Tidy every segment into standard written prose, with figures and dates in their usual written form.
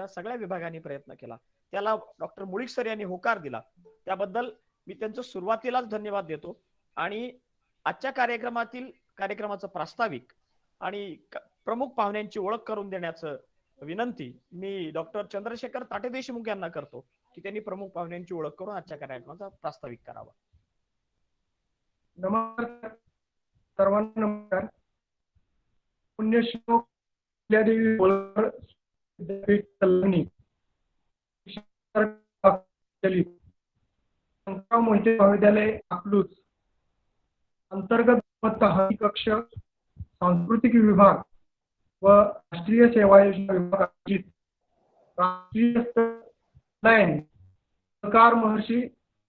सगळ्या विभागांनी प्रयत्न केला, त्याला डॉक्टर मुळीक सर यांनी होकार दिला, त्याबद्दल मी त्यांचं सुरुवातीलाच धन्यवाद देतो. आणि आजच्या कार्यक्रमाचं प्रास्ताविक आणि प्रमुख पाहुण्यांची ओळख करून देण्याचं विनंती मी डॉक्टर चंद्रशेखर ताटे देशमुख यांना करतो की त्यांनी प्रमुख पाहुण्यांची ओळख करून आजच्या कार्यक्रमाचा प्रास्ताविक करावा. नमस्कार सर्वांना. नमस्कार. पुण्यश्लोक देवी होळकर विद्यापीठ कल्याणी शंकरराव मोहिते महाविद्यालय अकलूज अंतर्गत हमी कक्ष सांस्कृतिक विभाग व राष्ट्रीय सेवा योजना विभाग आयोजित राष्ट्रीय लाईन सहकार महर्षी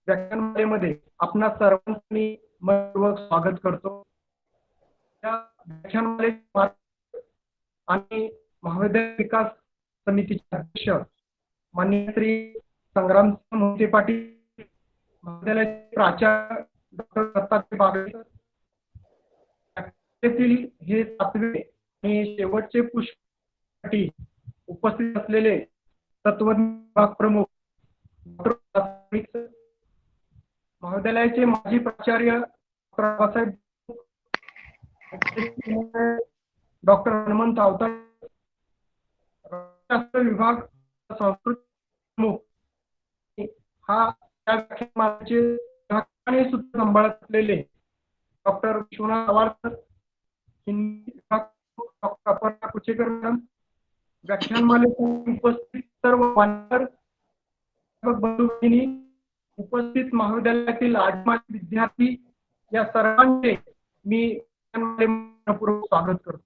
व्याख्यानमालेमध्ये आपणा सर्वांनी मनपूर्वक स्वागत करतो. या व्याख्यानमालेचे आणि महाविद्यालय विकास समितीचे अध्यक्ष माननीय श्री संग्राम मोहिते पाटील, महाविद्यालयाचे प्राचार्य डॉक्टर दत्तात्रय बागवेकर, हे 7वे आणि शेवटचे पुष्पसाठी उपस्थित असलेले तत्वज्ञ विभाग प्रमुख डॉक्टर महाविद्यालयाचे माजी प्राचार्य बाबासाहेब, डॉक्टर हनुमंत अवताडे, शास्त्र विभाग संस्कृत प्रमुख, हा त्या व्याख्यानमालेचे सूत्र सांभाळत असलेले डॉक्टर विश्वनाथ आवारकर, हिंदी विभाग डॉक्टर अपर्णा कुचेकर मॅडम, व्याख्यानमालेत उपस्थित सर्व मान्यवर बंधू भगिनी, उपस्थित महाविद्यालयातील आदिमाजी विद्यार्थी, या सर्वांचे मी मनपूर्वक स्वागत करतो.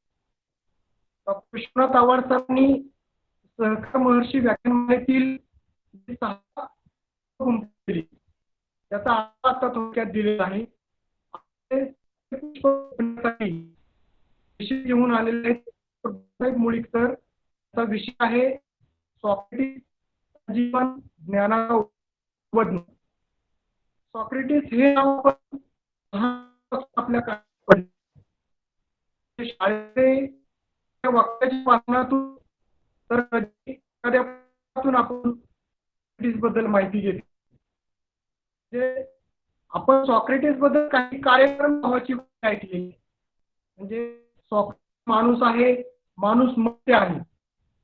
डॉक्टर विश्वनाथ आवारकरांनी सहकार महर्षी व्याख्यानमालेतील 6 दिली, त्याचा आता थोडक्यात दिलेला आहे. विषय घेऊन आलेले साहेब मुळीक सर. त्याचा विषय आहे सॉक्रेटिस जीवन ज्ञानाचा उपवज्ञ. सॉक्रेटिस हे नाव आपल्या शाळेच्या वाक्याच्या वाचनातून तर एखाद्यापासून आपण बद्दल माहिती घेतली. आपण सॉक्रेटिस बद्दल काही कार्यक्रम नावाची ऐकली, म्हणजे माणूस आहे, माणूस मर्त्य आहे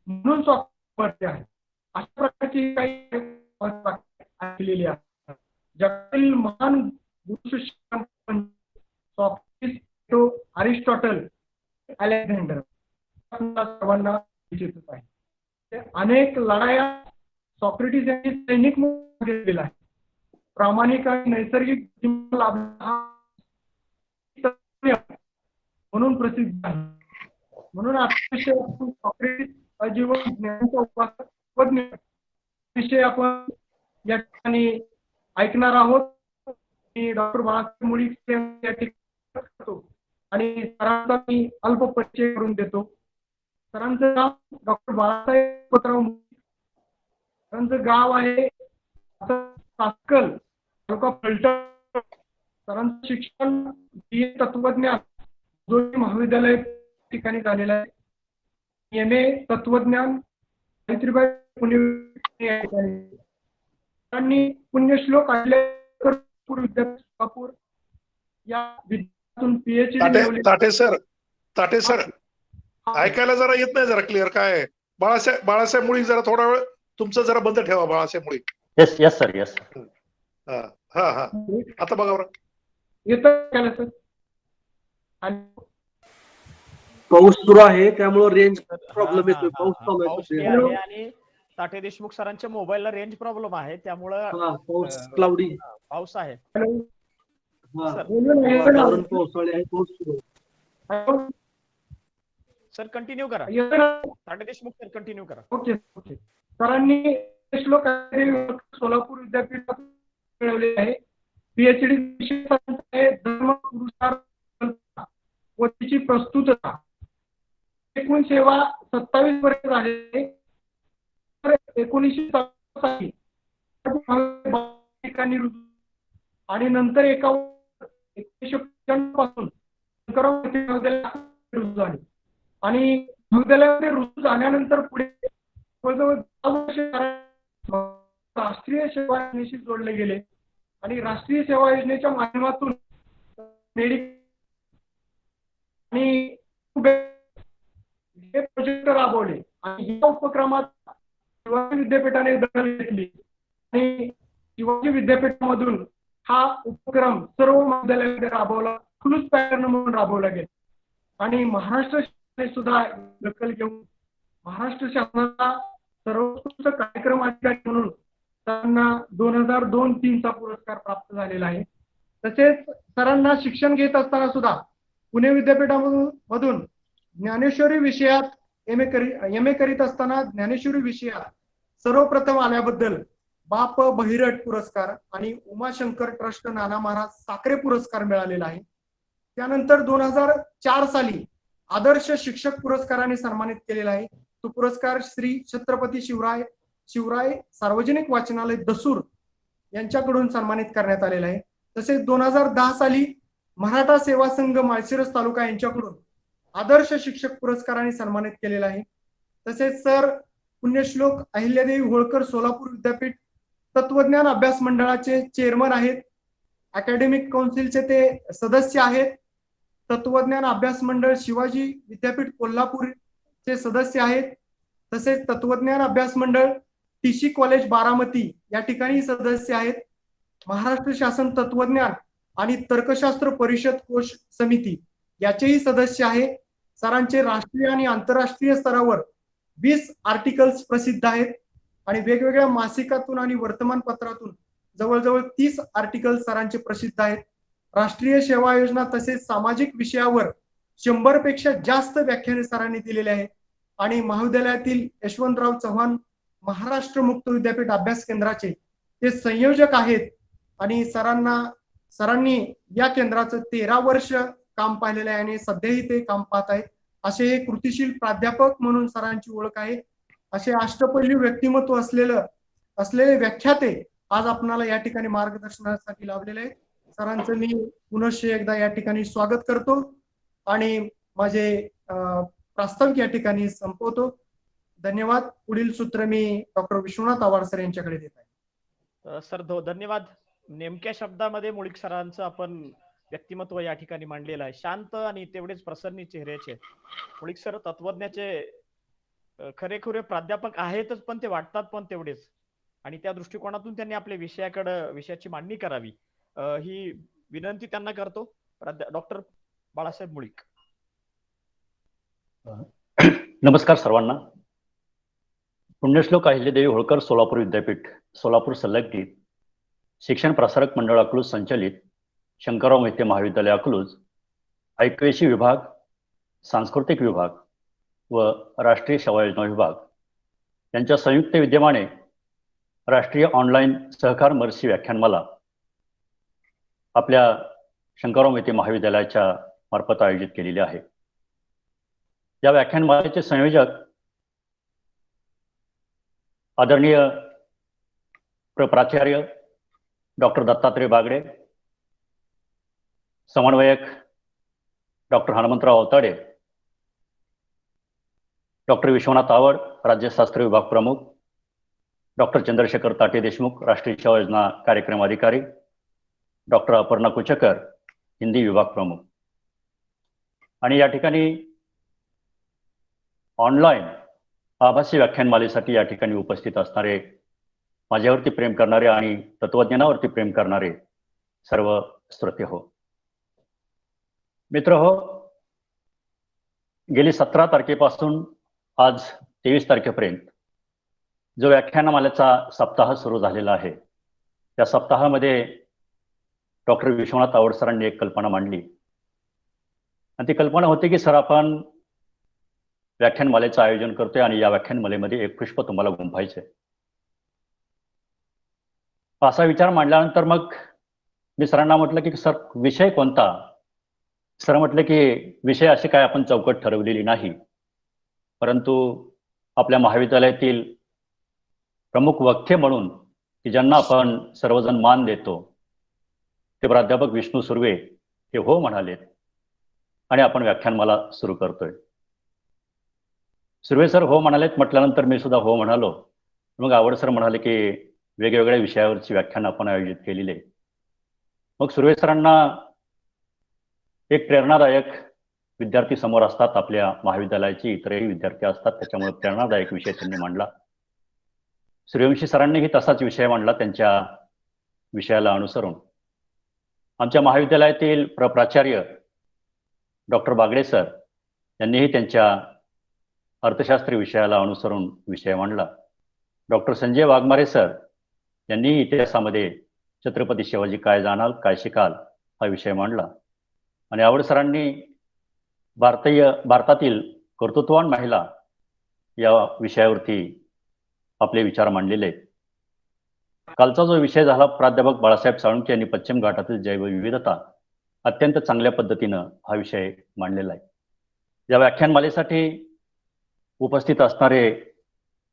म्हणून सॉक्रेटिस मर्त्य आहे, अशा प्रकारची काही ऐकलेली आहे. जगातील महान गुरुशिष्य सॉक्रेटिस, अरिस्टॉटल, अलेक्झांडर सर्वांना परिचितच आहे. अनेक लढाया सॉक्रेटिस यांनी सैनिक म्हणून केलेला आहे. प्रामाणिक आणि नैसर्गिक म्हणून प्रसिद्ध आहे. म्हणून अतिशय सॉक्रेटिस अजीवन ज्ञानाचा उपासक विषय आपण या ठिकाणी ऐकणार आहोत. डॉक्टर बाळासाहेब मुळीक या ठिकाणी करतो आणि सरांचा मी अल्प परिचय करून देतो. सरांचं नाव डॉक्टर बाळासाहेब पतराव मुळीक. सरांचं गाव आहे सासकल, तालुका फलटण. सरांचं शिक्षण BA तत्वज्ञान जोशी महाविद्यालय ठिकाणी झालेलं आहे. MA तत्वज्ञान सावित्रीबाई पुणे या ठिकाणी. त्यांनी पुण्यश्लोक अहिल्यादेवी विद्यापीठ सोलापूर या विद्यापीठातून PhD. ताटे सर ऐकायला जरा येत नाही, जरा क्लिअर काय. बाळासाहेब मुळीक जरा थोडा वेळ तुमचं जरा बंद ठेवा. बाळासाहेब मुळीक. Yes sir. हा आता बघा बरं येतं सर. पाऊस सुरू आहे त्यामुळे रेंज प्रॉब्लेम येतोय. पाऊस चालू आहे आणि ताटे देशमुख सरांच्या मोबाईलला रेंज प्रॉब्लेम आहे, त्यामुळे पाऊस क्लाउडी पाऊस आहे. वातावरण पावसाळी आहे, पाऊस सुरू आहे. सर कंटिन्यू करा. ताटे देशमुख सर कंटिन्यू करा. ओके. सरांनी श्लोक सोलापूर विद्यापीठात मिळवले आहे. PhD विषय धर्म पुरुषार्थ व तिची प्रस्तुतता. एकूण सेवा 27 वर्ष झाले. 1967 ठिकाणी आणि नंतर 1995 पासून महाविद्यालयात रुजू झाले आणि महाविद्यालयामध्ये रुजू झाल्यानंतर पुढे जवळजवळ 10 वर्ष राष्ट्रीय सेवा योजनेशी जोडले गेले आणि राष्ट्रीय सेवा योजनेच्या माध्यमातून आणि हे प्रोजेक्ट राबवले आणि या उपक्रमात शिवाजी विद्यापीठाने दखल घेतली आणि शिवाजी विद्यापीठामधून हा उपक्रम सर्व महाविद्यालयामध्ये राबवला, क्लूज पॅटर्न म्हणून राबवला गेला आणि महाराष्ट्र शासनाने सुद्धा दखल घेऊन महाराष्ट्र शासनाचा सर्वोत्कृष्ट कार्यक्रम अधिकारी म्हणून त्यांना 2002-03 चा पुरस्कार प्राप्त झालेला आहे. तसेच सरांना शिक्षण घेत असताना सुद्धा पुणे विद्यापीठामधून ज्ञानेश्वरी विषयात एम ए करीत असताना ज्ञानेश्वरी विषयात सर्वप्रथम आल्याबद्दल बाप बहिरट पुरस्कार आणि उमाशंकर ट्रस्ट नाना महाराज साखरे पुरस्कार मिळालेला आहे. त्यानंतर 2004 साली आदर्श शिक्षक पुरस्काराने सन्मानित केलेला आहे. तो पुरस्कार श्री छत्रपती शिवराय सार्वजनिक वाचनालय दसूर यांच्याकडून सन्मानित करण्यात आलेला आहे. तसेच 2010 साली मराठा सेवा संघ माळशिरस तालुका यांच्याकडून आदर्श शिक्षक पुरस्काराने सन्मानित केलेला आहे. तसेच सर पुण्यश्लोक अहिल्यादेवी होळकर सोलापूर विद्यापीठ तत्वज्ञान अभ्यास मंडळाचे चेअरमन आहेत. अकॅडमिक काउन्सिलचे ते सदस्य आहेत. तत्वज्ञान अभ्यास मंडळ शिवाजी विद्यापीठ कोल्हापूरचे सदस्य आहेत. तसेच तत्वज्ञान अभ्यास मंडळ टीसी कॉलेज बारामती या ठिकाणी सदस्य आहेत. महाराष्ट्र शासन तत्वज्ञान आणि तर्कशास्त्र परिषद कोश समिती याचेही सदस्य आहे. सरांचे राष्ट्रीय आणि आंतरराष्ट्रीय स्तरावर 20 आर्टिकल्स प्रसिद्ध आहेत आणि वेगवेगळ्या मासिकातून आणि वर्तमानपत्रातून जवळजवळ 30 आर्टिकल्स सरांचे प्रसिद्ध आहेत. राष्ट्रीय सेवा योजना तसेच सामाजिक विषयावर 100 पेक्षा जास्त व्याख्याने सरांनी दिलेले आहेत आणि महाविद्यालयातील यशवंतराव चव्हाण महाराष्ट्र मुक्त विद्यापीठ अभ्यास केंद्राचे ते संयोजक आहेत आणि सरांनी या केंद्राचं 13 वर्ष काम पाहिलेलं आहे आणि सध्याही ते काम पाहत आहेत. असे हे कृतिशील प्राध्यापक म्हणून सरांची ओळख आहे. असे अष्टपैलू व्यक्तिमत्व असलेले व्याख्याते आज आपणाला या ठिकाणी मार्गदर्शनासाठी लावलेले आहेत. सरांचं मी पुनश्च एकदा या ठिकाणी स्वागत करतो आणि माझे प्रास्ताविक या ठिकाणी संपवतो. धन्यवाद. पुढील सूत्र मी डॉक्टर विश्वनाथ आव्हाड सर यांच्याकडे देत आहे. सर धन्यवाद. नेमक्या शब्दामध्ये मुळीक सरांचं आपण व्यक्तिमत्व या ठिकाणी मांडलेलं आहे. शांत आणि तेवढेच प्रसन्न चेहऱ्याचे मुळीक सर तत्वज्ञाचे खरेखुरे प्राध्यापक आहेतच, पण ते वाटतात पण तेवढेच आणि त्या दृष्टिकोनातून त्यांनी आपल्या विषयाची मांडणी करावी ही विनंती त्यांना करतो. डॉक्टर बाळासाहेब मुळीक. नमस्कार सर्वांना. पुण्यश्लोक अहिल्यादेवी होळकर सोलापूर विद्यापीठ सोलापूर संलग्नित शिक्षण प्रसारक मंडळ अकलूज संचलित शंकरराव मोहिते महाविद्यालय अकलूज ऐकवेशी विभाग, सांस्कृतिक विभाग व राष्ट्रीय सेवा योजना विभाग यांच्या संयुक्त विद्यमाने राष्ट्रीय ऑनलाईन सहकार मर्सी व्याख्यानमाला आपल्या शंकरराव मोहिते महाविद्यालयाच्या मार्फत आयोजित केलेली आहे. या व्याख्यानमालेचे संयोजक आदरणीय प्राचार्य डॉक्टर दत्तात्रय बागडे, समन्वयक डॉक्टर हनुमंतराव अवताडे, डॉक्टर विश्वनाथ आवड राज्यशास्त्र विभाग प्रमुख, डॉक्टर चंद्रशेखर ताटे देशमुख राष्ट्रीय सेवा योजना कार्यक्रम अधिकारी, डॉक्टर अपर्णा कुचकर हिंदी विभाग प्रमुख. आणि या ठिकाणी ऑनलाईन आभासी व्याख्यानमालेसाठी या ठिकाणी उपस्थित असणारे माझ्यावरती प्रेम करणारे आणि तत्वज्ञानावरती प्रेम करणारे सर्व श्रोते हो, मित्र हो, गेली 17 तारखेपासून आज 23 तारखेपर्यंत जो व्याख्यानमालेचा सप्ताह सुरू झालेला आहे, त्या सप्ताहामध्ये डॉक्टर विश्वनाथ आवड सरांनी एक कल्पना मांडली आणि ती कल्पना होती की सर आपण व्याख्यानमालेचं आयोजन करतोय आणि या व्याख्यानमालेमध्ये एक पुष्प तुम्हाला गुंफायचंय. असा विचार मांडल्यानंतर मग मी सरांना म्हटलं की सर विषय कोणता. सर म्हटलं की विषय असे काय आपण चौकट ठरवलेली नाही, परंतु आपल्या महाविद्यालयातील प्रमुख वक्ते म्हणून की ज्यांना आपण सर्वजण मान देतो ते प्राध्यापक विष्णू सुर्वे हे हो म्हणालेत आणि आपण व्याख्यानमाला सुरू करतोय. सुर्वे सर हो म्हणालेत म्हटल्यानंतर मी सुद्धा हो म्हणालो. मग आवड सर म्हणाले की वेगवेगळ्या विषयावरची व्याख्यान आपण आयोजित केलेली आहे. मग सुर्वे सरांना एक प्रेरणादायक विद्यार्थी समोर असतात, आपल्या महाविद्यालयाचे इतरही विद्यार्थी असतात, त्याच्यामुळे प्रेरणादायक विषय त्यांनी मांडला. सूर्यवंशी सरांनीही तसाच विषय मांडला त्यांच्या विषयाला अनुसरून. आमच्या महाविद्यालयातील प्राचार्य डॉक्टर बागडे सर यांनीही त्यांच्या अर्थशास्त्र विषयाला अनुसरून विषय मांडला. डॉक्टर संजय वाघमारे सर यांनीही इतिहासामध्ये छत्रपती शिवाजी काय जाणाल काय शिकाल हा विषय मांडला. आणि आवड सरांनी भारतातील कर्तृत्ववान महिला या विषयावरती आपले विचार मांडलेले आहेत. कालचा जो विषय झाला प्राध्यापक बाळासाहेब साळुंखे यांनी पश्चिम घाटातील जैवविविधता, अत्यंत चांगल्या पद्धतीनं हा विषय मांडलेला आहे. या व्याख्यानमालेसाठी उपस्थित असणारे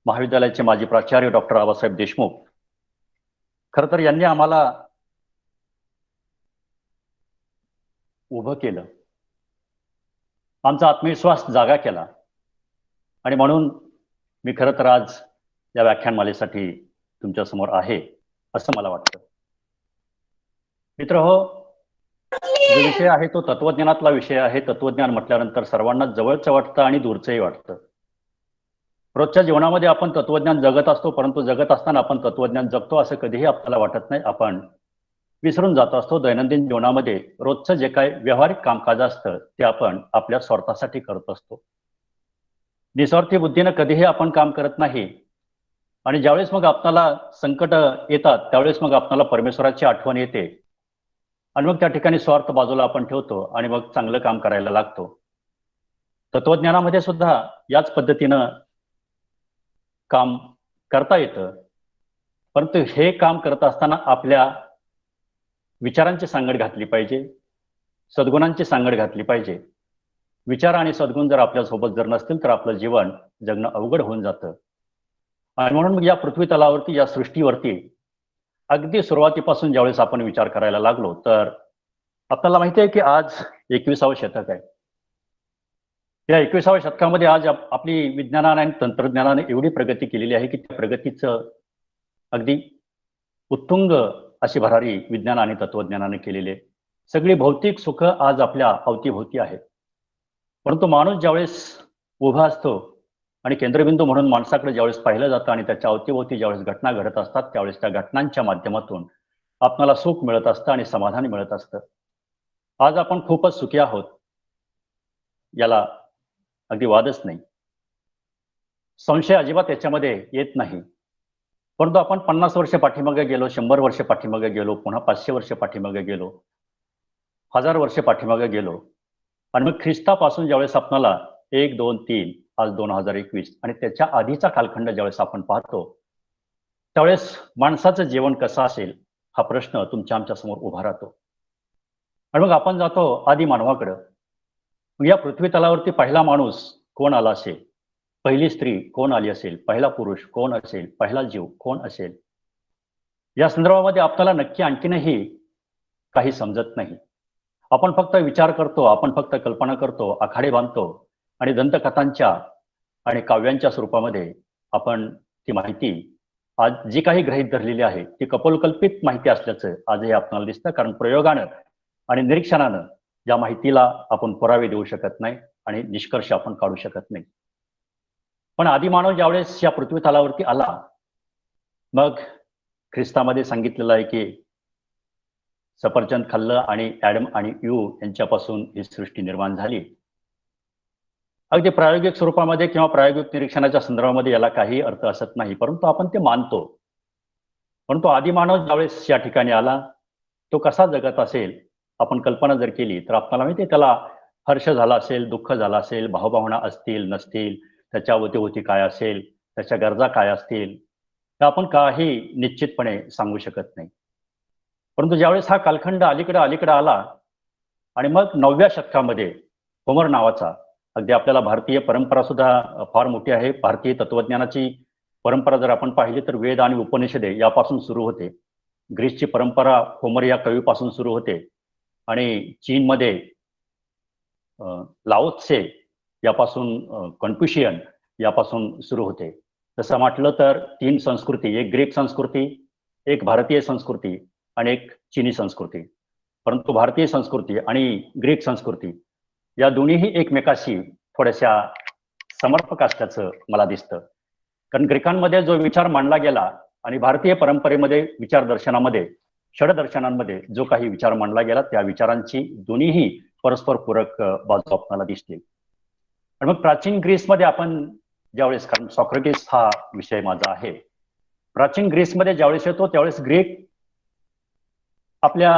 महाविद्यालयाचे माजी प्राचार्य डॉक्टर आबासाहेब देशमुख, खरं तर यांनी आम्हाला उभं केलं, आमचा आत्मविश्वास जागा केला आणि म्हणून मी खरं तर आज या व्याख्यानमालेसाठी तुमच्या समोर आहे असं मला वाटतं. मित्रहो, जो विषय आहे तो तत्वज्ञानातला विषय आहे. तत्वज्ञान म्हटल्यानंतर सर्वांना जवळचं वाटतं आणि दूरचंही वाटतं. रोजच्या जीवनामध्ये आपण तत्वज्ञान जगत असतो, परंतु जगत असताना आपण तत्वज्ञान जगतो असं कधीही आपल्याला वाटत नाही. आपण विसरून जात असतो. दैनंदिन जीवनामध्ये रोजचं जे काही व्यावहारिक कामकाज असतं ते आपण आपल्या स्वार्थासाठी करत असतो. निस्वार्थी बुद्धीनं कधीही आपण काम करत नाही. आणि ज्यावेळेस मग आपल्याला संकट येतात त्यावेळेस मग आपल्याला परमेश्वराची आठवण येते आणि मग त्या ठिकाणी स्वार्थ बाजूला आपण ठेवतो आणि मग चांगलं काम करायला लागतो. तत्वज्ञानामध्ये सुद्धा याच पद्धतीनं काम करता येतं, परंतु हे काम करत असताना आपल्या विचारांची सांगड घातली पाहिजे, सद्गुणांची सांगड घातली पाहिजे. विचार आणि सद्गुण जर आपल्यासोबत जर नसतील तर आपलं जीवन जगणं अवघड होऊन जातं. आणि म्हणून मग या पृथ्वी तलावरती, या सृष्टीवरती अगदी सुरुवातीपासून ज्यावेळेस आपण विचार करायला लागलो तर आपल्याला माहिती आहे की आज 21वे शतक आहे. या 21व्या शतकामध्ये आज आपली विज्ञानाने आणि तंत्रज्ञानाने एवढी प्रगती केलेली आहे की त्या प्रगतीचं अगदी उत्तुंग अशी भरारी विज्ञान आणि तत्वज्ञानाने केलेली आहे. सगळी भौतिक सुख आज आपल्या अवतीभोवती आहेत. परंतु माणूस ज्यावेळेस उभा असतो आणि केंद्रबिंदू म्हणून माणसाकडे ज्यावेळेस पाहिलं जातं आणि त्याच्या अवतीभोवती ज्यावेळेस घटना घडत असतात त्यावेळेस त्या घटनांच्या माध्यमातून आपल्याला सुख मिळत असतं आणि समाधान मिळत असतं. आज आपण खूपच सुखी आहोत, याला अगदी वादच नाही, संशय अजिबात याच्यामध्ये येत नाही. परंतु आपण 50 वर्ष पाठीमागे गेलो, 100 वर्ष पाठीमागे गेलो, पुन्हा 500 वर्ष पाठीमागे गेलो, 1000 वर्ष पाठीमागे गेलो आणि मग ख्रिस्तापासून ज्यावेळेस आपल्याला 1, 2, 3 आज 2021 आणि त्याच्या आधीचा कालखंड ज्यावेळेस आपण पाहतो त्यावेळेस माणसाचं जीवन कसं असेल हा प्रश्न तुमच्या आमच्या समोर उभा राहतो. आणि मग आपण जातो आदी मानवाकडं. मग या पृथ्वी तलावरती पहिला माणूस कोण आला असेल, पहिली स्त्री कोण आली असेल, पहिला पुरुष कोण असेल, पहिला जीव कोण असेल, या संदर्भामध्ये आपल्याला नक्की आणखीनही काही समजत नाही. आपण फक्त विचार करतो, आपण फक्त कल्पना करतो, आखाडे बांधतो आणि दंतकथांच्या आणि काव्यांच्या स्वरूपामध्ये आपण ती माहिती आज जी काही गृहीत धरलेली आहे ती कपोलकल्पित माहिती असल्याचं आजही आपल्याला दिसतं. कारण प्रयोगानं आणि निरीक्षणानं या माहितीला आपण पुरावे देऊ शकत नाही आणि निष्कर्ष आपण काढू शकत नाही. पण आदिमानव ज्यावेळेस या पृथ्वी तलावरती आला, मग ख्रिस्तामध्ये सांगितलेलं आहे की सफरचंद खाल्लं आणि ॲडम आणि ईव यांच्यापासून ही सृष्टी निर्माण झाली. अगदी प्रायोगिक स्वरूपामध्ये किंवा प्रायोगिक निरीक्षणाच्या संदर्भामध्ये याला काही अर्थ असत नाही, परंतु आपण ते मानतो. परंतु आदिमानव ज्यावेळेस या ठिकाणी आला तो कसा जगत असेल आपण कल्पना जर केली तर आपल्याला माहिती आहे त्याला हर्ष झाला असेल, दुःख झाला असेल, भावभावना असतील नसतील, त्याच्या अवतीभोवती काय असेल, त्याच्या गरजा काय असतील, तर आपण काही निश्चितपणे सांगू शकत नाही. परंतु ज्यावेळेस हा कालखंड अलीकडे आला आणि मग 9व्या शतकामध्ये होमर नावाचा, अगदी आपल्याला भारतीय परंपरा सुद्धा फार मोठी आहे. भारतीय तत्वज्ञानाची परंपरा जर आपण पाहिली तर वेद आणि उपनिषदे यापासून सुरू होते. ग्रीसची परंपरा होमर या कवीपासून सुरू होते आणि चीनमध्ये लाओत्से यापासून कन्फ्युशियन यापासून सुरू होते. तसं म्हटलं तर 3 संस्कृती, एक ग्रीक संस्कृती, एक भारतीय संस्कृती आणि एक चिनी संस्कृती. परंतु भारतीय संस्कृती आणि ग्रीक संस्कृती या दोन्हीही एकमेकाशी थोड्याशा समर्पक असल्याचं मला दिसतं. कारण ग्रीकांमध्ये जो विचार मांडला गेला आणि भारतीय परंपरेमध्ये विचारदर्शनामध्ये षडदर्शनांमध्ये जो काही विचार मांडला गेला त्या विचारांची दोन्हीही परस्पर पूरक बाजू आपल्याला दिसतील. आणि मग प्राचीन ग्रीसमध्ये आपण ज्यावेळेस, कारण सॉक्रेटिस हा विषय माझा आहे, प्राचीन ग्रीसमध्ये ज्यावेळेस येतो त्यावेळेस ग्रीक आपल्या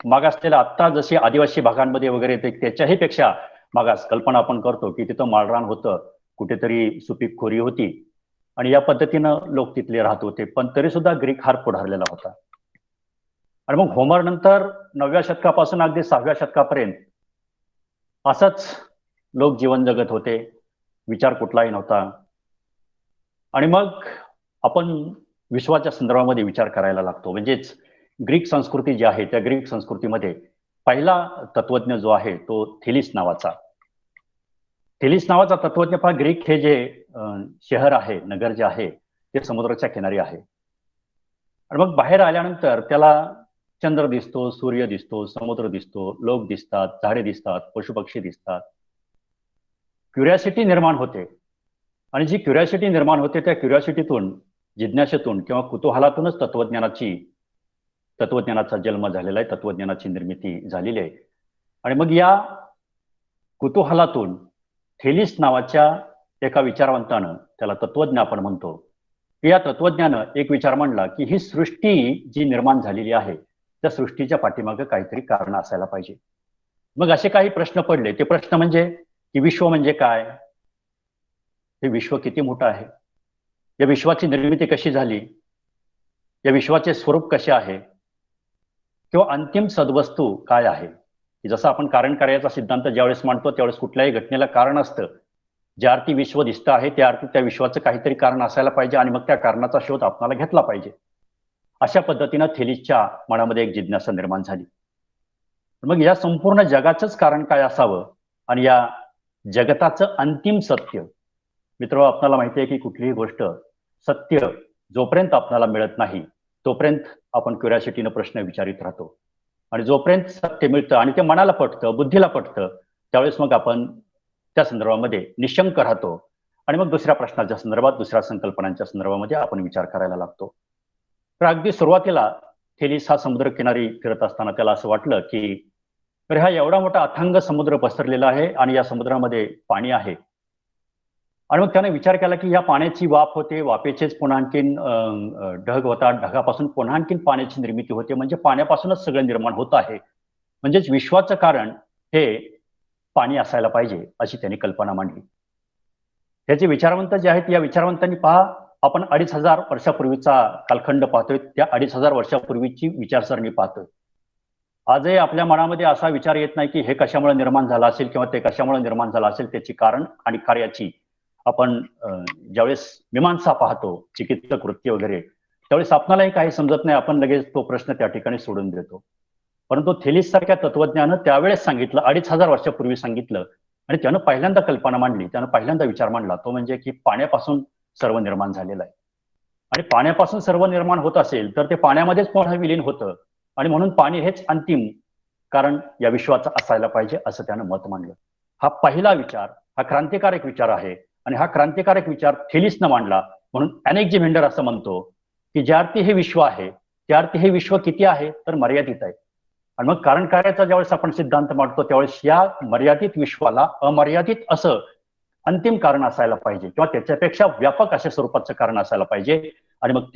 मागासलेल्या आत्ता जशी आदिवासी भागांमध्ये वगैरे त्याच्याही पेक्षा मागास कल्पना आपण करतो की तिथं माळरान होतं, कुठेतरी सुपीक खोरी होती आणि या पद्धतीनं लोक तिथले राहत होते. पण तरी सुद्धा ग्रीक हार पुढारलेला होता. आणि मग होमर नंतर 9व्या शतकापासून अगदी 6व्या शतकापर्यंत असंच लोक जीवन जगत होते, विचार कुठलाही नव्हता. आणि मग आपण विश्वाच्या संदर्भामध्ये विचार करायला लागतो. म्हणजेच ग्रीक संस्कृती जी आहे त्या ग्रीक संस्कृतीमध्ये पहिला तत्वज्ञ जो आहे तो थेलिस नावाचा तत्वज्ञ पहा. ग्रीक हे जे शहर आहे, नगर जे आहे ते समुद्राच्या किनारी आहे. आणि मग बाहेर आल्यानंतर त्याला चंद्र दिसतो, सूर्य दिसतो, समुद्र दिसतो, लोक दिसतात, झाडे दिसतात, पशुपक्षी दिसतात. क्युरिओसिटी निर्माण होते आणि जी क्युरिओसिटी निर्माण होते त्या क्युरिओसिटीतून, जिज्ञासेतून किंवा कुतूहलातूनच तत्वज्ञानाचा जन्म झालेला आहे, तत्वज्ञानाची निर्मिती झालेली आहे. आणि मग या कुतूहलातून थेलिस नावाच्या एका विचारवंतानं, त्याला तत्वज्ञ आपण म्हणतो, की या तत्वज्ञानं एक विचार मांडला की ही सृष्टी जी निर्माण झालेली आहे त्या सृष्टीच्या पाठीमागे काहीतरी कारण असायला पाहिजे. मग असे काही प्रश्न पडले. ते प्रश्न म्हणजे की विश्व म्हणजे काय, हे विश्व किती मोठं आहे, या विश्वाची निर्मिती कशी झाली, या विश्वाचे स्वरूप कसे आहे, किंवा अंतिम सद्वस्तू काय आहे. की जसं आपण कारण कार्याचा सिद्धांत ज्यावेळेस मांडतो त्यावेळेस कुठल्याही घटनेला कारण असतं. ज्या अर्थी विश्व दिसतं आहे त्या अर्थी त्या विश्वाचं काहीतरी कारण असायला पाहिजे आणि मग त्या कारणाचा शोध आपल्याला घेतला पाहिजे. अशा पद्धतीनं थेलिसच्या मनामध्ये एक जिज्ञासा निर्माण झाली. मग या संपूर्ण जगाचंच कारण काय असावं आणि या जगताचं अंतिम सत्य. मित्र, आपल्याला माहिती आहे की कुठलीही गोष्ट सत्य जोपर्यंत आपल्याला मिळत नाही तोपर्यंत आपण क्युरिओसिटीनं प्रश्न विचारित राहतो. आणि जोपर्यंत सत्य मिळतं आणि ते मनाला पटतं, बुद्धीला पटतं, त्यावेळेस मग आपण त्या संदर्भामध्ये निशंक राहतो आणि मग दुसऱ्या प्रश्नाच्या संदर्भात, दुसऱ्या संकल्पनांच्या संदर्भामध्ये आपण विचार करायला लागतो. तर अगदी सुरुवातीला थेलिस हा समुद्रकिनारी फिरत असताना त्याला असं वाटलं की तर हा एवढा मोठा अथांग समुद्र पसरलेला आहे आणि या समुद्रामध्ये पाणी आहे. आणि मग त्याने विचार केला की या पाण्याची वाफ होते, वाफेचेच पुन्हा आणखीन ढग होतात, ढगापासून पुन्हा आणखीन पाण्याची निर्मिती होते, म्हणजे पाण्यापासूनच सगळं निर्माण होत आहे. म्हणजेच विश्वाचं कारण हे पाणी असायला पाहिजे अशी त्यांनी कल्पना मांडली. त्याचे विचारवंत जे आहेत या विचारवंतांनी पहा, आपण 2500 वर्षापूर्वीचा कालखंड पाहतोय, त्या 2500 वर्षापूर्वीची विचारसरणी पाहतोय. आजही आपल्या मनामध्ये असा विचार येत नाही की हे कशामुळे निर्माण झालं असेल किंवा ते कशामुळे निर्माण झालं असेल. त्याची कारण आणि कार्याची आपण ज्यावेळेस मीमांसा पाहतो, चिकित्सक कृत्य वगैरे, त्यावेळेस आपल्यालाही काही समजत नाही, आपण लगेच तो प्रश्न त्या ठिकाणी सोडून देतो. परंतु थेलिस सारख्या तत्वज्ञानं त्यावेळेस सांगितलं, 2500 वर्षापूर्वी सांगितलं आणि त्यानं पहिल्यांदा कल्पना मांडली, त्यानं पहिल्यांदा विचार मांडला, तो म्हणजे की पाण्यापासून सर्व निर्माण झालेलं आहे. आणि पाण्यापासून सर्व निर्माण होत असेल तर ते पाण्यामध्येच पुन्हा विलीन होतं आणि म्हणून पाणी हेच अंतिम कारण या विश्वाचं असायला पाहिजे असं त्यानं मत मांडलं. हा पहिला विचार, हा क्रांतिकारक विचार आहे आणि हा क्रांतिकारक विचार थेलिसनं मांडला. म्हणून अनेक्झिमेंडर असं म्हणतो की ज्या अर्थी हे विश्व आहे त्या अर्थी हे विश्व किती आहे तर मर्यादित आहे. आणि मग कारण कार्याचा ज्यावेळेस आपण सिद्धांत मांडतो त्यावेळेस या मर्यादित विश्वाला अमर्यादित असं अंतिम कारण असायला पाहिजे किंवा त्याच्यापेक्षा व्यापक अशा स्वरूपाचं कारण असायला पाहिजे. आणि मग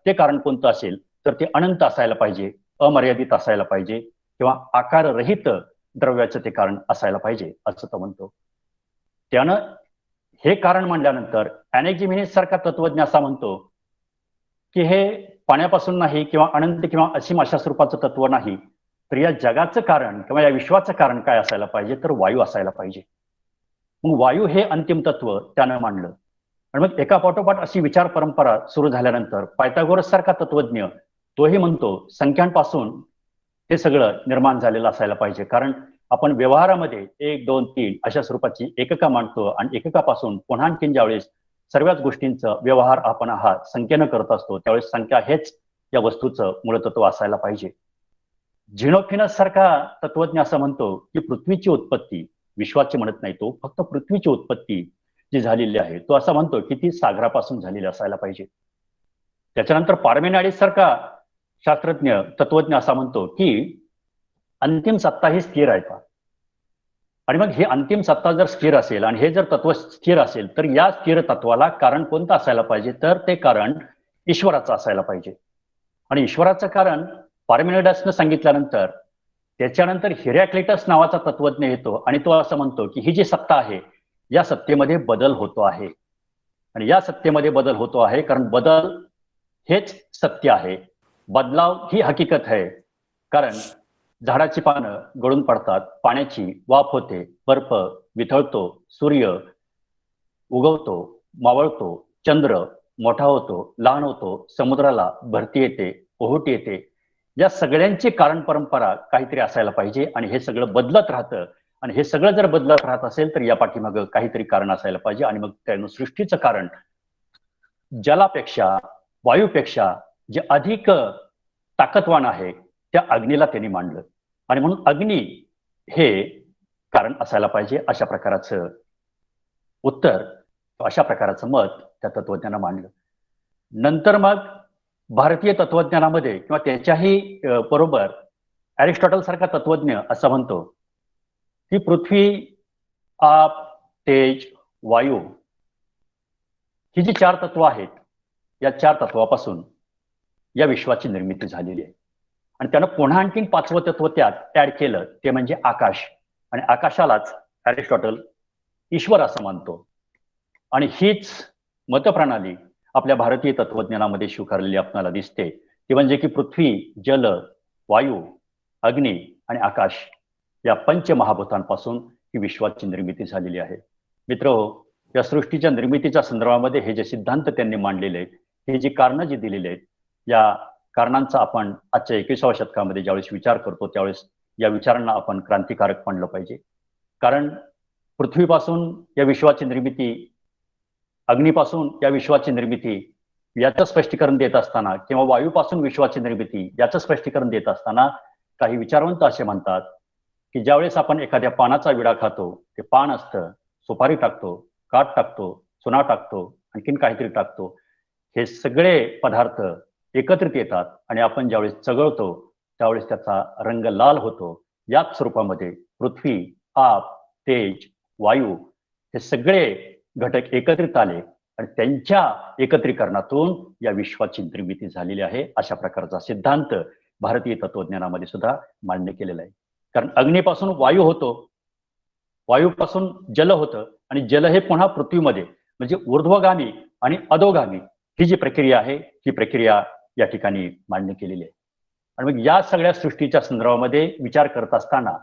ते कारण कोणतं असेल तर ते अनंत असायला पाहिजे, अमर्यादित असायला पाहिजे किंवा आकाररहित द्रव्याचं ते कारण असायला पाहिजे असं तो म्हणतो. त्यानं हे कारण मांडल्यानंतर अनेक्झिमेनिस सारखा तत्वज्ञ असा म्हणतो की हे पाण्यापासून नाही किंवा अनंत किंवा असीम अशा स्वरूपाचं तत्व नाही, तर या जगाचं कारण किंवा या विश्वाचं कारण काय असायला पाहिजे तर वायू असायला पाहिजे. मग वायू हे अंतिम तत्व त्यानं मांडलं. आणि मग एका पाठोपाठ अशी विचार परंपरा सुरू झाल्यानंतर पायथागोरस सारखा तत्वज्ञ तोही म्हणतो संख्यांपासून हे सगळं निर्माण झालेलं असायला पाहिजे, कारण आपण व्यवहारामध्ये 1, 2, 3 अशा स्वरूपाची एकका मांडतो आणि एककापासून पुन्हा आणखीन ज्यावेळेस सर्वच गोष्टींचं व्यवहार आपण हा संख्येनं करत असतो त्यावेळेस संख्या हेच या वस्तूचं मूलतत्व असायला पाहिजे. झिनोफिनस सारखा तत्वज्ञ असं म्हणतो की पृथ्वीची उत्पत्ती, विश्वाची म्हणत नाही तो, फक्त पृथ्वीची उत्पत्ती जी झालेली आहे तो असं म्हणतो की ती सागरापासून झालेली असायला पाहिजे. त्याच्यानंतर पार्मेनाडिस सारखा शास्त्रज्ञ तत्वज्ञ असा म्हणतो की अंतिम सत्ता ही स्थिर आहे का, आणि मग ही अंतिम सत्ता जर स्थिर असेल आणि हे जर तत्व स्थिर असेल तर या स्थिर तत्वाला कारण कोणतं असायला पाहिजे, तर ते कारण ईश्वराचं असायला पाहिजे. आणि ईश्वराचं कारण पार्मेनाइडसनं सांगितल्यानंतर त्याच्यानंतर हिरॅक्लिटस नावाचा तत्वज्ञ येतो आणि तो असं म्हणतो की ही जी सत्ता आहे या सत्तेमध्ये बदल होतो आहे, आणि या सत्तेमध्ये बदल होतो आहे कारण बदल हेच सत्य आहे, बदलाव ही हकीकत आहे. कारण झाडाची पानं गळून पडतात, पाण्याची वाफ होते, बर्फ वितळतो, सूर्य उगवतो, मावळतो, चंद्र मोठा होतो, लहान होतो, समुद्राला भरती येते, ओहोटी येते. या सगळ्यांची कारण परंपरा काहीतरी असायला पाहिजे आणि हे सगळं बदलत राहतं. आणि हे सगळं जर बदलत राहत असेल तर या पाठीमागं काहीतरी कारण असायला पाहिजे. आणि मग त्यानं सृष्टीचं कारण जलापेक्षा, वायूपेक्षा जे अधिक ताकदवान आहे त्या अग्नीला त्यांनी मांडलं, आणि म्हणून अग्नी हे कारण असायला पाहिजे अशा प्रकाराचं उत्तर, अशा प्रकाराचं मत त्या तत्वज्ञानं मांडलं. नंतर मग भारतीय तत्वज्ञानामध्ये किंवा त्याच्याही बरोबर अरिस्टॉटल सारखा तत्वज्ञ असं म्हणतो की पृथ्वी, आप, तेज, वायू ही जी 4 तत्व आहेत या 4 तत्वापासून या विश्वाची निर्मिती झालेली आहे. आणि त्यानं पुन्हा आणखीन 5वं तत्व त्यात ऍड केलं, ते म्हणजे आकाश. आणि आकाशालाच अरिस्टॉटल ईश्वर असं मानतो. आणि हीच मतप्रणाली आपल्या भारतीय तत्वज्ञानामध्ये स्वीकारलेली आपल्याला दिसते, ती म्हणजे की पृथ्वी, जल, वायू, अग्नी आणि आकाश या पंचमहाभूतांपासून ही विश्वाची निर्मिती झालेली आहे. मित्रहो, या सृष्टीच्या निर्मितीच्या संदर्भामध्ये हे जे सिद्धांत त्यांनी मांडलेले आहेत, हे जी कारणं जी दिलेली आहेत, या कारणांचा आपण आजच्या 21व्या शतकामध्ये ज्यावेळेस विचार करतो त्यावेळेस या विचारांना आपण क्रांतिकारक मानलं पाहिजे. कारण पृथ्वीपासून या विश्वाची निर्मिती, अग्नीपासून या विश्वाची निर्मिती याचं स्पष्टीकरण देत असताना किंवा वायूपासून विश्वाची निर्मिती याचं स्पष्टीकरण देत असताना काही विचारवंत असे म्हणतात की ज्यावेळेस आपण एखाद्या पानाचा विडा खातो, ते पान असतं, सुपारी टाकतो, काठ टाकतो, चुना टाकतो, आणखीन काहीतरी टाकतो, हे सगळे पदार्थ एकत्रित येतात आणि आपण ज्यावेळेस चघळतो त्यावेळेस त्याचा रंग लाल होतो. याच स्वरूपामध्ये पृथ्वी, आप, तेज, वायू हे सगळे घटक एकत्रित आले आणि त्यांच्या एकत्रीकरणातून या विश्वाची निर्मिती झालेली आहे. अशा प्रकारचा सिद्धांत भारतीय तत्वज्ञानामध्ये सुद्धा मान्य केलेला आहे. कारण अग्नीपासून वायू होतो, वायूपासून जल होतं आणि जल हे पुन्हा पृथ्वीमध्ये, म्हणजे ऊर्ध्वगामी आणि अधोगामी ही जी प्रक्रिया आहे ही प्रक्रिया या ठिकाणी मान्य केलेली आहे. आणि मग या सगळ्या सृष्टीच्या संदर्भामध्ये विचार करत असताना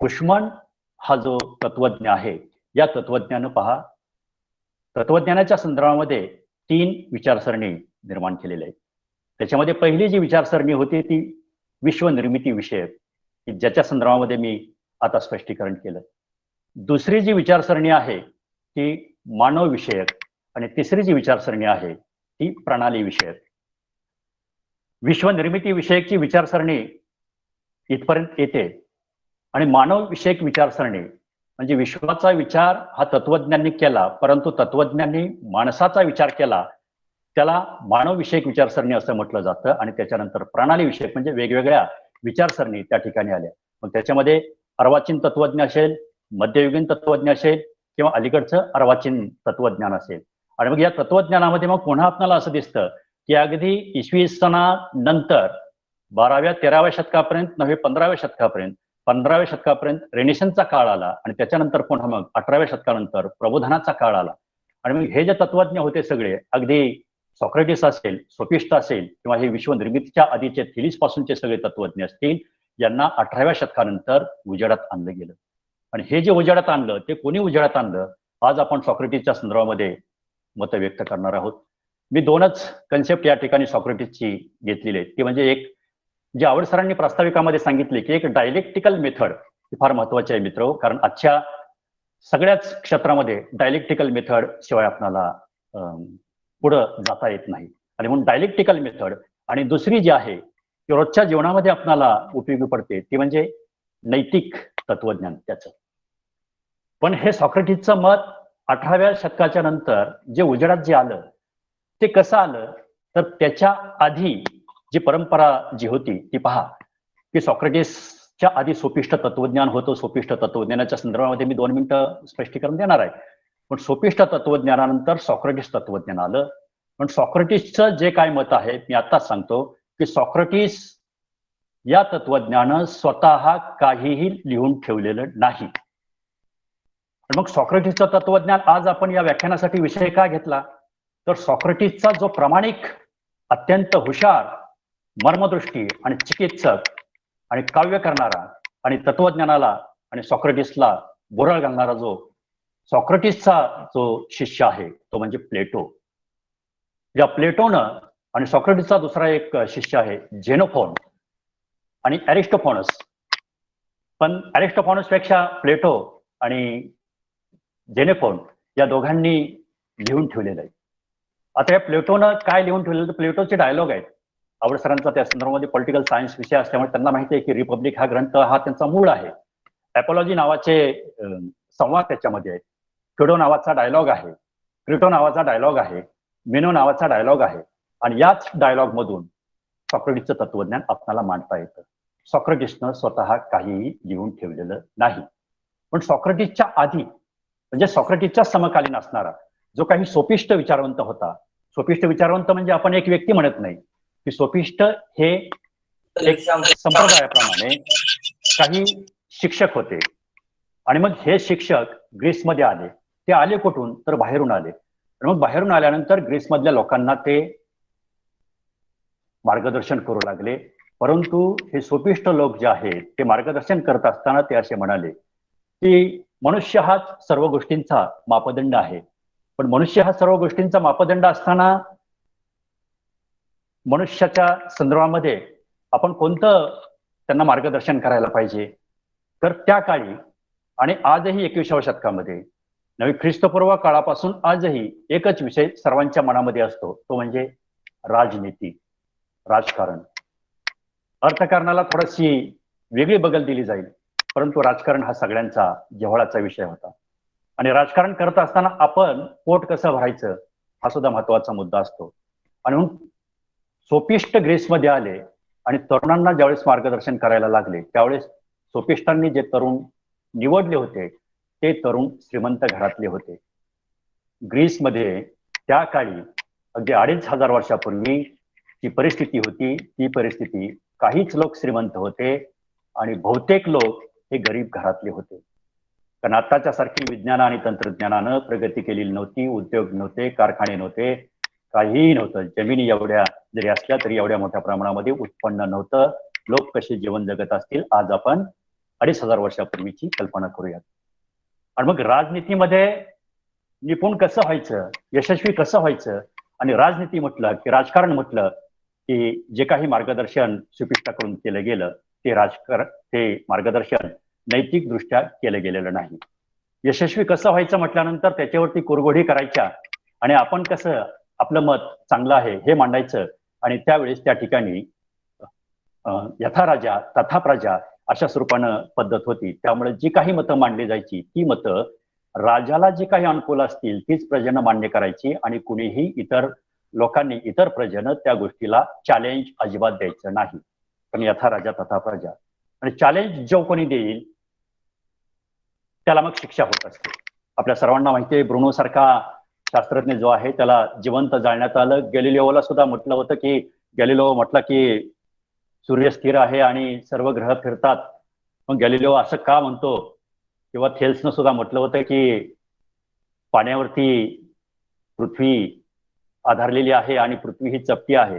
कुशमन हा जो तत्वज्ञ आहे, या तत्वज्ञानं पहा, तत्वज्ञानाच्या संदर्भामध्ये 3 विचारसरणी निर्माण केलेल्या आहेत. त्याच्यामध्ये पहिली जी विचारसरणी होती ती विश्वनिर्मिती विषयक, की ज्याच्या संदर्भामध्ये मी आता स्पष्टीकरण केलं. दुसरी जी विचारसरणी आहे ती मानव विषयक, आणि तिसरी जी विचारसरणी आहे ती प्रणाली विषयक. विश्वनिर्मिती विषयकची विचारसरणी इथपर्यंत येते आणि मानव विषयक विचारसरणी म्हणजे विश्वाचा विचार हा तत्वज्ञांनी केला, परंतु तत्वज्ञांनी माणसाचा विचार केला, त्याला मानव विषयक विचारसरणी असं म्हटलं जातं. आणि त्याच्यानंतर प्रणाली विषयक म्हणजे वेगवेगळ्या विचारसरणी त्या ठिकाणी आल्या. मग त्याच्यामध्ये अर्वाचीन तत्वज्ञ असेल, मध्ययुगीन तत्वज्ञ असेल किंवा अलीकडचं अर्वाचीन तत्वज्ञान असेल. आणि मग या तत्वज्ञानामध्ये मग पुन्हा आपल्याला असं दिसतं की अगदी इसवी सनानंतर 12व्या 13व्या शतकापर्यंत नव्हे 15व्या शतकापर्यंत 15व्या शतकापर्यंत रेनेसन्सचा काळ आला आणि त्याच्यानंतर पुन्हा मग 18व्या शतकानंतर प्रबोधनाचा काळ आला. आणि मग हे जे तत्वज्ञ होते सगळे, अगदी सॉक्रेटिस असेल, सोफिस्ट असेल किंवा हे विश्वनिर्मितीच्या आधीचे थिलिस पासूनचे सगळे तत्वज्ञ असतील, यांना 18व्या शतकानंतर उजेडात आणलं गेलं. आणि हे जे उजेडात आणलं ते कोणी उजेडात आणलं, आज आपण सॉक्रेटिसच्या संदर्भामध्ये मत व्यक्त करणार आहोत. मी 2च कन्सेप्ट या ठिकाणी सॉक्रेटिसची घेतलेली आहे. ती म्हणजे एक जे आवड सरांनी प्रास्ताविकामध्ये सांगितले की एक डायलेक्टिकल मेथड ही फार महत्वाची आहे मित्र, कारण आजच्या सगळ्याच क्षेत्रामध्ये डायलेक्टिकल मेथड शिवाय आपल्याला पुढं जाता येत नाही. आणि म्हणून डायलेक्टिकल मेथड आणि दुसरी जी आहे ती रोजच्या जीवनामध्ये आपल्याला उपयोगी पडते ती म्हणजे नैतिक तत्वज्ञान त्याचं. पण हे सॉक्रेटिसचं मत 18व्या शतकाच्या नंतर जे उजेडात जे आलं ते कसं आलं, तर त्याच्या आधी जी परंपरा जी होती ती पहा, की सॉक्रेटिसच्या आधी सोपिष्ट तत्वज्ञान होतं. सोपिष्ट तत्वज्ञानाच्या संदर्भामध्ये मी 2 मिनिटं स्पष्टीकरण देणार आहे. पण सोपिष्ट तत्वज्ञानानंतर सॉक्रेटिस तत्वज्ञान आलं. पण सॉक्रेटिसचं जे काय मत आहे मी आत्ताच सांगतो, की सॉक्रेटिस या तत्वज्ञानं स्वतः काहीही लिहून ठेवलेलं नाही. मग सॉक्रेटिसचं तत्वज्ञान आज आपण या व्याख्यानासाठी विषय का घेतला, तर सॉक्रेटिसचा जो प्रामाणिक, अत्यंत हुशार, मर्मदृष्टी आणि चिकित्सक आणि काव्य करणारा आणि तत्वज्ञानाला आणि सॉक्रेटिसला बोरळ घालणारा जो सॉक्रेटिसचा जो शिष्य आहे तो म्हणजे प्लेटो. या प्लेटोनं आणि सॉक्रेटिसचा दुसरा एक शिष्य आहे झेनोफोन आणि अरिस्टोफॉनस. पण अरिस्टोफॉनस पेक्षा प्लेटो आणि झेनोफोन या दोघांनी लिहून ठेवलेलं आहे. आता या प्लेटोनं काय लिहून ठेवलेलं, तर प्लेटोचे डायलॉग आहेत. आवड सरांचा त्या संदर्भामध्ये पॉलिटिकल सायन्स विषय असल्यामुळे त्यांना माहिती आहे की रिपब्लिक हा ग्रंथ हा त्यांचा मूळ आहे. ॲपॉलॉजी नावाचे संवाद त्याच्यामध्ये आहेत. क्रिडो नावाचा डायलॉग आहे, क्रिटो नावाचा डायलॉग आहे, मेनो नावाचा डायलॉग आहे. आणि याच डायलॉग मधून सॉक्रेटिसचं तत्वज्ञान आपल्याला मांडता येतं. सॉक्रेटिसनं स्वतः काहीही लिहून ठेवलेलं नाही. पण सॉक्रेटिसच्या आधी म्हणजे सॉक्रेटिसच्या समकालीन असणारा जो काही सोपिष्ट विचारवंत होता. सोपिष्ट विचारवंत म्हणजे आपण एक व्यक्ती म्हणत नाही, की सोपिष्ट हे एक संप्रदायाप्रमाणे काही शिक्षक होते. आणि मग हे शिक्षक ग्रीसमध्ये आले. ते आले कुठून, तर बाहेरून आले. आणि मग बाहेरून आल्यानंतर ग्रीसमधल्या लोकांना ते मार्गदर्शन करू लागले. परंतु हे सोपिष्ट लोक जे आहेत ते मार्गदर्शन करत असताना ते असे म्हणाले की मनुष्य हाच सर्व गोष्टींचा मापदंड आहे. पण मनुष्य हा सर्व गोष्टींचा मापदंड असताना मनुष्याच्या संदर्भामध्ये आपण कोणतं त्यांना मार्गदर्शन करायला पाहिजे, तर त्या काळी आणि आजही 21व्या शतकामध्ये नवी ख्रिस्तपूर्व काळापासून आजही एकच विषय सर्वांच्या मनामध्ये असतो, तो म्हणजे राजनीती, राजकारण. अर्थकारणाला थोडीशी वेगळी बगल दिली जाईल, परंतु राजकारण हा सगळ्यांचा जिव्हाळ्याचा विषय होता. आणि राजकारण करत असताना आपण पोट कसं भरायचं हा सुद्धा महत्वाचा मुद्दा असतो. आणि म्हणून सोपिष्ट ग्रीसमध्ये आले आणि तरुणांना ज्यावेळेस मार्गदर्शन करायला लागले त्यावेळेस सोपिष्टांनी जे तरुण निवडले होते ते तरुण श्रीमंत घरातले होते. ग्रीसमध्ये त्या काळी अगदी 2500 वर्षापूर्वी जी परिस्थिती होती ती परिस्थिती काहीच लोक श्रीमंत होते आणि बहुतेक लोक हे गरीब घरातले होते. कारण आताच्या सारखी विज्ञान आणि तंत्रज्ञानानं प्रगती केलेली नव्हती, उद्योग नव्हते, कारखाने नव्हते, काहीही नव्हतं. जमिनी एवढ्या जरी असल्या तरी एवढ्या मोठ्या प्रमाणामध्ये उत्पन्न नव्हतं. लोक कसे जीवन जगत असतील आज आपण 2500 वर्षापूर्वीची कल्पना करूयात. आणि मग राजनीतीमध्ये निपुण कसं व्हायचं, यशस्वी कसं व्हायचं, आणि राजनीती म्हटलं की राजकारण म्हटलं की जे काही मार्गदर्शन सुपिष्टाकडून केलं गेलं ते मार्गदर्शन नैतिकदृष्ट्या केलं गेलेलं नाही. यशस्वी कसं व्हायचं म्हटल्यानंतर त्याच्यावरती कुरघोडी करायच्या आणि आपण कसं आपलं मत चांगलं आहे हे मांडायचं. आणि त्यावेळेस त्या ठिकाणी यथा राजा तथा प्रजा अशा स्वरूपानं पद्धत होती. त्यामुळे जी काही मतं मांडली जायची ती मतं राजाला जी काही अनुकूल असतील तीच प्रजेनं मान्य करायची आणि कुणीही इतर लोकांनी इतर प्रजेनं त्या गोष्टीला चॅलेंज अजिबात द्यायचं नाही. पण यथा राजा तथा प्रजा. आणि चॅलेंज जो कोणी देईल त्याला मग शिक्षा होत असते. आपल्या सर्वांना माहिती आहे ब्रुनो सारखा शास्त्रज्ञ जो आहे त्याला जिवंत जाळण्यात आलं. गॅलिलिओला सुद्धा म्हटलं होतं की गॅलिलिओ म्हटलं की सूर्य स्थिर आहे आणि सर्व ग्रह फिरतात. मग गॅलिलिओ असं का म्हणतो, किंवा थेल्सनं सुद्धा म्हटलं होतं की पाण्यावरती पृथ्वी आधारलेली आहे आणि पृथ्वी ही चपटी आहे.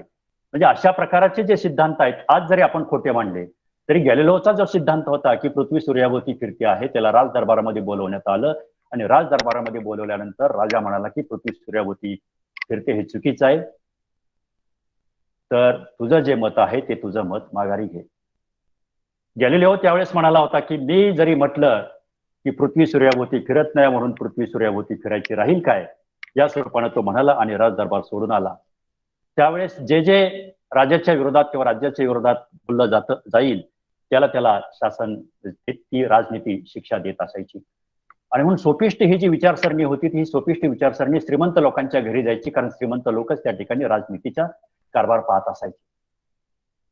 म्हणजे अशा प्रकारचे जे सिद्धांत आहेत आज जरी आपण खोटे मांडले तरी गॅलिलिओचा जो सिद्धांत होता की पृथ्वी सूर्याभोवती फिरते आहे त्याला राज दरबारामध्ये बोलवण्यात आलं. आणि राज दरबारामध्ये बोलवल्यानंतर राजा म्हणाला की पृथ्वी सूर्याभोवती फिरते हे चुकीचं आहे, तर तुझं जे मत आहे ते तुझं मत माघारी घे. गॅलिलिओ त्यावेळेस म्हणाला होता की मी जरी म्हटलं की पृथ्वी सूर्याभोवती फिरत नाही म्हणून पृथ्वी सूर्याभोवती फिरायची राहील काय, या स्वरूपानं तो म्हणाला आणि राज दरबार सोडून आला. त्यावेळेस जे जे राजाच्या विरोधात किंवा राज्याच्या विरोधात बोललं जाईल त्याला त्याला शासन ती राजनीती शिक्षा देत असायची. आणि म्हणून सोपिस्ट ही जी विचारसरणी होती ती सोपिस्ट विचारसरणी श्रीमंत लोकांच्या घरी जायची, कारण श्रीमंत लोकच त्या ठिकाणी राजनीतीचा कारभार पाहत असायचे.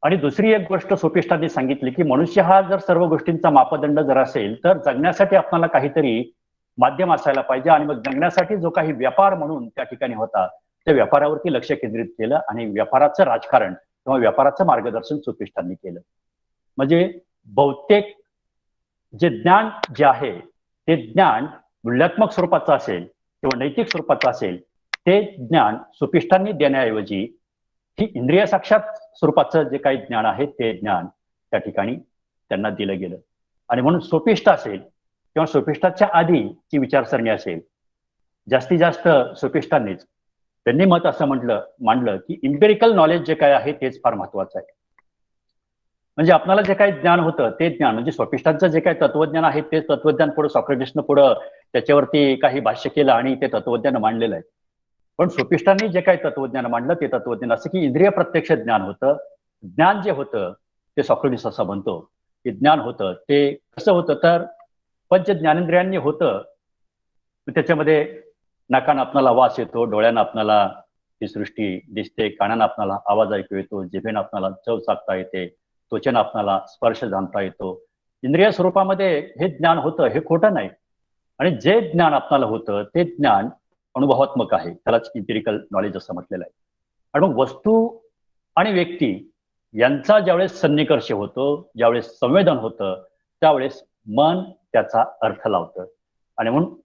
आणि दुसरी एक गोष्ट सोपिस्टांनी सांगितली की मनुष्य हा जर सर्व गोष्टींचा मापदंड जर असेल तर जगण्यासाठी आपल्याला काहीतरी माध्यम असायला पाहिजे, आणि मग जगण्यासाठी जो काही व्यापार म्हणून त्या ठिकाणी होता त्या व्यापारावरती लक्ष केंद्रित केलं आणि व्यापाराचं राजकारण किंवा व्यापाराचं मार्गदर्शन सोपिस्टांनी केलं. म्हणजे बहुतेक जे ज्ञान जे आहे ते ज्ञान मूल्यात्मक स्वरूपाचं असेल किंवा नैतिक स्वरूपाचं असेल ते ज्ञान सोपिस्टांनी देण्याऐवजी ही इंद्रिय साक्षात स्वरूपाचं जे काही ज्ञान आहे ते ज्ञान त्या ठिकाणी त्यांना दिलं गेलं. आणि म्हणून सोपिस्ट असेल किंवा सोपिस्टाच्या आधीची विचारसरणी असेल, जास्तीत जास्त सोपिस्टांनीच त्यांनी मत असं मांडलं की इम्पेरिकल नॉलेज जे काय आहे तेच फार महत्वाचं आहे. म्हणजे आपल्याला जे काही ज्ञान होतं ते ज्ञान म्हणजे सोपिस्टांचं जे काही तत्वज्ञान आहे ते तत्वज्ञान पुढे सॉक्रेटिसनं पुढं त्याच्यावरती काही भाष्य केलं आणि ते तत्वज्ञान मांडलेलं आहे. पण सोपिस्टांनी जे काही तत्वज्ञान मांडलं ते तत्वज्ञान असं की इंद्रिय प्रत्यक्ष ज्ञान होतं. ज्ञान जे होतं ते सॉक्रेटिस असं म्हणतो की ज्ञान होतं ते कसं होतं तर पंच ज्ञानेंद्रियांनी होतं. त्याच्यामध्ये नाकानं आपणाला वास येतो, डोळ्यानं आपणाला ही सृष्टी दिसते, कानानं आपणाला आवाज ऐकू येतो, जिभेनं आपणाला चव चाखता येते, त्वचेनं आपणाला स्पर्श जाणता येतो. इंद्रिय स्वरूपामध्ये हे ज्ञान होतं हे खोटं नाही. आणि जे ज्ञान आपल्याला होतं ते ज्ञान अनुभवात्मक आहे, त्यालाच इम्पेरिकल नॉलेज असं म्हटलेलं आहे. आणि मग वस्तू आणि व्यक्ती यांचा ज्यावेळेस सन्निकर्ष होतो, ज्यावेळेस संवेदन होतं त्यावेळेस मन त्याचा अर्थ लावतं. आणि म्हणून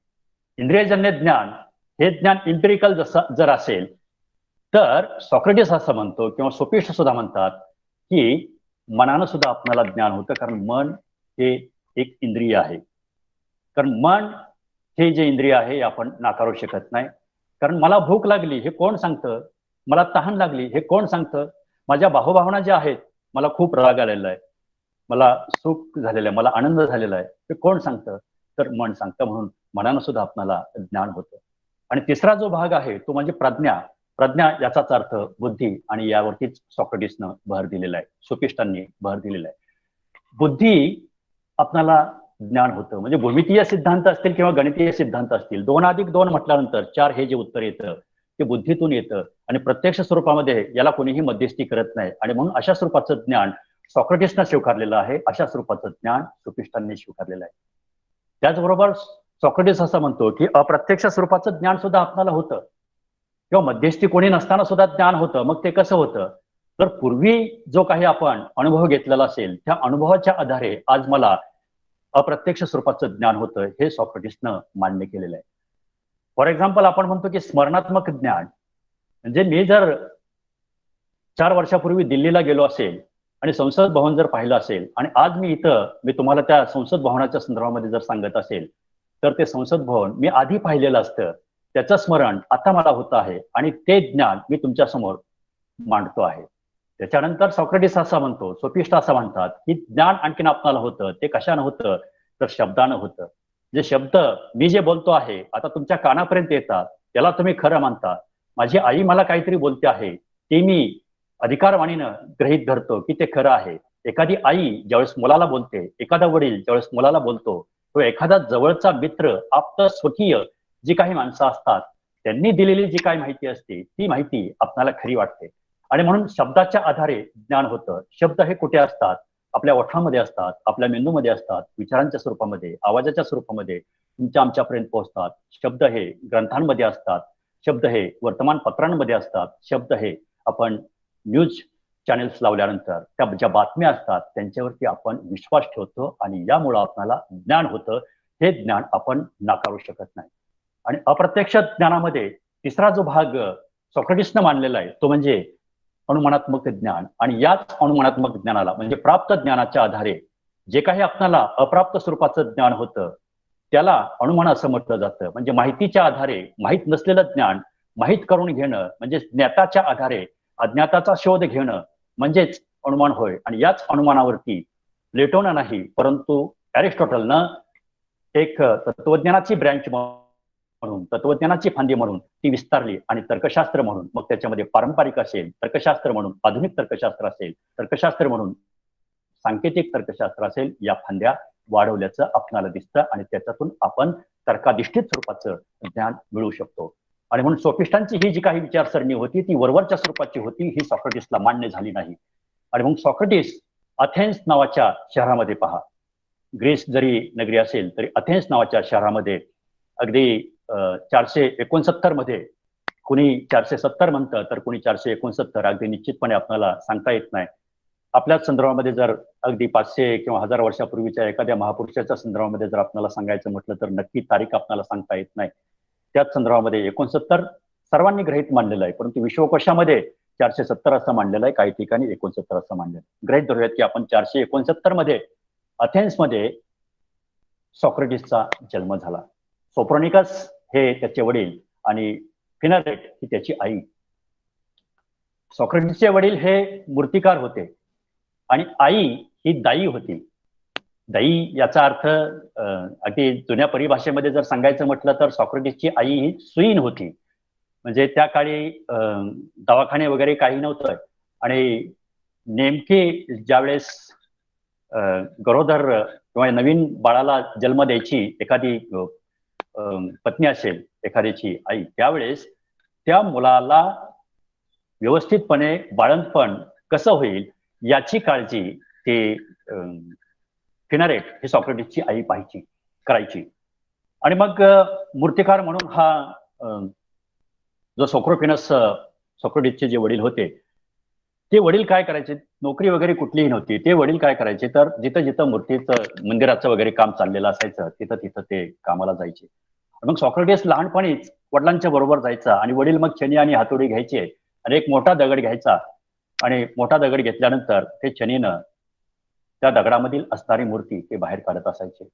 इंद्रियजन्य ज्ञान हे ज्ञान इम्पेरिकल जर असेल तर सॉक्रेटिस असं म्हणतो किंवा सोपिस्ट सुद्धा म्हणतात की मनानं सुद्धा आपल्याला ज्ञान होतं, कारण मन हे एक इंद्रिय आहे. कारण मन हे जे इंद्रिय आहे आपण नाकारू शकत नाही. कारण मला भूक लागली हे कोण सांगतं, मला तहान लागली हे कोण सांगतं, माझ्या बाहुभावना ज्या आहेत, मला खूप राग आलेला आहे, मला सुख झालेलं आहे, मला आनंद झालेला आहे, हे कोण सांगतं, तर मन सांगतं. म्हणून मनानं सुद्धा आपल्याला ज्ञान होतं. आणि तिसरा जो भाग आहे तो म्हणजे प्रज्ञा. प्रज्ञा याचाच अर्थ बुद्धी, आणि यावरतीच सॉक्रेटिसनं भर दिलेला आहे, सोपिस्टांनी भर दिलेला आहे. बुद्धी आपल्याला ज्ञान होतं. म्हणजे भूमितीय सिद्धांत असतील किंवा गणितीय सिद्धांत असतील, 2+2 म्हटल्यानंतर 4 हे जे उत्तर येतं ते बुद्धीतून येतं आणि प्रत्यक्ष स्वरूपामध्ये याला कोणीही मध्यस्थी करत नाही. आणि म्हणून अशा स्वरूपाचं ज्ञान सॉक्रेटिसनं स्वीकारलेलं आहे, अशा स्वरूपाचं ज्ञान सोपिस्टांनी स्वीकारलेलं आहे. त्याचबरोबर सॉक्रेटिस असं म्हणतो की अप्रत्यक्ष स्वरूपाचं ज्ञान सुद्धा आपल्याला होतं किंवा मध्यस्थी कोणी नसताना सुद्धा ज्ञान होतं. मग ते कसं होतं तर पूर्वी जो काही आपण अनुभव घेतलेला असेल त्या अनुभवाच्या आधारे आज मला अप्रत्यक्ष स्वरूपाचं ज्ञान होतं, हे सॉक्रेटिसनं मान्य केलेलं आहे. फॉर एक्झाम्पल आपण म्हणतो की स्मरणात्मक ज्ञान म्हणजे मी जर 4 वर्षापूर्वी दिल्लीला गेलो असेल आणि संसद भवन जर पाहिलं असेल आणि आज मी तुम्हाला त्या संसद भवनाच्या संदर्भामध्ये जर सांगत असेल तर ते संसद भवन मी आधी पाहिलेलं असतं, त्याचं स्मरण आता मला होत आहे आणि ते ज्ञान मी तुमच्या समोर मांडतो आहे. त्याच्यानंतर सॉक्रेटिस असा म्हणतो, सोपिस्ट असं म्हणतात की ज्ञान आणखीन आपल्याला होतं ते कशानं होतं तर शब्दानं होतं. जे शब्द मी जे बोलतो आहे आता तुमच्या कानापर्यंत येतात त्याला तुम्ही खरं मानता. माझी आई मला काहीतरी बोलते आहे ते मी अधिकारवाणीनं गृहीत धरतो की ते खरं आहे. एखादी आई ज्यावेळेस मुलाला बोलते, एखादा वडील ज्यावेळेस मुलाला बोलतो, तो एखादा जवळचा मित्र, आप्त स्वकीय जी काही माणसं असतात त्यांनी दिलेली जी काही माहिती असते ती माहिती आपल्याला खरी वाटते. आणि म्हणून शब्दाच्या आधारे ज्ञान होतं. शब्द हे कुठे असतात, आपल्या ओठांमध्ये असतात, आपल्या मेंदूमध्ये असतात, विचारांच्या स्वरूपामध्ये, आवाजाच्या स्वरूपामध्ये तुमच्या आमच्यापर्यंत पोहोचतात. शब्द हे ग्रंथांमध्ये असतात, शब्द हे वर्तमानपत्रांमध्ये असतात, शब्द हे आपण न्यूज चॅनेल्स लावल्यानंतर त्या ज्या बातम्या असतात त्यांच्यावरती आपण विश्वास ठेवतो आणि यामुळं आपल्याला ज्ञान होतं. हे ज्ञान आपण नाकारू शकत नाही. आणि अप्रत्यक्ष ज्ञानामध्ये तिसरा जो भाग सॉक्रेटिसनं मानलेला आहे तो म्हणजे अनुमानात्मक ज्ञान. आणि याच अनुमानात्मक ज्ञानाला म्हणजे प्राप्त ज्ञानाच्या आधारे जे काही आपल्याला अप्राप्त स्वरूपाचं ज्ञान होतं त्याला अनुमान असं म्हटलं जातं. म्हणजे माहितीच्या आधारे माहीत नसलेलं ज्ञान माहीत करून घेणं म्हणजे ज्ञाताच्या आधारे अज्ञाताचा शोध घेणं म्हणजेच अनुमान होय. आणि याच अनुमानावरती प्लेटोनं नाही, परंतु अरिस्टॉटलनं एक तत्वज्ञानाची ब्रँच म्हणून, तत्वज्ञानाची फांदी म्हणून ती विस्तारली आणि तर्कशास्त्र म्हणून, मग त्याच्यामध्ये पारंपरिक असेल तर्कशास्त्र म्हणून, आधुनिक तर्कशास्त्र असेल तर्कशास्त्र म्हणून, सांकेतिक तर्कशास्त्र असेल, या फांद्या वाढवल्याचं आपल्याला दिसतं आणि त्याच्यातून आपण तर्काधिष्ठित स्वरूपाचं ज्ञान मिळवू शकतो. आणि म्हणून सोफिस्टांची ही जी काही विचारसरणी होती ती वरवरच्या स्वरूपाची होती, ही सॉक्रेटिसला मान्य झाली नाही. आणि मग सॉक्रेटिस अथेन्स नावाच्या शहरामध्ये पहा, ग्रीस जरी नगरी असेल तरी अथेन्स नावाच्या शहरामध्ये अगदी 469 मध्ये, कुणी 470 म्हणतं तर कुणी 469, अगदी निश्चितपणे आपल्याला सांगता येत नाही. आपल्याच संदर्भामध्ये जर अगदी 500 किंवा 1000 वर्षापूर्वीच्या एखाद्या महापुरुषाच्या संदर्भामध्ये जर आपल्याला सांगायचं म्हटलं तर नक्की तारीख आपल्याला सांगता येत नाही. त्याच संदर्भामध्ये 69 सर्वांनी ग्रहित मानलेलं आहे, परंतु विश्वकोशामध्ये 470 असं मानलेलं आहे, काही ठिकाणी 69 असं मानलेलं आहे. ग्रहित धरूयात की आपण 469 मध्ये अथेन्समध्ये सॉक्रेटिसचा जन्म झाला. सोफ्रोनिकस हे त्याचे वडील आणि फिनारेट ही त्याची आई. सॉक्रेटिसचे वडील हे मूर्तिकार होते आणि आई ही दाई होती. दाई याचा अर्थ अगदी जुन्या परिभाषेमध्ये जर सांगायचं म्हटलं तर सॉक्रेटिसची आई ही सुईण होती. म्हणजे त्या काळी दवाखाने वगैरे काही नव्हतं आणि नेमकी ज्यावेळेस गरोदर किंवा नवीन बाळाला जन्म द्यायची एखादी पत्नी असेल, एखाद्याची आई, त्यावेळेस त्या मुलाला व्यवस्थितपणे बाळंतपण कसं होईल याची काळजी ते फिनारेट ही सॉक्रेटिसची आई करायची. आणि मग मूर्तिकार म्हणून हा जो सॉक्रेटिसचे जे वडील होते ते वडील काय करायचे, नोकरी वगैरे कुठलीही नव्हती, ते वडील काय करायचे तर जिथं जिथं मूर्तीचं मंदिराचं वगैरे काम चाललेलं असायचं तिथं तिथं ते कामाला जायचे. मग सॉक्रेटिस लहानपणीच वडिलांच्या बरोबर जायचा आणि वडील मग छनी आणि हातोडी घ्यायचे आणि एक मोठा दगड घ्यायचा आणि मोठा दगड घेतल्यानंतर ते छनीनं त्या दगडामधील असणारी मूर्ती ते बाहेर काढत असायचे.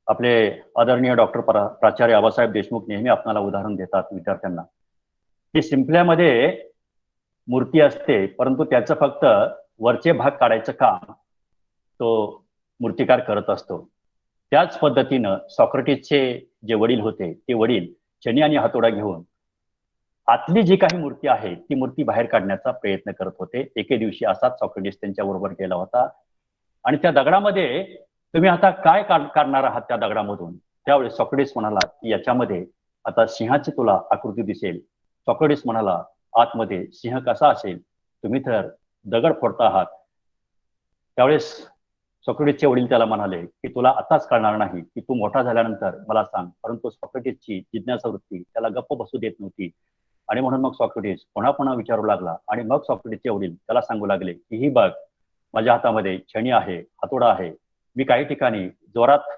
आपले आदरणीय डॉक्टर प्राचार्य आबासाहेब देशमुख नेहमी आपल्याला उदाहरण देतात विद्यार्थ्यांना की शिंपल्यामध्ये मूर्ती असते, परंतु त्याचं फक्त वरचे भाग काढायचं काम तो मूर्तिकार करत असतो. त्याच पद्धतीनं सॉक्रेटिसचे जे वडील होते ते वडील छनी आणि हातोडा घेऊन आतली जी काही मूर्ती आहे ती मूर्ती बाहेर काढण्याचा प्रयत्न करत होते. एके दिवशी असाच सॉक्रेटिस त्यांच्या बरोबर गेला होता आणि त्या दगडामध्ये तुम्ही आता काय काढणार आहात त्या दगडामधून. त्यावेळेस सॉक्रेटिस म्हणाला की याच्यामध्ये आता सिंहाची तुला आकृती दिसेल. सॉक्रेटिस म्हणाला आतमध्ये सिंह कसा असेल, तुम्ही तर दगड फोडता आहात. त्यावेळेस सॉक्रेटिसचे वडील त्याला म्हणाले की तुला आताच कळणार नाही की तू मोठा झाल्यानंतर मला सांग. परंतु सॉक्रेटिसची जिज्ञासा वृत्ती त्याला गप्प बसू देत नव्हती आणि म्हणून मग सॉक्रेटिस पुन्हा पुन्हा विचारू लागला आणि मग सॉक्रेटिसचे वडील त्याला सांगू लागले की ही बघ, माझ्या हातामध्ये छणी आहे, हातोडा आहे, मी काही ठिकाणी जोरात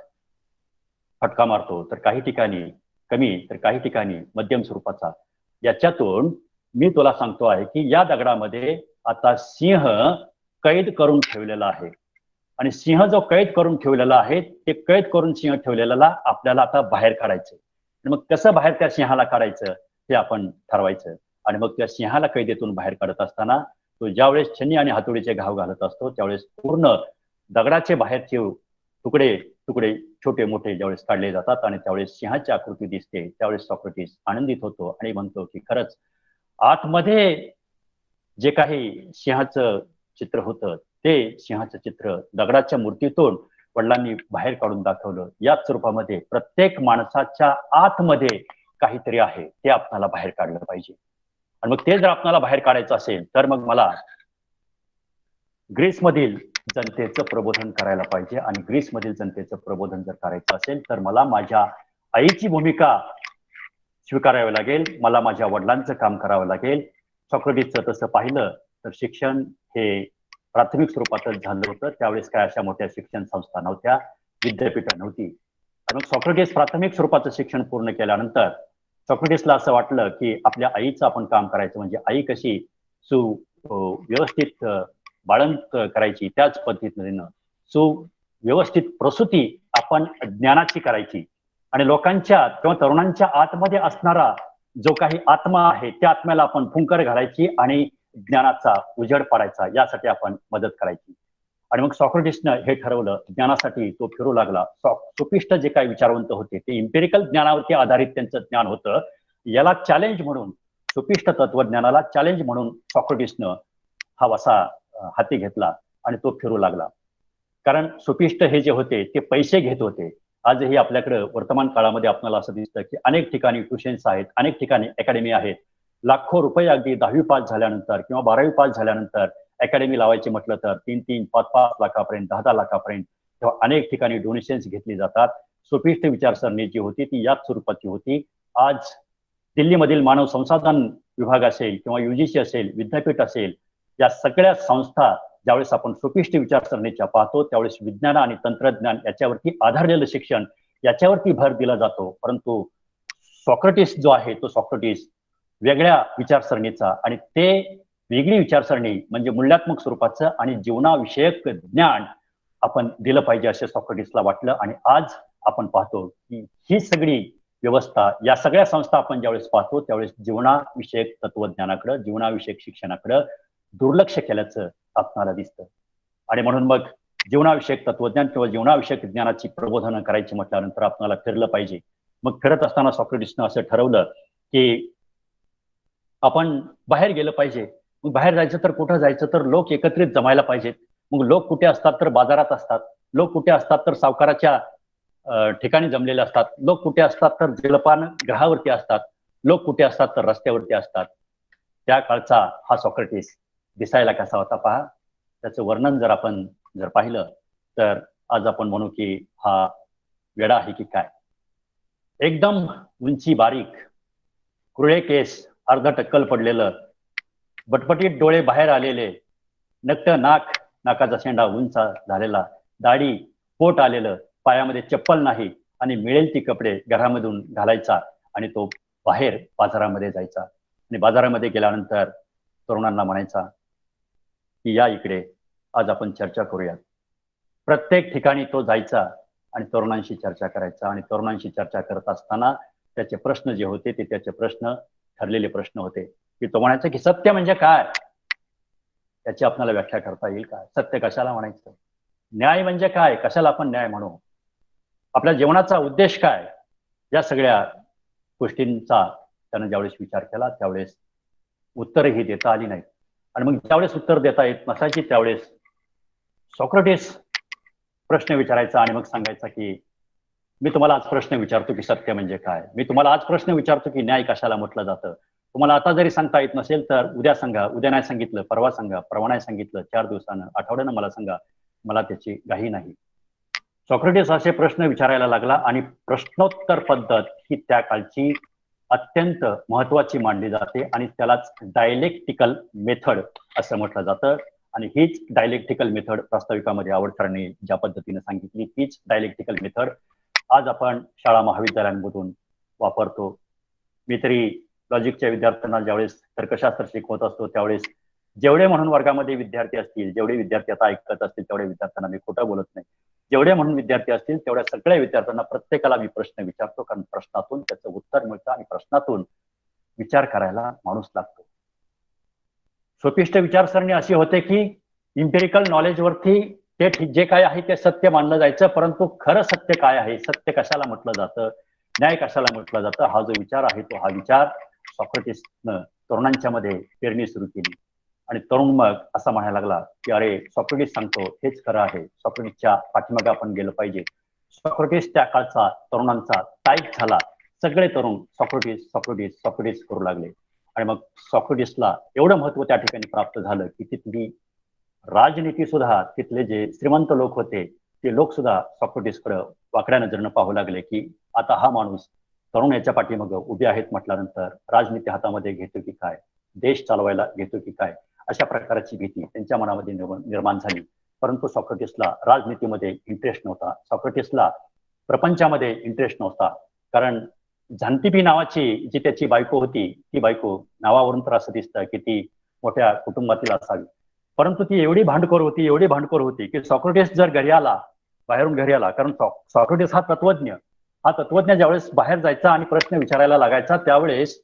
फटका मारतो तर काही ठिकाणी कमी तर काही ठिकाणी मध्यम स्वरूपाचा. याच्यातून मी तुला सांगतो आहे की या दगडामध्ये आता सिंह कैद करून ठेवलेला आहे आणि सिंह जो कैद करून ठेवलेला आहे ते कैद करून सिंह ठेवलेला आपल्याला आता बाहेर काढायचं. मग कसं बाहेर त्या सिंहाला काढायचं ते आपण ठरवायचं. आणि मग त्या सिंहाला कैदेतून बाहेर काढत असताना तो ज्यावेळेस छन्नी आणि हातोडीचे घाव घालत असतो त्यावेळेस पूर्ण दगडाचे बाहेरचे तुकडे तुकडे छोटे मोठे ज्यावेळेस काढले जातात आणि त्यावेळेस सिंहाची आकृती दिसते. त्यावेळेस सॉक्रेटिस आनंदित होतो आणि म्हणतो की खरंच आतमध्ये जे काही सिंहाचं चित्र होतं ते सिंहाचं चित्र दगडाच्या मूर्तीतून वडिलांनी बाहेर काढून दाखवलं. याच स्वरूपामध्ये प्रत्येक माणसाच्या आतमध्ये काहीतरी आहे ते आपल्याला बाहेर काढलं पाहिजे. आणि मग ते जर आपल्याला बाहेर काढायचं असेल तर मग मला ग्रीसमधील जनतेचं प्रबोधन करायला पाहिजे आणि ग्रीसमधील जनतेचं प्रबोधन जर करायचं असेल तर मला माझ्या आईची भूमिका स्वीकारावी लागेल, मला माझ्या वडिलांचं काम करावं लागेल. सॉक्रेटिसचं तसं पाहिलं तर शिक्षण हे प्राथमिक स्वरूपातच झालं होतं. त्यावेळेस काय अशा मोठ्या शिक्षण संस्था नव्हत्या, विद्यापीठ नव्हती. मग सॉक्रेटिस प्राथमिक स्वरूपाचं शिक्षण पूर्ण केल्यानंतर सॉक्रेटिसला असं वाटलं की आपल्या आईचं आपण काम करायचं, म्हणजे आई कशी व्यवस्थित बाळंत करायची त्याच पद्धतीनं व्यवस्थित प्रसूती आपण ज्ञानाची करायची आणि लोकांच्या किंवा तरुणांच्या आतमध्ये असणारा जो काही आत्मा आहे त्या आत्म्याला आपण फुंकर घालायची आणि ज्ञानाचा उजेड पाडायचा यासाठी आपण मदत करायची. आणि मग सॉक्रेटिसनं हे ठरवलं, ज्ञानासाठी तो फिरू लागला. सोपिस्ट जे काही विचारवंत होते ते इम्पेरिकल ज्ञानावरती आधारित त्यांचं ज्ञान होतं. याला चॅलेंज म्हणून, सोपिस्ट तत्वज्ञानाला चॅलेंज म्हणून सॉक्रेटिसनं हा वसा हाती घेतला आणि तो फिरू लागला. कारण सोपिस्ट हे जे होते ते पैसे घेत होते. आजही आपल्याकडे वर्तमान काळामध्ये आपल्याला असं दिसतं की अनेक ठिकाणी ट्युशन्स आहेत, अनेक ठिकाणी अकॅडमी आहेत. लाखो रुपये अगदी 10वी पास झाल्यानंतर किंवा 12वी पास झाल्यानंतर अकॅडमी लावायची म्हटलं तर 3-3, 5-5 लाखापर्यंत, 10-10 लाखापर्यंत तेव्हा अनेक ठिकाणी डोनेशन्स घेतली जातात. सोपिस्ट विचारसरणी जी होती ती याच स्वरूपाची होती. आज दिल्लीमधील मानव संसाधन विभाग असेल किंवा UGC असेल, विद्यापीठ असेल, या सगळ्या संस्था ज्यावेळेस आपण सोपिस्ट विचारसरणीच्या पाहतो त्यावेळेस विज्ञान आणि तंत्रज्ञान याच्यावरती आधारलेलं शिक्षण याच्यावरती भर दिला जातो. परंतु सॉक्रेटिस जो आहे तो सॉक्रेटिस वेगळ्या विचारसरणीचा आणि ते वेगळी विचारसरणी म्हणजे मूल्यात्मक स्वरूपाचं आणि जीवनाविषयक ज्ञान आपण दिलं पाहिजे असे सॉक्रेटिसला वाटलं. आणि आज आपण पाहतो की ही सगळी व्यवस्था, या सगळ्या संस्था आपण ज्यावेळेस पाहतो त्यावेळेस जीवनाविषयक तत्वज्ञानाकडे, जीवनाविषयक शिक्षणाकडे दुर्लक्ष केल्याचं आपल्याला दिसतं. आणि म्हणून मग जीवनाविषयक तत्वज्ञान किंवा जीवनाविषयक ज्ञानाची प्रबोधनं करायची म्हटल्यानंतर आपल्याला फिरलं पाहिजे. मग फिरत असताना सॉक्रेटिसनं असं ठरवलं की आपण बाहेर गेलं पाहिजे. मग बाहेर जायचं तर कुठं जायचं तर लोक एकत्रित जमायला पाहिजेत. मग लोक कुठे असतात तर बाजारात असतात, लोक कुठे असतात तर सावकाराच्या ठिकाणी जमलेले असतात, लोक कुठे असतात तर जलपान ग्रहावरती असतात, लोक कुठे असतात तर रस्त्यावरती असतात. त्या काळचा हा सॉक्रेटिस दिसायला कसा होता पहा. त्याचं वर्णन जर आपण पाहिलं तर आज आपण म्हणू की हा वेडा आहे की काय. एकदम उंची बारीक, कुरळे केस, अर्ध टक्कल पडलेलं, बटपटीत डोळे बाहेर आलेले, नक्ट नाक, नाकाचा शेंडा उंच झालेला, दाढी, पोट आलेलं, पायामध्ये चप्पल नाही आणि मिळेल ती कपडे घरामधून घालायचा आणि तो बाहेर बाजारामध्ये जायचा. आणि बाजारामध्ये गेल्यानंतर तरुणांना म्हणायचा की या इकडे, आज आपण चर्चा करूया. प्रत्येक ठिकाणी तो जायचा आणि तरुणांशी चर्चा करायचा. आणि तरुणांशी चर्चा करत असताना त्याचे प्रश्न जे होते ते त्याचे प्रश्न ठरलेले प्रश्न होते की तो म्हणायचा की सत्य म्हणजे काय, याची आपल्याला व्याख्या करता येईल का? सत्य कशाला म्हणायचं? न्याय म्हणजे काय, कशाला आपण न्याय म्हणू? आपल्या जीवनाचा उद्देश काय? या सगळ्या गोष्टींचा त्यानं ज्यावेळेस विचार केला त्यावेळेस उत्तरही देता आली नाही. आणि मग ज्यावेळेस उत्तर देता येत नसायची त्यावेळेस सॉक्रेटिस प्रश्न विचारायचा आणि मग सांगायचा की मी तुम्हाला आज प्रश्न विचारतो की सत्य म्हणजे काय, मी तुम्हाला आज प्रश्न विचारतो की न्याय कशाला म्हटलं जातं. तुम्हाला आता जरी सांगता येत नसेल तर उद्या सांगा, उद्या नाही सांगितलं परवा सांगा, परवा नाही सांगितलं 4 दिवसानं, आठवड्यानं मला सांगा, मला त्याची घाई नाही. सॉक्रेटिस असे प्रश्न विचारायला लागला आणि प्रश्नोत्तर पद्धत ही त्या काळची अत्यंत महत्वाची मानली जाते आणि त्यालाच डायलेक्टिकल मेथड असं म्हटलं जातं. आणि हीच डायलेक्टिकल मेथड प्रास्ताविकामध्ये आवडकरांनी ज्या पद्धतीने सांगितली तीच डायलेक्टिकल मेथड आज आपण शाळा महाविद्यालयांमधून वापरतो. मी तरी लॉजिकच्या विद्यार्थ्यांना ज्यावेळेस तर्कशास्त्र शिकवत असतो त्यावेळेस जेवढे म्हणून वर्गामध्ये विद्यार्थी असतील, जेवढे विद्यार्थी आता ऐकत असतील तेवढ्या विद्यार्थ्यांना मी खोटं बोलत नाही, जेवढे म्हणून विद्यार्थी असतील तेवढ्या सगळ्या विद्यार्थ्यांना प्रत्येकाला मी प्रश्न विचारतो. कारण प्रश्नातून त्याचं उत्तर मिळतं आणि प्रश्नातून विचार करायला माणूस लागतो. सोपिस्ट विचारसरणी अशी होते की इम्पेरिकल नॉलेजवरती ते जे काय आहे ते सत्य मानलं जायचं. परंतु खरं सत्य काय आहे, सत्य कशाला म्हटलं जातं, न्याय कशाला म्हटलं जातं, हा जो विचार आहे तो हा विचार सॉक्रेटिसनं तरुणांच्या मध्ये पेरणी सुरू केली. आणि तरुण मग असा म्हणायला लागला की अरे सॉक्रेटिस सांगतो हेच खरं आहे, सॉक्रेटिसच्या पाठीमागे आपण गेलं पाहिजे. सॉक्रेटिस त्या काळचा तरुणांचा टाईप झाला. सगळे तरुण सॉक्रेटिस सॉक्रेटिस सॉक्रेटिस करू लागले. आणि मग सॉक्रेटिसला एवढं महत्व त्या ठिकाणी प्राप्त झालं की तिथली राजनीती सुद्धा, तिथले जे श्रीमंत लोक होते ते लोक सुद्धा सॉक्रेटिसकडे वाकड्या नजरेनं पाहू लागले की आता हा माणूस तरुण याच्या पाठीमागं उभे आहेत म्हटल्यानंतर राजनीती हातामध्ये घेतो की काय, देश चालवायला घेतो की काय, अशा प्रकारची भीती त्यांच्या मनामध्ये निर्माण झाली. परंतु सॉक्रेटिसला राजनीतीमध्ये इंटरेस्ट नव्हता, सॉक्रेटिसला प्रपंचामध्ये इंटरेस्ट नव्हता. कारण झांतीपी नावाची जी त्याची बायको होती ती बायको नावावरून तर असं दिसतं की ती मोठ्या कुटुंबातील असावी, परंतु ती एवढी भांडखोर होती की सॉक्रेटिस जर घरी आला, बाहेरून घरी आला, कारण सॉक्रेटिस हा तत्वज्ञ ज्यावेळेस बाहेर जायचा आणि प्रश्न विचारायला लागायचा त्यावेळेस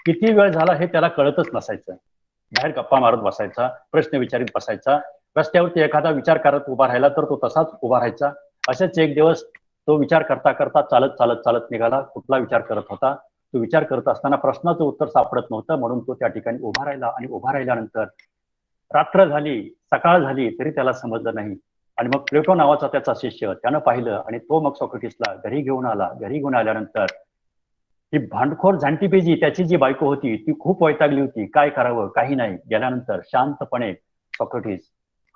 किती वेळ झाला हे त्याला कळतच नसायचं. बाहेर गप्पा मारत बसायचा, प्रश्न विचारित बसायचा. रस्त्यावरती एखादा विचार करत उभा राहिला तर तो तसाच उभा राहायचा. असेच एक दिवस तो विचार करता करता चालत चालत चालत निघाला. कुठला विचार करत होता? तो विचार करत असताना प्रश्नाचं उत्तर सापडत नव्हतं, म्हणून तो त्या ठिकाणी उभा राहिला. आणि उभा राहिल्यानंतर रात्र झाली, सकाळ झाली तरी त्याला समजलं नाही. आणि मग प्लेटो नावाचा त्याचा शिष्य त्यानं पाहिलं आणि तो मग सॉक्रेटिसला घरी घेऊन आला. घरी घेऊन आल्यानंतर ही भांडखोर झांटीपेजी त्याची जी बायको होती ती खूप वैतागली होती. काय करावं काही नाही. गेल्यानंतर शांतपणे सॉक्रेटिस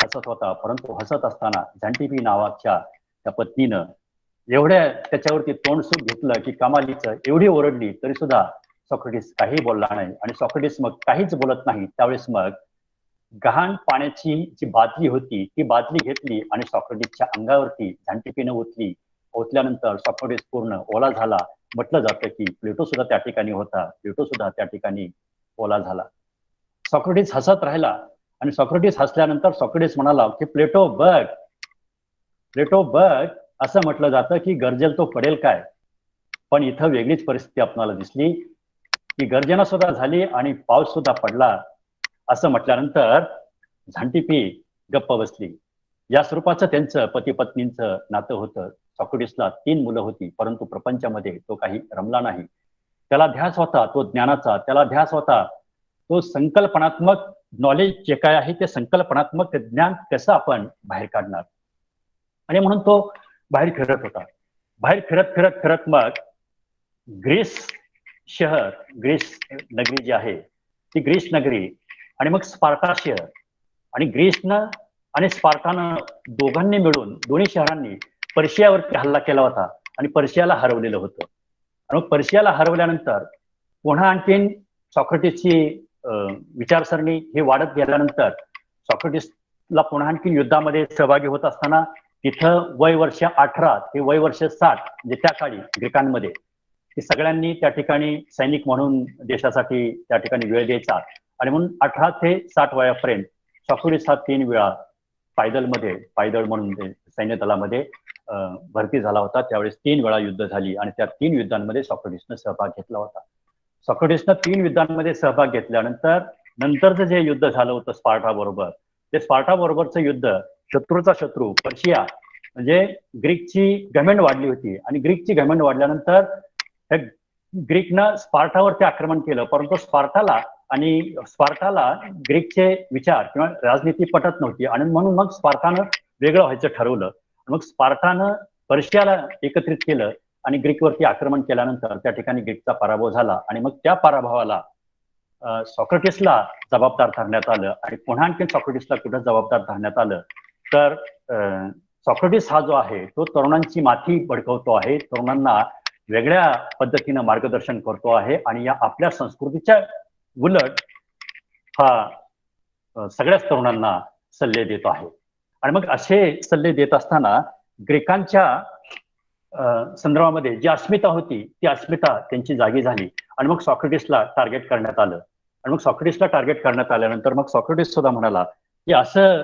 हसत होता, परंतु हसत असताना झांटीपी नावाच्या त्या पत्नीनं एवढ्या त्याच्यावरती तोंडसूट घेतलं की कमालीचं, एवढी ओरडली तरी सुद्धा सॉक्रेटिस काही बोलला नाही. आणि सॉक्रेटिस मग काहीच बोलत नाही. त्यावेळेस मग गहाण पाण्याची जी बादली होती ती बादली घेतली आणि सॉक्रेटिसच्या अंगावरती झांटीपीनं ओतल्यानंतर सॉक्रेटिस पूर्ण ओला झाला. म्हटलं जातं की प्लेटो सुद्धा त्या ठिकाणी होता. प्लेटो सुद्धा त्या ठिकाणी ओला झाला. सॉक्रेटिस हसत राहिला आणि सॉक्रेटिस हसल्यानंतर सॉक्रेटिस म्हणाला की प्लेटो बघ, प्लेटो बघ. असं म्हटलं जातं की गरजेल तो पडेल काय. पण इथं वेगळीच परिस्थिती आपल्याला दिसली की गर्जना सुद्धा झाली आणि पाऊस सुद्धा पडला. असं म्हटल्यानंतर झांटीपी गप्प बसली. या स्वरूपाचं त्यांचं पती पत्नींचं नातं होतं. सॉक्रेटिसला 3 मुलं होती, परंतु प्रपंचामध्ये तो काही रमला नाही. त्याला ध्यास होता तो ज्ञानाचा, त्याला ध्यास होता तो संकल्पनात्मक नॉलेज जे काय आहे ते संकल्पनात्मक ज्ञान कसं आपण बाहेर काढणार. आणि म्हणून तो बाहेर फिरत होता. बाहेर फिरत फिरत फिरत मग ग्रीस शहर, ग्रीस नगरी जी आहे ती ग्रीस नगरी आणि मग स्पार्टा शहर, आणि ग्रीसनं आणि स्पार्टानं दोघांनी मिळून दोन्ही शहरांनी पर्शियावरती हल्ला केला होता आणि पर्शियाला हरवलेलं होतं. आणि मग पर्शियाला हरवल्यानंतर पुन्हा आणखीन सॉक्रेटिसची विचारसरणी ही वाढत गेल्यानंतर सॉक्रेटिसला पुन्हा आणखीन युद्धामध्ये सहभागी होत असताना तिथं वय वर्ष 18 ते वय वर्ष 60 म्हणजे त्या काळी ग्रीकांमध्ये की सगळ्यांनी त्या ठिकाणी सैनिक म्हणून देशासाठी त्या ठिकाणी वेळ द्यायचा. आणि म्हणून 18 ते 60 वयापर्यंत सॉक्रेटिस हा 3 वेळा पायदळ म्हणून सैन्य दलामध्ये भरती झाला होता. त्यावेळेस 3 वेळा युद्ध झाली आणि त्या 3 युद्धांमध्ये सॉक्रेटिसनं सहभाग घेतला होता. सॉक्रेटिसनं 3 युद्धांमध्ये सहभाग घेतल्यानंतर नंतरचं जे युद्ध झालं होतं स्पार्टा बरोबर, ते स्पार्टा बरोबरचं युद्ध शत्रूचा शत्रू पर्शिया म्हणजे ग्रीकची घमंड वाढली होती. आणि ग्रीकची घमंड वाढल्यानंतर ग्रीकनं स्पार्टावरती आक्रमण केलं, परंतु स्पार्टाला ग्रीकचे विचार किंवा राजनीती पटत नव्हती आणि म्हणून मग स्पार्टानं वेगळं व्हायचं ठरवलं. मग स्पार्टानं पर्शियाला एकत्रित केलं आणि ग्रीकवरती आक्रमण केल्यानंतर त्या ठिकाणी ग्रीकचा पराभव झाला. आणि मग त्या पराभवाला सॉक्रेटिसला जबाबदार धरण्यात आलं. आणि पुन्हा आणखी सॉक्रेटिसला कुठं जबाबदार धरण्यात आलं तर सॉक्रेटिस हा जो आहे तो तरुणांची माथी भडकवतो आहे, तरुणांना वेगळ्या पद्धतीनं मार्गदर्शन करतो आहे आणि या आपल्या संस्कृतीच्या उलट हा सगळ्याच तरुणांना सल्ले देतो आहे. आणि मग असे सल्ले देत असताना ग्रीकांच्या संदर्भामध्ये जी अस्मिता होती ती अस्मिता त्यांची जागी झाली आणि मग सॉक्रेटिसला टार्गेट करण्यात आलं. आणि मग सॉक्रेटिसला टार्गेट करण्यात आल्यानंतर मग सॉक्रेटिस सुद्धा म्हणाला की असं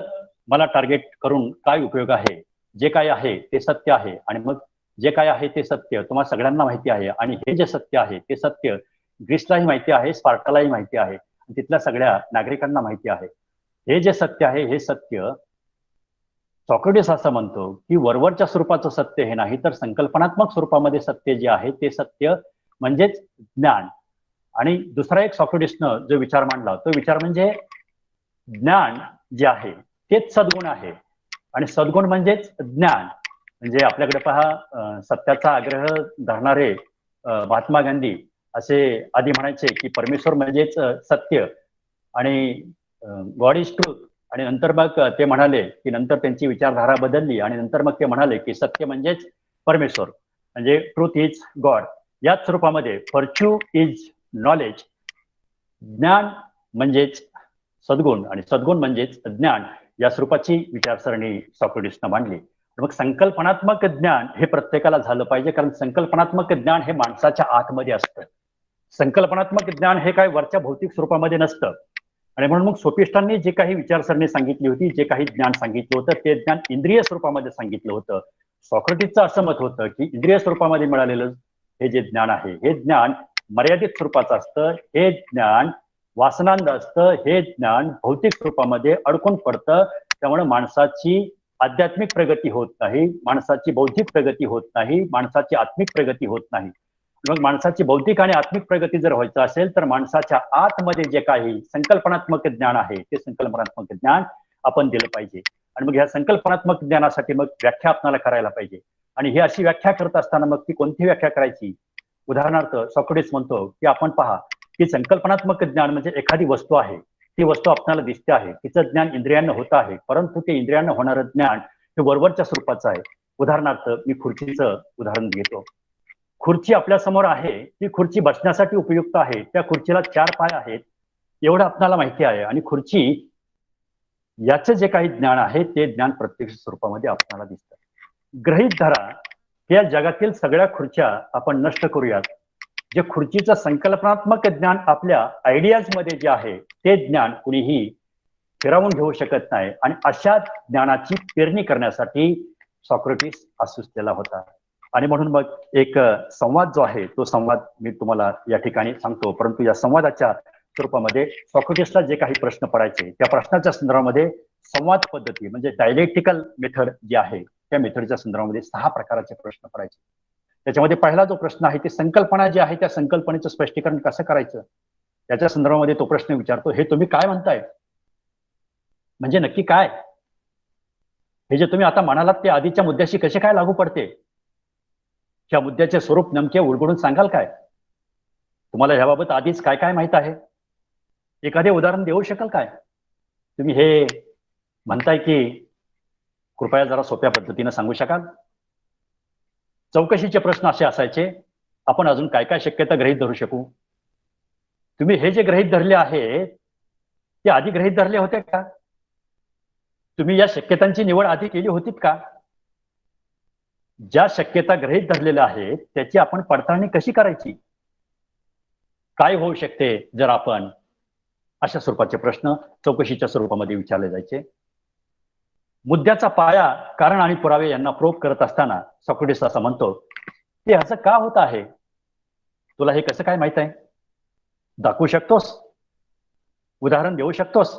मला टार्गेट करून काय उपयोग आहे, जे काय आहे ते सत्य आहे. आणि मग जे काय आहे ते सत्य तुम्हाला सगळ्यांना माहिती आहे आणि हे जे सत्य आहे ते सत्य ग्रीसलाही माहिती आहे, स्पार्टालाही माहिती आहे, तिथल्या सगळ्या नागरिकांना माहिती आहे. हे जे सत्य आहे हे सत्य सॉक्रेटिस असं म्हणतो की वरवरच्या स्वरूपाचं सत्य हे नाही तर संकल्पनात्मक स्वरूपामध्ये सत्य जे आहे ते सत्य म्हणजेच ज्ञान. आणि दुसरा एक सॉक्रेटिसनं जो विचार मांडला तो विचार म्हणजे ज्ञान जे आहे तेच सद्गुण आहे आणि सद्गुण म्हणजेच ज्ञान. म्हणजे आपल्याकडे पहा सत्याचा आग्रह धरणारे महात्मा गांधी असे आधी म्हणायचे की परमेश्वर म्हणजेच सत्य आणि गॉड इज ट्रूथ. आणि नंतर मग ते म्हणाले की नंतर त्यांची विचारधारा बदलली आणि नंतर मग ते म्हणाले की सत्य म्हणजेच परमेश्वर म्हणजे ट्रूथ इज गॉड. याच स्वरूपामध्ये व्हर्च्यू इज नॉलेज, ज्ञान म्हणजेच सद्गुण आणि सद्गुण म्हणजेच ज्ञान, या स्वरूपाची विचारसरणी सॉक्रेटिसनं मांडली. मग संकल्पनात्मक ज्ञान हे प्रत्येकाला झालं पाहिजे कारण संकल्पनात्मक ज्ञान हे माणसाच्या आतमध्ये असतं. संकल्पनात्मक ज्ञान हे काय वरच्या भौतिक स्वरूपामध्ये नसतं. आणि म्हणून मग सोफिस्टांनी जे काही विचारसरणी सांगितली होती, जे काही ज्ञान सांगितलं होतं ते ज्ञान इंद्रिय स्वरूपामध्ये सांगितलं होतं. सॉक्रेटिसचं असं मत होतं की इंद्रिय स्वरूपामध्ये मिळालेलं हे जे ज्ञान आहे हे ज्ञान मर्यादित स्वरूपाचं असतं, हे ज्ञान वासनांध असतं, हे ज्ञान भौतिक स्वरूपामध्ये अडकून पडतं त्यामुळे माणसाची आध्यात्मिक प्रगती होत नाही, माणसाची बौद्धिक प्रगती होत नाही, माणसाची आत्मिक प्रगती होत नाही. मग माणसाची बौद्धिक आणि आत्मिक प्रगती जर व्हायचं असेल तर माणसाच्या आतमध्ये जे काही संकल्पनात्मक ज्ञान आहे ते संकल्पनात्मक ज्ञान आपण दिलं पाहिजे. आणि मग ह्या संकल्पनात्मक ज्ञानासाठी मग व्याख्या आपल्याला करायला पाहिजे. आणि ही अशी व्याख्या करत असताना मग ती कोणती व्याख्या करायची? उदाहरणार्थ सॉक्रेटिस म्हणतो की आपण पहा की संकल्पनात्मक ज्ञान म्हणजे एखादी वस्तू आहे, ती वस्तू आपल्याला दिसते आहे, तिचं ज्ञान इंद्रियांना होत आहे, परंतु ते इंद्रियांना होणारं ज्ञान हे वरवरच्या स्वरूपाचं आहे. उदाहरणार्थ मी खुर्चीचं उदाहरण घेतो. खुर्ची आपल्या समोर आहे, ती खुर्ची बसण्यासाठी उपयुक्त आहे, त्या खुर्चीला 4 पाय आहेत एवढं आपल्याला माहिती आहे. आणि खुर्ची याचं जे काही ज्ञान आहे ते ज्ञान प्रत्यक्ष स्वरूपामध्ये आपल्याला दिसतं. गृहीत धरा या जगातील सगळ्या खुर्च्या आपण नष्ट करूयात, जे खुर्चीचं संकल्पनात्मक ज्ञान आपल्या आयडियाज मध्ये जे आहे ते ज्ञान कुणीही फिरवून घेऊ शकत नाही. आणि अशा ज्ञानाची पेरणी करण्यासाठी सॉक्रेटिस असुसलेला होता. आणि म्हणून मग एक संवाद जो आहे तो संवाद मी तुम्हाला या ठिकाणी सांगतो. परंतु या संवादाच्या स्वरूपामध्ये सॉक्रेटिसला जे काही प्रश्न पडायचे त्या प्रश्नाच्या संदर्भामध्ये संवाद पद्धती म्हणजे डायलेक्टिकल मेथड जी आहे त्या मेथडच्या संदर्भामध्ये 6 प्रकारचे प्रश्न पडायचे. त्याच्यामध्ये पहिला जो प्रश्न आहे ते संकल्पना जी आहे त्या संकल्पनेचं स्पष्टीकरण कसं करायचं त्याच्या संदर्भामध्ये तो प्रश्न विचारतो. हे तुम्ही काय म्हणताय, म्हणजे नक्की काय? हे जे तुम्ही आता म्हणालात ते आधीच्या मुद्द्याशी कसे काय लागू पडते? त्या मुद्द्याचे स्वरूप नेमके उलगडून सांगाल काय? तुम्हाला याबाबत आधीच काय काय माहित आहे? एखादे उदाहरण देऊ शकाल काय? तुम्ही हे म्हणताय की कृपया जरा सोप्या पद्धतीने सांगू शकाल? चौकशीचे प्रश्न असे असायचे, आपण अजून काय काय शक्यता गृहीत धरू शकू? तुम्ही हे जे गृहीत धरले आहे ते आधी गृहीत धरले होते का? तुम्ही या शक्यतांची निवड आधी केली होती का? ज्या शक्यता गृहीत धरलेल्या आहेत त्याची आपण पडताळणी कशी करायची? काय होऊ शकते जर आपण अशा स्वरूपाचे प्रश्न चौकशीच्या स्वरूपामध्ये विचारले जायचे. मुद्द्याचा पाया, कारण आणि पुरावे यांना प्रोब करत असताना सॉक्रेटिस असं म्हणतो की असं का होत आहे? तुला हे कसं काय माहित आहे? दाखवू शकतोस? उदाहरण देऊ शकतोस?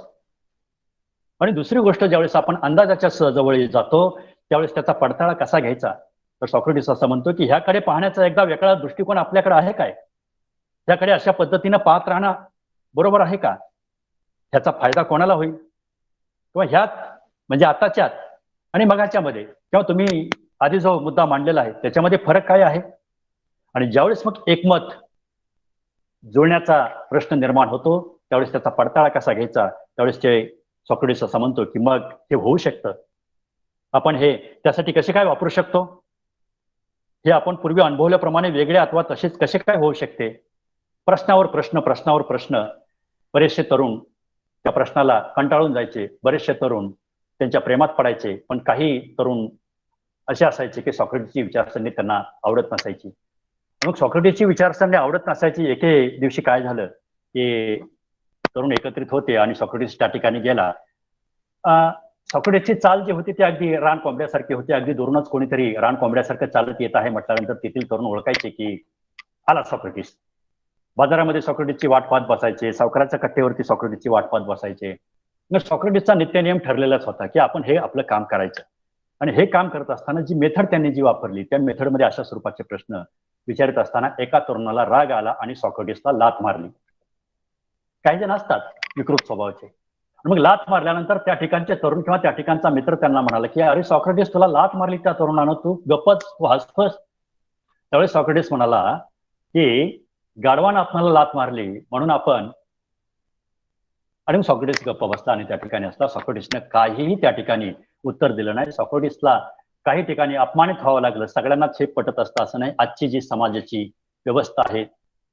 आणि दुसरी गोष्ट, ज्यावेळेस आपण अंदाजाच्या जवळ जातो त्यावेळेस त्याचा पडताळा कसा घ्यायचा? तर सॉक्रेटिस असं म्हणतो की ह्याकडे पाहण्याचा एकदा वेगळा दृष्टिकोन आपल्याकडे आहे काय? त्याकडे अशा पद्धतीनं पाहत राहणं बरोबर आहे का? ह्याचा फायदा कोणाला होईल? किंवा ह्यात म्हणजे आताच्यात आणि मगाच्या मध्ये किंवा तुम्ही आधी जो मुद्दा मांडलेला आहे त्याच्यामध्ये फरक काय आहे? आणि ज्यावेळेस मग एकमत जुळण्याचा प्रश्न निर्माण होतो त्यावेळेस त्याचा पडताळा कसा घ्यायचा? त्यावेळेस ते सॉक्रेटिस असं म्हणतो की मग हे होऊ शकतं, आपण हे त्यासाठी कसे काय वापरू शकतो? हे आपण पूर्वी अनुभवल्याप्रमाणे वेगळे अथवा तसेच कसे काय होऊ शकते? प्रश्नावर प्रश्न, प्रश्नावर प्रश्न. बरेचसे तरुण त्या प्रश्नाला कंटाळून जायचे, बरेचसे तरुण त्यांच्या प्रेमात पडायचे, पण काही तरुण असे असायचे की सॉक्रेटिसची विचारसरणी त्यांना आवडत नसायची. मग सॉक्रेटिसची विचारसरणी आवडत नसायची. एके दिवशी काय झालं की तरुण एकत्रित होते आणि सॉक्रेटिस त्या ठिकाणी गेला. सॉक्रेटिसची चाल जी होती ती अगदी रान कोंबड्यासारखी होती. अगदी दुरूनच कोणीतरी रान कोंबड्यासारखं चालत येत आहे म्हटल्यानंतर तेथील तरुण ओळखायचे की आला सॉक्रेटिस. बाजारामध्ये सॉक्रेटिसची वाट पाहत बसायचे, सावकाराच्या कट्टेवरती सॉक्रेटिसची वाट पाहत बसायचे. मग सॉक्रेटिसचा नित्यनियम ठरलेलाच होता की आपण हे आपलं काम करायचं. आणि हे काम करत असताना जी मेथड त्यांनी जी वापरली त्या मेथडमध्ये अशा स्वरूपाचे प्रश्न विचारत असताना एका तरुणाला राग आला आणि सॉक्रेटिसला लाथ मारली. काही जण असतात विकृत स्वभावाचे. मग लाथ मारल्यानंतर त्या ठिकाणचे तरुण किंवा त्या ठिकाणचा मित्र त्यांना म्हणाला की अरे सॉक्रेटिस, तुला लाथ मारली त्या तरुणानं, तू गप्पच, तू हसतोस. त्यावेळेस सॉक्रेटिस म्हणाला की गाढवानं आपल्याला लाथ मारली म्हणून आपण, आणि सॉक्रेटिस गप्प बसला आणि त्या ठिकाणी असला. सॉक्रेटिसने काहीही त्या ठिकाणी उत्तर दिलं नाही. सॉक्रेटिसला काही ठिकाणी अपमानित व्हावं लागलं. सगळ्यांनाच हे पटत असतं असं नाही. आजची जी समाजाची व्यवस्था आहे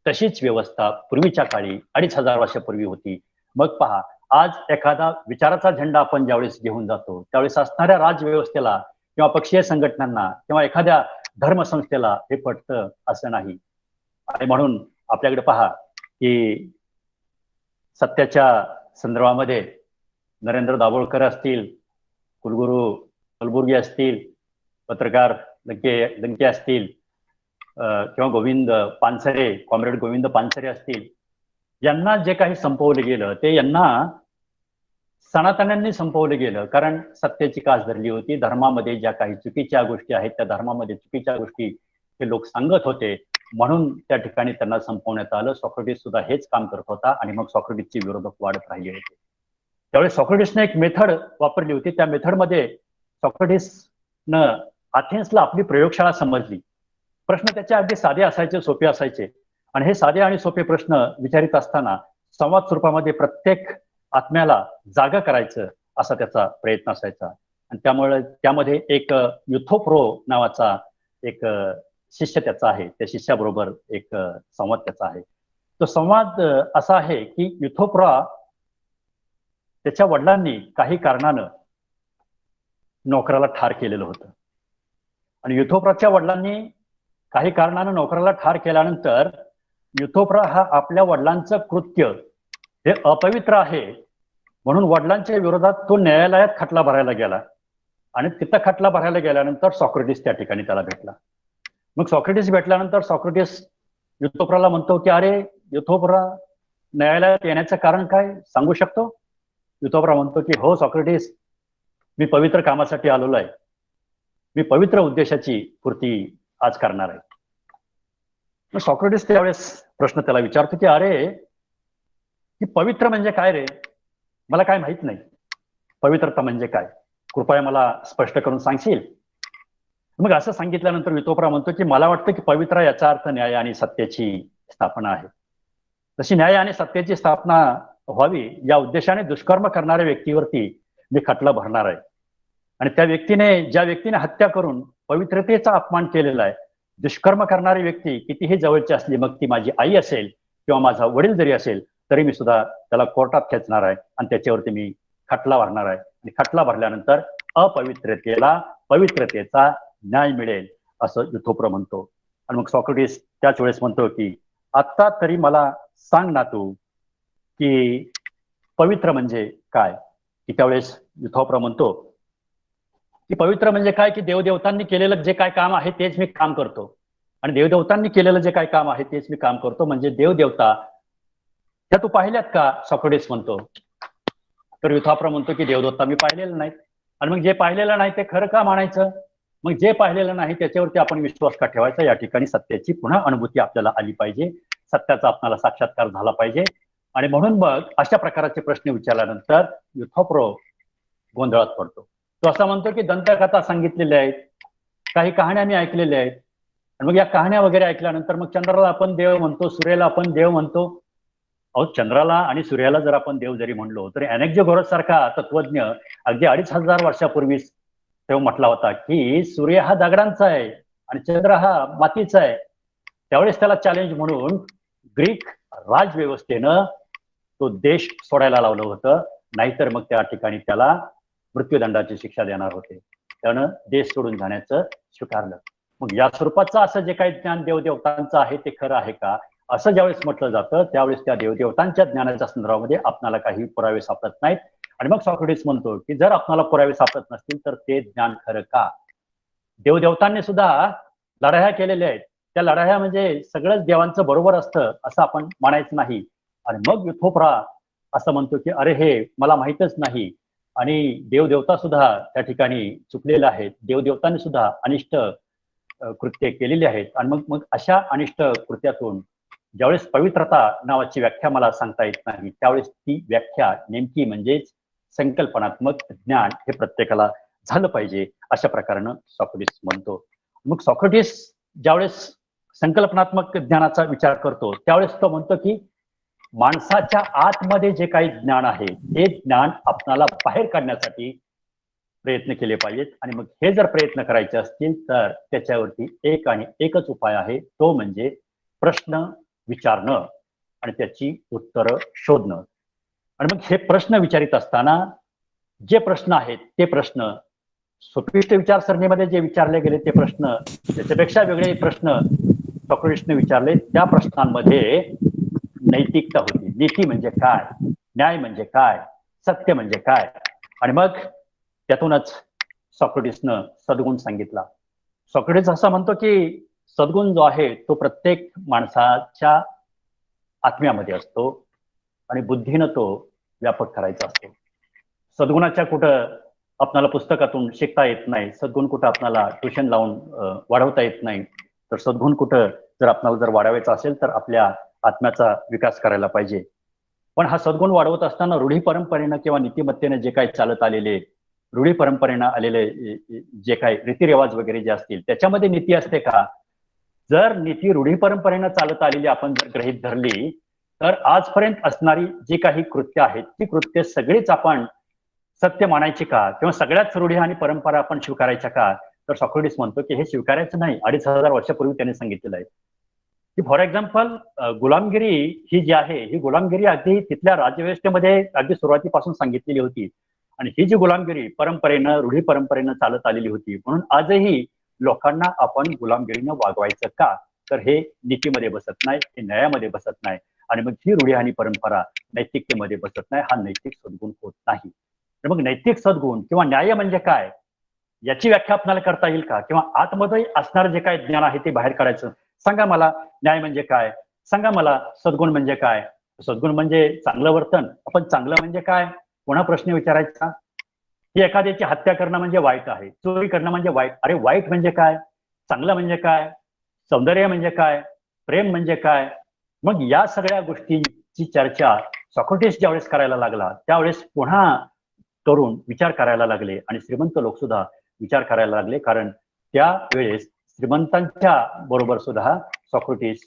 तशीच व्यवस्था पूर्वीच्या काळी 2500 वर्षापूर्वी होती. मग पहा, आज एखादा विचाराचा झेंडा आपण ज्यावेळेस घेऊन जातो त्यावेळेस असणाऱ्या राजव्यवस्थेला किंवा पक्षीय संघटनांना किंवा एखाद्या धर्मसंस्थेला हे पटतं असं नाही. आणि म्हणून आपल्याकडे पहा की सत्याच्या संदर्भामध्ये नरेंद्र दाभोळकर असतील, कुलगुरू कलबुर्गी असतील, पत्रकार लंके असतील किंवा गोविंद पानसरे, कॉम्रेड गोविंद पानसरे असतील, यांना जे काही संपवलं गेलं ते यांना सनातन्यांनी संपवलं गेलं, कारण सत्याची कास धरली होती. धर्मामध्ये ज्या काही चुकीच्या गोष्टी आहेत, त्या धर्मामध्ये चुकीच्या गोष्टी हे लोक सांगत होते, म्हणून त्या ठिकाणी त्यांना संपवण्यात आलं. सॉक्रेटिस सुद्धा हेच काम करत होता आणि मग सॉक्रेटिसचे विरोधक वाढत राहिले होते. त्यावेळेस सॉक्रेटिसने एक मेथड वापरली होती. त्या मेथडमध्ये सॉक्रेटिसनं अथेन्सला आपली प्रयोगशाळा समजली. प्रश्न त्याचे अगदी साधे असायचे, सोपे असायचे, आणि हे साधे आणि सोपे प्रश्न विचारित असताना संवाद स्वरूपामध्ये प्रत्येक आत्म्याला जागा करायचं असा त्याचा प्रयत्न असायचा. आणि त्यामुळे त्यामध्ये एक युथोप्रो नावाचा एक शिष्य त्याचा आहे. त्या शिष्याबरोबर एक संवाद त्याचा आहे. तो संवाद असा आहे की युथोप्रा त्याच्या वडिलांनी काही कारणानं नोकराला ठार केलेलं होतं, आणि युथोप्राच्या वडिलांनी काही कारणानं नोकराला ठार केल्यानंतर युथोप्रा हा आपल्या वडिलांचं कृत्य हे अपवित्र आहे म्हणून वडिलांच्या विरोधात तो न्यायालयात खटला भरायला गेला. आणि तिथं खटला भरायला गेल्यानंतर सॉक्रेटिस त्या ठिकाणी त्याला भेटला. मग सॉक्रेटिस भेटल्यानंतर सॉक्रेटिस युथोप्राला म्हणतो की अरे युथोप्रा, न्यायालयात येण्याचं कारण काय, सांगू शकतो? युथोप्रा म्हणतो की हो सॉक्रेटिस, मी पवित्र कामासाठी आलेलो आहे. मी पवित्र उद्देशाची पूर्ती आज करणार आहे. मग सॉक्रेटिस त्यावेळेस प्रश्न त्याला विचारतो की अरे की पवित्र म्हणजे काय रे, मला काय माहित नाही. पवित्रता म्हणजे काय, कृपया मला स्पष्ट करून सांगशील? मग असं सांगितल्यानंतर युथोप्रा म्हणतो की मला वाटतं की पवित्र याचा अर्थ न्याय आणि सत्याची स्थापना आहे. तशी न्याय आणि सत्याची स्थापना व्हावी या उद्देशाने दुष्कर्म करणाऱ्या व्यक्तीवरती मी खटला भरणार आहे. आणि त्या व्यक्तीने, ज्या व्यक्तीने हत्या करून पवित्रतेचा अपमान केलेला आहे, दुष्कर्म करणारी व्यक्ती कितीही जवळची असली, मग ती माझी आई असेल किंवा माझा वडील जरी असेल, तरी मी सुद्धा त्याला कोर्टात खेचणार आहे आणि त्याच्यावरती मी खटला भरणार आहे. आणि खटला भरल्यानंतर अपवित्रतेला पवित्रतेचा न्याय मिळेल असं युथोप्रा म्हणतो. आणि मग सॉक्रेटिस त्याच वेळेस म्हणतो की आता तरी मला सांग ना तू की पवित्र म्हणजे काय. की त्यावेळेस युथोप्रा म्हणतो की पवित्र म्हणजे काय, की देवदेवतांनी केलेलं जे काय काम आहे तेच मी काम करतो. आणि देवदेवतांनी केलेलं जे काय काम आहे तेच मी काम करतो. म्हणजे देवदेवता त्या तू पाहिल्यात का, सॉक्रेटिस म्हणतो. तर युथोप्रा म्हणतो की देवदेवता मी पाहिलेलं नाहीत. आणि मग जे पाहिलेलं नाही ते खरं का मानायचं? मग जे पाहिलेलं नाही त्याच्यावरती आपण विश्वास का ठेवायचा? या ठिकाणी सत्याची पुन्हा अनुभूती आपल्याला आली पाहिजे, सत्याचा आपल्याला साक्षात्कार झाला पाहिजे. आणि म्हणून मग अशा प्रकारचे प्रश्न विचारल्यानंतर युथोप्रो गोंधळात पडतो. तो असा म्हणतो की दंतकथा सांगितलेल्या आहेत, काही कहाण्या मी ऐकलेल्या आहेत, आणि मग या कहाण्या वगैरे ऐकल्यानंतर मग चंद्राला आपण देव म्हणतो, सूर्याला आपण देव म्हणतो. अहो, चंद्राला आणि सूर्याला जर आपण देव जरी म्हणलो तरी ॲनेक्झोगोरस सारखा तत्वज्ञ अगदी 2500 वर्षापूर्वी तेव्हा म्हटला होता की सूर्य हा दगडांचा आहे आणि चंद्र हा मातीचा आहे. त्यावेळेस त्याला चॅलेंज म्हणून ग्रीक राजव्यवस्थेनं तो देश सोडायला लावलं होतं, नाहीतर मग त्या ठिकाणी त्याला मृत्यूदंडाची शिक्षा देणार होते. त्यानं देश सोडून जाण्याचं स्वीकारलं. मग या स्वरूपाचं असं जे काही ज्ञान देवदेवतांचं आहे ते खरं आहे का, असं ज्यावेळेस म्हटलं जातं त्यावेळेस त्या देवदेवतांच्या ज्ञानाच्या संदर्भामध्ये आपल्याला काही पुरावे सापडत नाहीत. आणि मग सॉक्रेटिस म्हणतो की जर आपल्याला पुरावे सापडत नसतील तर ते ज्ञान खरं का? देवदेवतांनी सुद्धा लढाया केलेल्या आहेत. त्या लढाया म्हणजे सगळंच देवांचं बरोबर असतं असं आपण म्हणायचं नाही. आणि मग युथोप्रा असं म्हणतो की अरे हे मला माहीतच नाही, आणि देवदेवता सुद्धा त्या ठिकाणी चुकलेले आहेत, देवदेवतांनी सुद्धा अनिष्ट कृत्य केलेली आहेत. आणि मग मग अशा अनिष्ट कृत्यातून ज्यावेळेस पवित्रता नावाची व्याख्या मला सांगता येत नाही, त्यावेळेस ती व्याख्या नेमकी म्हणजेच संकल्पनात्मक ज्ञान हे प्रत्येकाला झालं पाहिजे अशा प्रकारानं सॉक्रेटिस म्हणतो. मग सॉक्रेटिस ज्यावेळेस संकल्पनात्मक ज्ञानाचा विचार करतो त्यावेळेस तो म्हणतो की माणसाच्या आतमध्ये जे काही ज्ञान आहे ते ज्ञान आपणाला बाहेर काढण्यासाठी प्रयत्न केले पाहिजेत. आणि मग हे जर प्रयत्न करायचे असतील तर त्याच्यावरती एक आणि एकच उपाय आहे, तो म्हणजे प्रश्न विचारणं आणि त्याची उत्तरं शोधणं. आणि मग हे प्रश्न विचारित असताना जे प्रश्न आहेत ते प्रश्न सोफिस्ट विचारसरणीमध्ये जे विचारले गेले ते प्रश्न, त्याच्यापेक्षा वेगळे प्रश्न सॉक्रेटिसने विचारले. त्या प्रश्नांमध्ये नैतिकता होती. नीती म्हणजे काय, न्याय म्हणजे काय, सत्य म्हणजे काय. आणि मग त्यातूनच सॉक्रेटिसनं सद्गुण सांगितला. सॉक्रेटिस असं म्हणतो की सद्गुण जो आहे तो प्रत्येक माणसाच्या आत्म्यामध्ये असतो आणि बुद्धीनं तो व्यापक करायचा असतो. सद्गुणाच्या कुठं आपणाला पुस्तकातून शिकता येत नाही, सद्गुण कुठं आपल्याला ट्युशन लावून वाढवता येत नाही, तर सद्गुण कुठं जर आपल्याला जर वाढवायचा असेल तर आपल्या आत्म्याचा विकास करायला पाहिजे. पण हा सद्गुण वाढवत असताना रूढी परंपरेनं किंवा नीतिमत्तेने जे काही चालत आलेले, रूढी परंपरेनं आलेले जे काही रीतिरिवाज वगैरे जे असतील त्याच्यामध्ये नीती असते का? जर नीती रूढी परंपरेनं चालत आलेली आपण जर गृहीत धरली तर आजपर्यंत असणारी जी काही कृत्य आहेत ती कृत्य सगळीच आपण सत्य मानायची का? किंवा सगळ्याच रूढी आणि परंपरा आपण स्वीकारायच्या का? तर सॉक्रेटिस म्हणतो की हे स्वीकारायचं नाही. 2500 वर्षापूर्वी त्याने सांगितलेलं आहे की फॉर एक्झाम्पल गुलामगिरी ही जी आहे ही गुलामगिरी अगदी तिथल्या राज्यव्यवस्थेमध्ये अगदी सुरुवातीपासून सांगितलेली होती. आणि ही जी गुलामगिरी परंपरेनं रूढी परंपरेनं चालत आलेली होती, म्हणून आजही लोकांना आपण गुलामगिरीनं वागवायचं का? तर हे नीतीमध्ये बसत नाही, हे न्यायामध्ये बसत नाही. आणि मग ही रूढी आणि परंपरा नैतिकतेमध्ये बसत नाही, हा नैतिक सद्गुण होत नाही. तर मग नैतिक सद्गुण किंवा न्याय म्हणजे काय याची व्याख्या आपल्याला करता येईल का? किंवा आतमध्ये असणारं जे काय ज्ञान आहे ते बाहेर काढायचं. सांगा मला न्याय म्हणजे काय? सांगा मला सद्गुण म्हणजे काय? सद्गुण म्हणजे चांगलं वर्तन. आपण चांगलं म्हणजे काय पुन्हा प्रश्न विचारायचा की एखाद्याची हत्या करणं म्हणजे वाईट आहे, चोरी करणं म्हणजे वाईट. अरे वाईट म्हणजे काय? चांगलं म्हणजे काय? सौंदर्य म्हणजे काय? प्रेम म्हणजे काय? मग या सगळ्या गोष्टींची चर्चा सॉक्रेटिस ज्यावेळेस करायला लागला त्यावेळेस पुन्हा तरुण विचार करायला लागले आणि श्रीमंत लोक सुद्धा विचार करायला लागले. कारण त्यावेळेस श्रीमंतांच्या बरोबर सुद्धा सॉक्रेटिस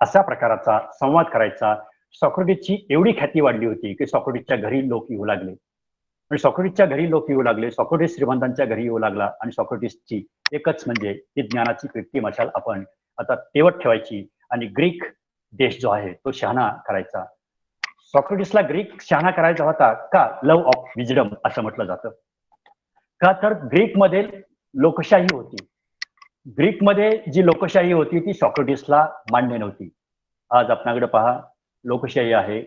अशा प्रकारचा संवाद करायचा. सॉक्रेटिसची एवढी ख्याती वाढली होती की सॉक्रेटिसच्या घरी लोक येऊ लागले आणि सॉक्रेटिसच्या घरी लोक येऊ लागले. सॉक्रेटिस श्रीमंतांच्या घरी येऊ लागला आणि सॉक्रेटिसची एकच म्हणजे ती ज्ञानाची पेटती मशाल आपण आता तेवत ठेवायची आणि ग्रीक देश जो आहे तो शहाणा करायचा. सॉक्रेटिसला ग्रीक शहाणा करायचा होता का? लव्ह ऑफ विजडम असं म्हटलं जातं. का तर ग्रीकमध्ये लोकशाही होती. ग्रीकमध्ये जी लोकशाही होती ती सॉक्रेटिसला मान्य नव्हती. आज आपल्याकडे पहा लोकशाही आहे.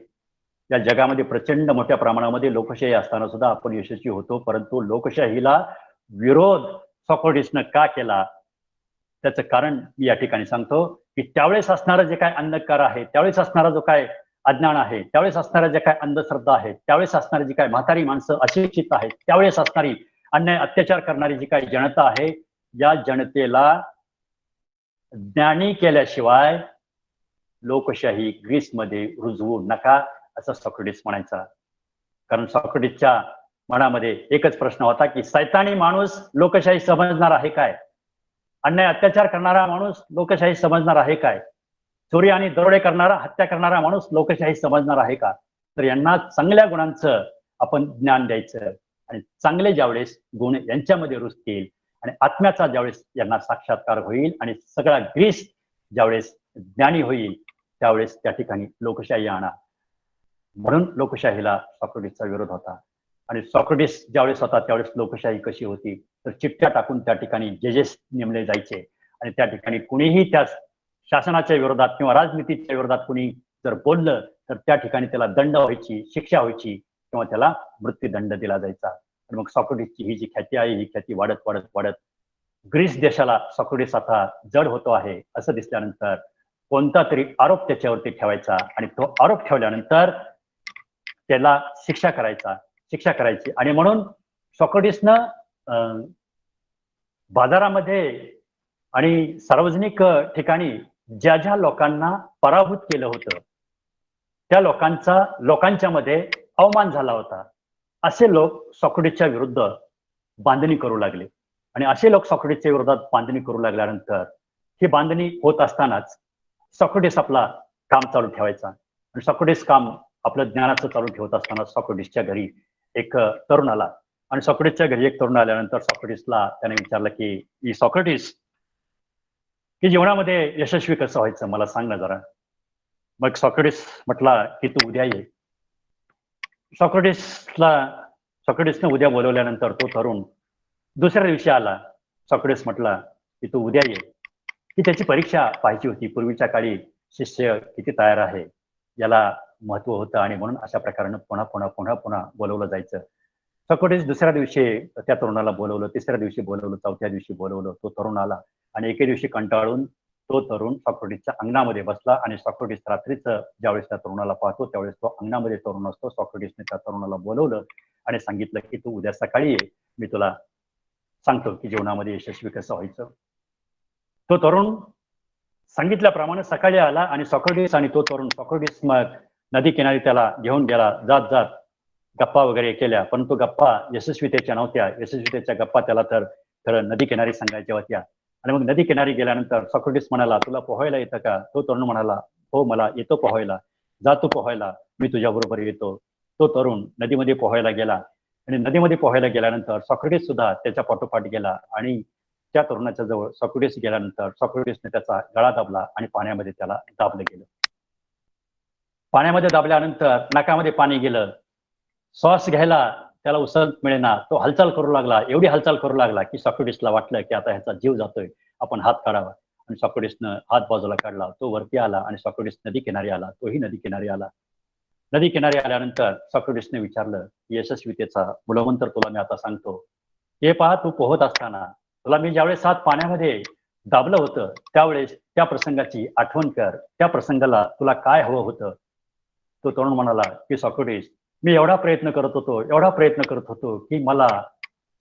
या जगामध्ये प्रचंड मोठ्या प्रमाणामध्ये लोकशाही असताना सुद्धा आपण यशस्वी होतो, परंतु लोकशाहीला विरोध सॉक्रेटिसनं का केला त्याचं कारण मी या ठिकाणी सांगतो की त्यावेळेस असणारं जे काय अंधकार आहे, त्यावेळेस असणारा जो काय अज्ञान आहे, त्यावेळेस असणाऱ्या ज्या काय अंधश्रद्धा आहेत, त्यावेळेस असणारी जी काय म्हातारी माणसं अशिक्षित आहेत, त्यावेळेस असणारी अन्याय अत्याचार करणारी जी काही जनता आहे या जनतेला ज्ञानी केल्याशिवाय लोकशाही ग्रीसमध्ये रुजवू नका असं सॉक्रेटिस म्हणायचा. कारण सॉक्रेटिसच्या मनामध्ये एकच प्रश्न होता की सैतानी माणूस लोकशाही समजणार आहे काय? अन्याय अत्याचार करणारा माणूस लोकशाही समजणार आहे काय? चोरी आणि दरोडे करणारा हत्या करणारा माणूस लोकशाही समजणार आहे का? तर यांना चांगल्या गुणांचं आपण ज्ञान द्यायचं आणि चांगले ज्यावेळेस गुण यांच्यामध्ये रुजतील आणि आत्म्याचा ज्यावेळेस यांना साक्षात्कार होईल आणि सगळा ग्रीस ज्यावेळेस ज्ञानी होईल त्यावेळेस त्या ठिकाणी लोकशाही आणा. म्हणून लोकशाहीला सॉक्रेटिसचा विरोध होता. आणि सॉक्रेटिस ज्यावेळेस होता त्यावेळेस लोकशाही कशी होती तर चिठ्ठ्या टाकून त्या ठिकाणी जजेस नेमले जायचे आणि त्या ठिकाणी कुणीही त्या शासनाच्या विरोधात किंवा राजनीतीच्या विरोधात कुणी जर बोललं तर त्या ठिकाणी त्याला दंड व्हायची, शिक्षा व्हायची किंवा त्याला मृत्यूदंड दिला जायचा. आणि मग सॉक्रेटिसची ही जी ख्याती आहे ही ख्याती वाढत वाढत वाढत ग्रीस देशाला सॉक्रेटिस आता जड होतो आहे असं दिसल्यानंतर कोणता तरी आरोप त्याच्यावरती ठेवायचा आणि तो आरोप ठेवल्यानंतर त्याला शिक्षा करायची. आणि म्हणून सॉक्रेटिसनं बाजारामध्ये आणि सार्वजनिक ठिकाणी ज्या ज्या लोकांना पराभूत केलं होतं त्या लोकांच्या मध्ये अवमान झाला होता. असे लोक सॉक्रेटिसच्या विरुद्ध बांधणी करू लागले आणि असे लोक सॉक्रेटिसच्या विरोधात बांधणी करू लागल्यानंतर ही बांधणी होत असतानाच सॉक्रेटिस आपला काम चालू ठेवायचा आणि सॉक्रेटिस काम आपलं ज्ञानाचं चालू ठेवत असताना सॉक्रेटिसच्या घरी एक तरुण आला आणि सॉक्रेटिसच्या घरी एक तरुण आल्यानंतर सॉक्रेटिसला त्याने विचारलं की सॉक्रेटिस की जीवनामध्ये यशस्वी कसं व्हायचं मला सांग ना जरा. मग सॉक्रेटिस म्हटला की तू उद्या ये. सॉक्रेटिसने उद्या बोलवल्यानंतर तो तरुण दुसऱ्या दिवशी आला. सॉक्रेटिस म्हटला की तू उद्या ये, की त्याची परीक्षा पाहायची होती. पूर्वीच्या काळी शिष्य किती तयार आहे याला महत्व होतं आणि म्हणून अशा प्रकारानं पुन्हा बोलवलं जायचं. सॉक्रेटिस दुसऱ्या दिवशी त्या तरुणाला बोलवलं, तिसऱ्या दिवशी बोलवलं, चौथ्या दिवशी बोलवलं. तो तरुण आला आणि एके दिवशी कंटाळून तो तरुण सॉक्रेटिसच्या अंगणामध्ये बसला आणि सॉक्रेटिस रात्रीचं ज्यावेळेस त्या तरुणाला पाहतो त्यावेळेस तो अंगणामध्ये तरुण असतो. सॉक्रेटिसने त्या तरुणाला बोलवलं आणि सांगितलं की तू उद्या सकाळी ये, मी तुला सांगतो की जीवनामध्ये यशस्वी कसं व्हायचं. तो तरुण सांगितल्याप्रमाणे सकाळी आला आणि सॉक्रेटिस आणि तो तरुण, सॉक्रेटिस मग नदी किनारी त्याला घेऊन गेला. जात जात गप्पा वगैरे केल्या, परंतु गप्पा यशस्वीतेच्या नव्हत्या. यशस्वीतेच्या गप्पा त्याला तर खरं नदी किनारी सांगायच्या होत्या. आणि मग नदी किनारी गेल्यानंतर सॉक्रेटिस म्हणाला, तुला पोहायला येतं का? तो तरुण म्हणाला, हो मला येतो पोहायला. जा तू पोहायला, मी तुझ्या बरोबर येतो. तो तरुण नदीमध्ये पोहायला गेला आणि नदीमध्ये पोहायला गेल्यानंतर सॉक्रेटिस सुद्धा त्याच्या पाठोपाठ गेला आणि त्या तरुणाच्या जवळ सॉक्रेटिस गेल्यानंतर सॉक्रेटिसने त्याचा गळा दाबला आणि पाण्यामध्ये त्याला दाबलं गेलं. पाण्यामध्ये दाबल्यानंतर नाकामध्ये पाणी गेलं. श्वास घ्यायला त्याला उसळ मिळेना. तो हालचाल करू लागला, एवढी हालचाल करू लागला की सॉक्रेटिसला वाटलं की आता ह्याचा जीव जातोय, आपण हात काढावा. आणि सॉक्रेटिसनं हात बाजूला काढला. तो वरती आला आणि सॉक्रेटिस नदी किनारी आला. तोही नदी किनारी आला. नदी किनारी आल्यानंतर सॉक्रेटिसने विचारलं, यशस्वीतेचा मूलमंत्र तुला मी आता सांगतो. हे पहा, तू पोहत असताना तुला मी ज्यावेळेस हात पाण्यामध्ये दाबलं होतं त्यावेळेस त्या प्रसंगाची आठवण कर. त्या प्रसंगाला तुला काय हवं होतं? तो तरुण म्हणाला की सॉक्रेटिस, मी एवढा प्रयत्न करत होतो की मला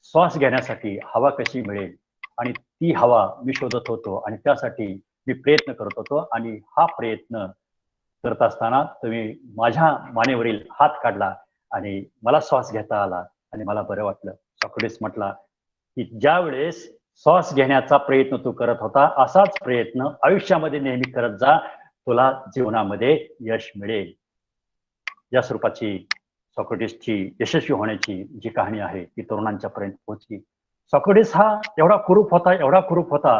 श्वास घेण्यासाठी हवा कशी मिळेल आणि ती हवा मी शोधत होतो आणि त्यासाठी मी प्रयत्न करत होतो. आणि हा प्रयत्न करत असताना तुम्ही माझ्या मानेवरील हात काढला आणि मला श्वास घेता आला आणि मला बरं वाटलं. सॉक्रेटिस म्हटला की ज्या वेळेस श्वास घेण्याचा प्रयत्न तू करत होता असाच प्रयत्न आयुष्यामध्ये नेहमी करत जा, तुला जीवनामध्ये यश मिळेल. या स्वरूपाची सॉक्रेटिसची यशस्वी होण्याची जी कहाणी आहे ती तरुणांच्या पर्यंत पोहोचली. सॉक्रेटिस हा एवढा कुरूप होता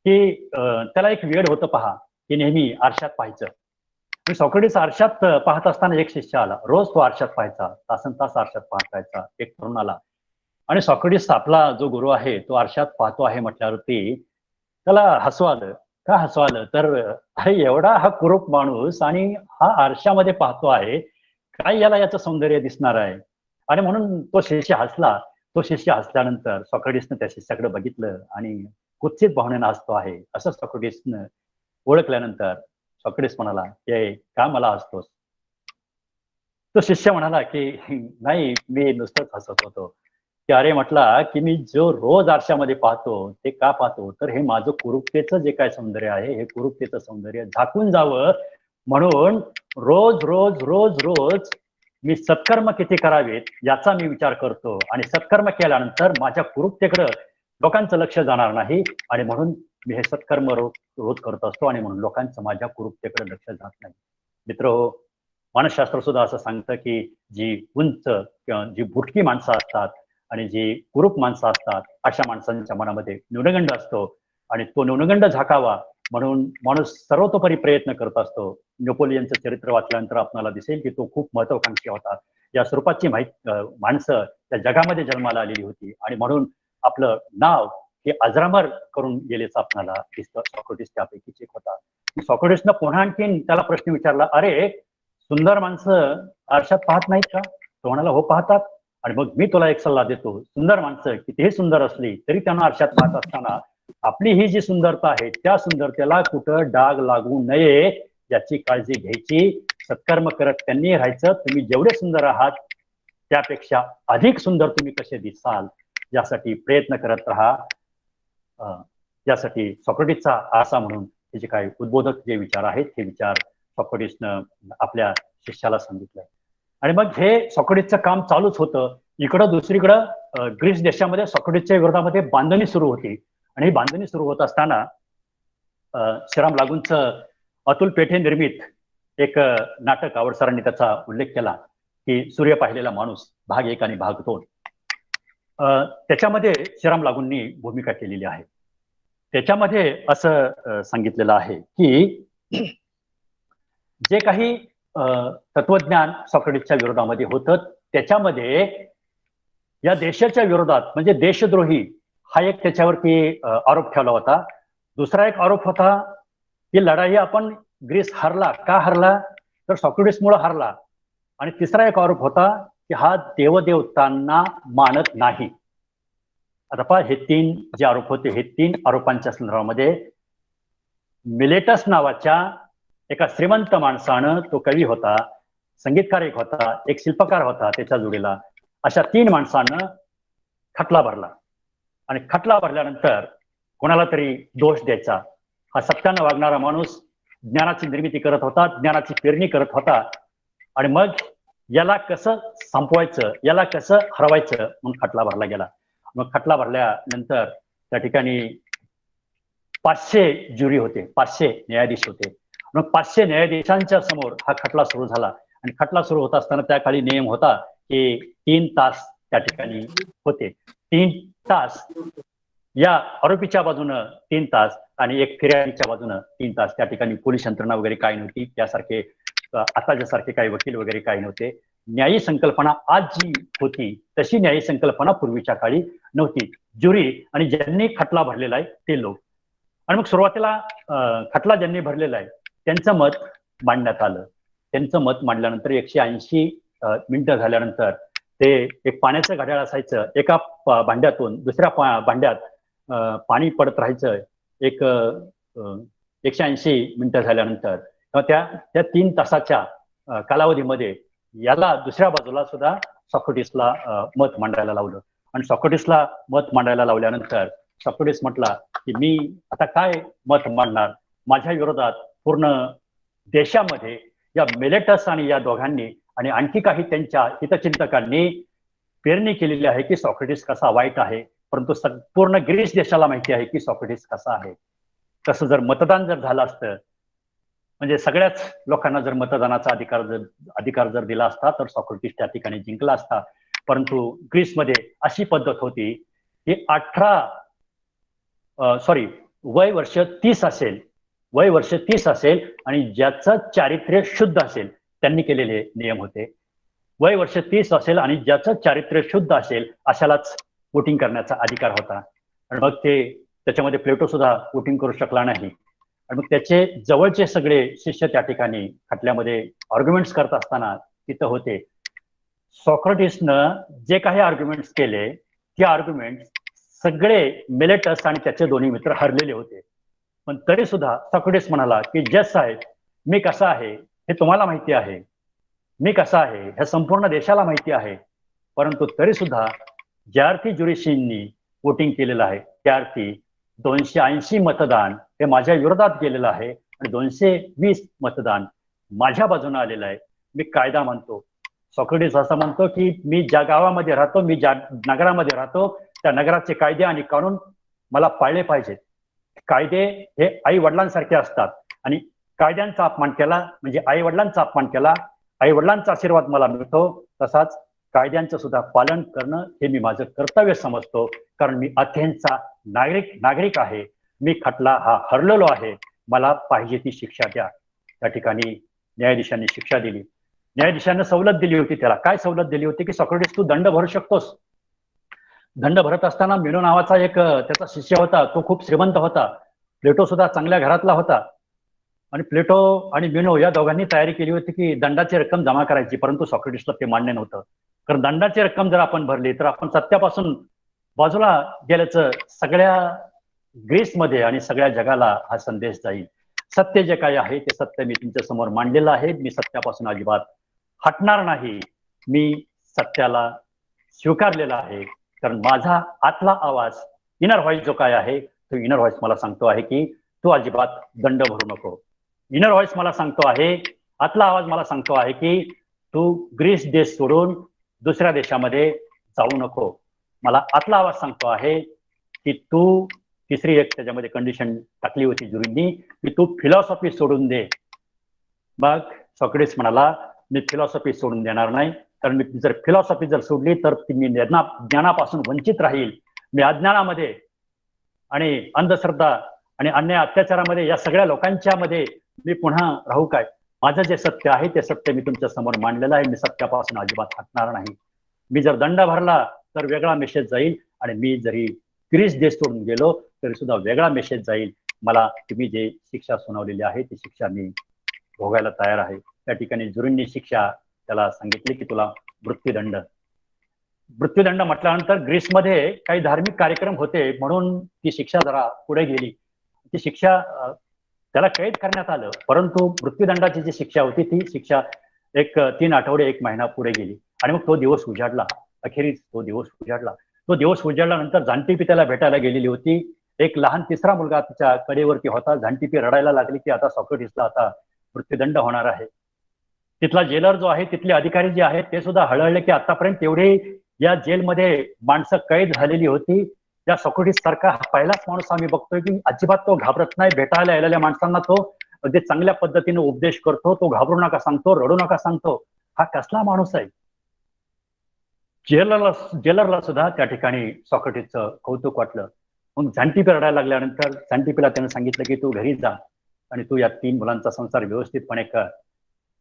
की त्याला एक वेड होतं पहा, की नेहमी आरशात पाहायचं. आणि सॉक्रेटिस आरशात पाहत असताना एक शिष्य आला. रोज तो आरशात पाहायचा, तासन तास आरशात पाहत राहायचा. एक तरुण आला आणि सॉक्रेटिस आपला जो गुरु आहे तो आरशात पाहतो आहे म्हटल्यावरती त्याला हसू आलं. का हसू आलं तर अरे एवढा हा कुरूप माणूस आणि हा आरशामध्ये पाहतो आहे, काय याला याचं सौंदर्य दिसणार आहे. आणि म्हणून तो शिष्य हसला. तो शिष्य हसल्यानंतर सॉक्रेटिसनं त्या शिष्याकडे बघितलं आणि कुत्सित भावनेनं हसतो आहे असं सॉक्रेटिसनं ओळखल्यानंतर सॉक्रेटिस म्हणाला, हे का मला हसतोस? तो शिष्य म्हणाला की नाही, मी नुसतंच हसत होतो. की अरे म्हटला की मी जो रोज आरशामध्ये पाहतो ते का पाहतो तर हे माझं कुरूपतेचं जे काय सौंदर्य आहे हे कुरूपतेचं सौंदर्य झाकून जावं म्हणून रोज रोज रोज रोज मी सत्कर्म किती करावेत याचा मी विचार करतो. आणि सत्कर्म केल्यानंतर माझ्या कुरूपतेकडे लोकांचं लक्ष जाणार नाही आणि म्हणून मी हे सत्कर्म रोज करत असतो आणि म्हणून लोकांचं माझ्या कुरूपतेकडे लक्ष जात नाही. मित्रहो, मानसशास्त्र सुद्धा असं सांगतं की जी उंच किंवा जी बुटकी माणसं असतात आणि जी कुरूप माणसं असतात अशा माणसांच्या मनामध्ये न्यूनगंड असतो आणि तो न्यूनगंड झाकावा म्हणून माणूस सर्वतोपरी प्रयत्न करत असतो. नेपोलियनचं चरित्र वाचल्यानंतर आपल्याला दिसेल की तो खूप महत्वाकांक्षी होता. या स्वरूपाची माणसं त्या जगामध्ये जन्माला आलेली होती आणि म्हणून आपलं नाव हे अजरामर करून गेलेचं आपल्याला दिसतं. सॉक्रेटिस त्यापैकीच एक होता. सॉक्रेटिसनं पुन्हा आणखीन त्याला प्रश्न विचारला, अरे सुंदर माणसं आरशात पाहत नाहीत का? तो म्हणाला, हो पाहतात. आणि मग मी तुला एक सल्ला देतो, सुंदर माणसं कितीही सुंदर असली तरी त्यांना आरशात पाहत असताना आपली ही जी सुंदरता आहे त्या सुंदरतेला कुठं डाग लागू नये याची काळजी घ्यायची. सत्कर्म करत त्यांनी राहायचं. तुम्ही जेवढे सुंदर आहात त्यापेक्षा अधिक सुंदर तुम्ही कसे दिसाल यासाठी प्रयत्न करत राहा. यासाठी सॉक्रेटिसचा आरसा म्हणून हे जे काही उद्बोधक जे विचार आहेत हे विचार सॉक्रेटिसनं आपल्या शिष्याला सांगितलं. आणि मग हे सॉक्रेटिसचं काम चालूच होतं. इकडं दुसरीकडं ग्रीस देशामध्ये सॉक्रेटिसच्या विरोधामध्ये बांधणी सुरू होती. आणि ही बांधणी सुरू होत असताना श्रीराम लागूंचं अतुल पेठे निर्मित एक नाटक आवड सरांनी त्याचा उल्लेख केला की सूर्य पाहिलेला माणूस भाग 1 आणि भाग 2. त्याच्यामध्ये श्रीराम लागूंनी भूमिका केलेली आहे. त्याच्यामध्ये असं सांगितलेलं आहे की जे काही तत्वज्ञान सॉक्रेटिसच्या विरोधामध्ये होतं त्याच्यामध्ये या देशाच्या विरोधात म्हणजे देशद्रोही हा एक त्याच्यावरती आरोप ठेवला होता. दुसरा एक आरोप होता की लढाई आपण ग्रीस हरला. का हरला तर सॉक्रेटिसमुळे हरला. आणि तिसरा एक आरोप होता की हा देवदेवतांना मानत नाही. आता पहा, हे 3 जे आरोप होते हे 3 आरोपांच्या संदर्भामध्ये मिलेटस नावाच्या एका श्रीमंत माणसानं, तो कवी होता, संगीतकार एक होता, एक शिल्पकार होता त्याच्या जोडीला, अशा 3 माणसानं खटला भरला. आणि खटला भरल्यानंतर कोणाला तरी दोष द्यायचा. हा सत्यानं वागणारा माणूस ज्ञानाची निर्मिती करत होता, ज्ञानाची पेरणी करत होता, आणि मग याला कसं संपवायचं, याला कसं हरवायचं म्हणून खटला भरला गेला. मग खटला भरल्यानंतर त्या ठिकाणी 500 ज्युरी होते, 500 न्यायाधीश होते. मग 500 न्यायाधीशांच्या समोर हा खटला सुरू झाला. आणि खटला सुरू होत असताना त्या काळी नियम होता की 3 तास त्या ठिकाणी होते. 3 तास या आरोपीच्या बाजूनं 3 तास आणि एक फिर्यादीच्या बाजूनं 3 तास. त्या ठिकाणी पोलीस यंत्रणा वगैरे काही नव्हती, त्यासारखे आता ज्यासारखे काही वकील वगैरे काही नव्हते. न्यायी संकल्पना आज जी होती तशी न्यायी संकल्पना पूर्वीच्या काळी नव्हती. ज्युरी आणि ज्यांनी खटला भरलेला आहे ते लोक. आणि मग सुरुवातीला खटला ज्यांनी भरलेला आहे त्यांचं मत मांडण्यात आलं. त्यांचं मत मांडल्यानंतर 180 मिनिटं झाल्यानंतर ते एक पाण्याचं घड्याळ असायचं, एका भांड्यातून दुसऱ्या भांड्यात पाणी पडत राहायचं. एक 180 मिनिटं झाल्यानंतर त्या 3 तासाच्या कालावधीमध्ये याला दुसऱ्या बाजूला सुद्धा सॉक्रेटिसला मत मांडायला लावलं. आणि सॉक्रेटिसला मत मांडायला लावल्यानंतर सॉक्रेटिस म्हटला की मी आता काय मत मांडणार, माझ्या विरोधात पूर्ण देशामध्ये या मिलेटस आणि या दोघांनी आणि आणखी काही त्यांच्या हितचिंतकांनी पेरणी केलेली आहे की सॉक्रेटिस कसा वाईट आहे, परंतु पूर्ण ग्रीस देशाला माहिती आहे की सॉक्रेटिस कसा आहे. तसं जर मतदान जर झालं असतं, म्हणजे सगळ्याच लोकांना जर मतदानाचा अधिकार जर दिला असता तर सॉक्रेटिस त्या ठिकाणी जिंकला असता. परंतु ग्रीसमध्ये अशी पद्धत होती की वय वर्ष 30 असेल आणि ज्याचं चारित्र्य शुद्ध असेल त्यांनी केलेले नियम होते. वय वर्ष 30 असेल आणि ज्याचं चारित्र्य शुद्ध असेल अशालाच वोटिंग करण्याचा अधिकार होता. आणि मग त्याच्यामध्ये प्लेटो सुद्धा वोटिंग करू शकला नाही. आणि मग त्याचे जवळचे सगळे शिष्य त्या ठिकाणी खटल्यामध्ये आर्ग्युमेंट्स करत असताना तिथं होते. सॉक्रेटिसनं जे काही आर्ग्युमेंट्स केले ते आर्ग्युमेंट्स सगळे मिलेटस आणि त्याचे दोन्ही मित्र हरलेले होते. पण तरी सुद्धा सॉक्रेटिस म्हणाला की जज साहेब, मी कसा आहे हे तुम्हाला माहिती आहे, मी कसा आहे हे संपूर्ण देशाला माहिती आहे, परंतु तरी सुद्धा ज्या अर्थी ज्युरिशींनी वोटिंग केलेलं आहे त्या अर्थी 280 मतदान हे माझ्या विरोधात गेलेलं आहे आणि 220 मतदान माझ्या बाजूने आलेलं आहे. मी कायदा मानतो. सॉक्रेटिस असं म्हणतो की मी ज्या गावामध्ये राहतो, मी ज्या नगरामध्ये राहतो, त्या नगराचे कायदे आणि कानून मला पाळले पाहिजेत. कायदे हे आई वडिलांसारखे असतात आणि कायद्यांचा अपमान केला म्हणजे आई वडिलांचा अपमान केला, आई वडिलांचा आशीर्वाद मला मिळतो, तसाच कायद्यांचं सुद्धा पालन करणं हे मी माझं कर्तव्य समजतो, कारण मी अथेन्सचा नागरिक आहे. मी खटला हा हरलेलो आहे, मला पाहिजे ती शिक्षा द्या. त्या ठिकाणी न्यायाधीशांनी शिक्षा दिली. न्यायाधीशांना सवलत दिली होती. त्याला काय सवलत दिली होती की सॉक्रेटिस तू दंड भरू शकतोस. दंड भरत असताना मिनो नावाचा एक त्याचा शिष्य होता, तो खूप श्रीमंत होता. प्लेटो सुद्धा चांगल्या घरातला होता आणि प्लेटो आणि मिनो या दोघांनी तयारी केली होती की दंडाची रक्कम जमा करायची, परंतु सॉक्रेटिसला ते मान्य नव्हतं. कारण दंडाची रक्कम जर आपण भरली तर आपण सत्यापासून बाजूला गेल्याचं सगळ्या ग्रीसमध्ये आणि सगळ्या जगाला हा संदेश जाईल. सत्य जे काही आहे ते सत्य मी तुमच्या समोर मांडलेलं आहे. मी सत्यापासून अजिबात हटणार नाही. मी सत्याला स्वीकारलेला आहे, कारण माझा आतला आवाज इनर व्हॉइस जो काय आहे तो इनर व्हॉइस मला सांगतो आहे की तू अजिबात दंड भरू नको. इनर व्हॉइस मला सांगतो आहे, आतला आवाज मला सांगतो आहे की तू ग्रीस देश सोडून दुसऱ्या देशामध्ये जाऊ नको. मला आतला आवाज सांगतो आहे की तू तिसरी एक त्याच्यामध्ये कंडिशन टाकली होती ज्युरींनी की तू फिलॉसॉफी सोडून दे. मग सॉक्रेटिस म्हणाला मी फिलॉसॉफी सोडून देणार नाही, कारण मी जर फिलॉसॉफी जर सोडली तर मी ज्ञानापासून वंचित राहील. मी अज्ञानामध्ये आणि अंधश्रद्धा आणि अन्याय अत्याचारामध्ये या सगळ्या लोकांच्या मध्ये मी पुन्हा राहू काय. माझं जे सत्य आहे ते सत्य मी तुमच्या समोर मांडलेलं आहे. मी सत्यापासून अजिबात हटणार नाही. मी जर दंड भरला तर वेगळा मेसेज जाईल आणि मी जरी ग्रीस देश सोडून गेलो तरी सुद्धा वेगळा मेसेज जाईल. मला तुम्ही जे शिक्षा सुनावलेली आहे ती शिक्षा मी भोगायला तयार आहे. त्या ठिकाणी ज्युरींनी शिक्षा त्याला सांगितली की तुला मृत्यूदंड म्हटल्यानंतर ग्रीसमध्ये काही धार्मिक कार्यक्रम होते म्हणून ती शिक्षा जरा पुढे गेली. ती शिक्षा त्याला कैद करण्यात आलं, परंतु मृत्यूदंडाची जी शिक्षा होती ती शिक्षा 3 आठवडे 1 महिना पुढे गेली आणि मग तो दिवस उजाडला. अखेरीस तो दिवस उजाडला. तो दिवस उजाडल्यानंतर जाणटीपी त्याला भेटायला गेलेली होती. एक लहान तिसरा मुलगा तिच्या कडेवरती होता. जाणटीपी रडायला लागली की आता सॉक्रेटिसला आता मृत्यूदंड होणार आहे. तिथला जेलर जो आहे, तिथले अधिकारी जे आहेत ते सुद्धा हळहळले की आतापर्यंत एवढे या जेलमध्ये माणसं कैद झालेली होती. त्या सॉक्रेटिस सारखा पहिलाच माणूस आम्ही बघतोय की अजिबात तो घाबरत नाही. भेटायला आलेल्या माणसांना तो अगदी चांगल्या पद्धतीने उपदेश करतो. तो घाबरू नका सांगतो, रडू नका सांगतो. हा कसला माणूस आहे? जेलरला सुद्धा त्या ठिकाणी सॉक्रेटिसचं कौतुक वाटलं. मग जाणटीपी रडायला लागल्यानंतर जाणटीपीला त्यानं सांगितलं की तू घरी जा आणि तू या 3 मुलांचा संसार व्यवस्थितपणे कर.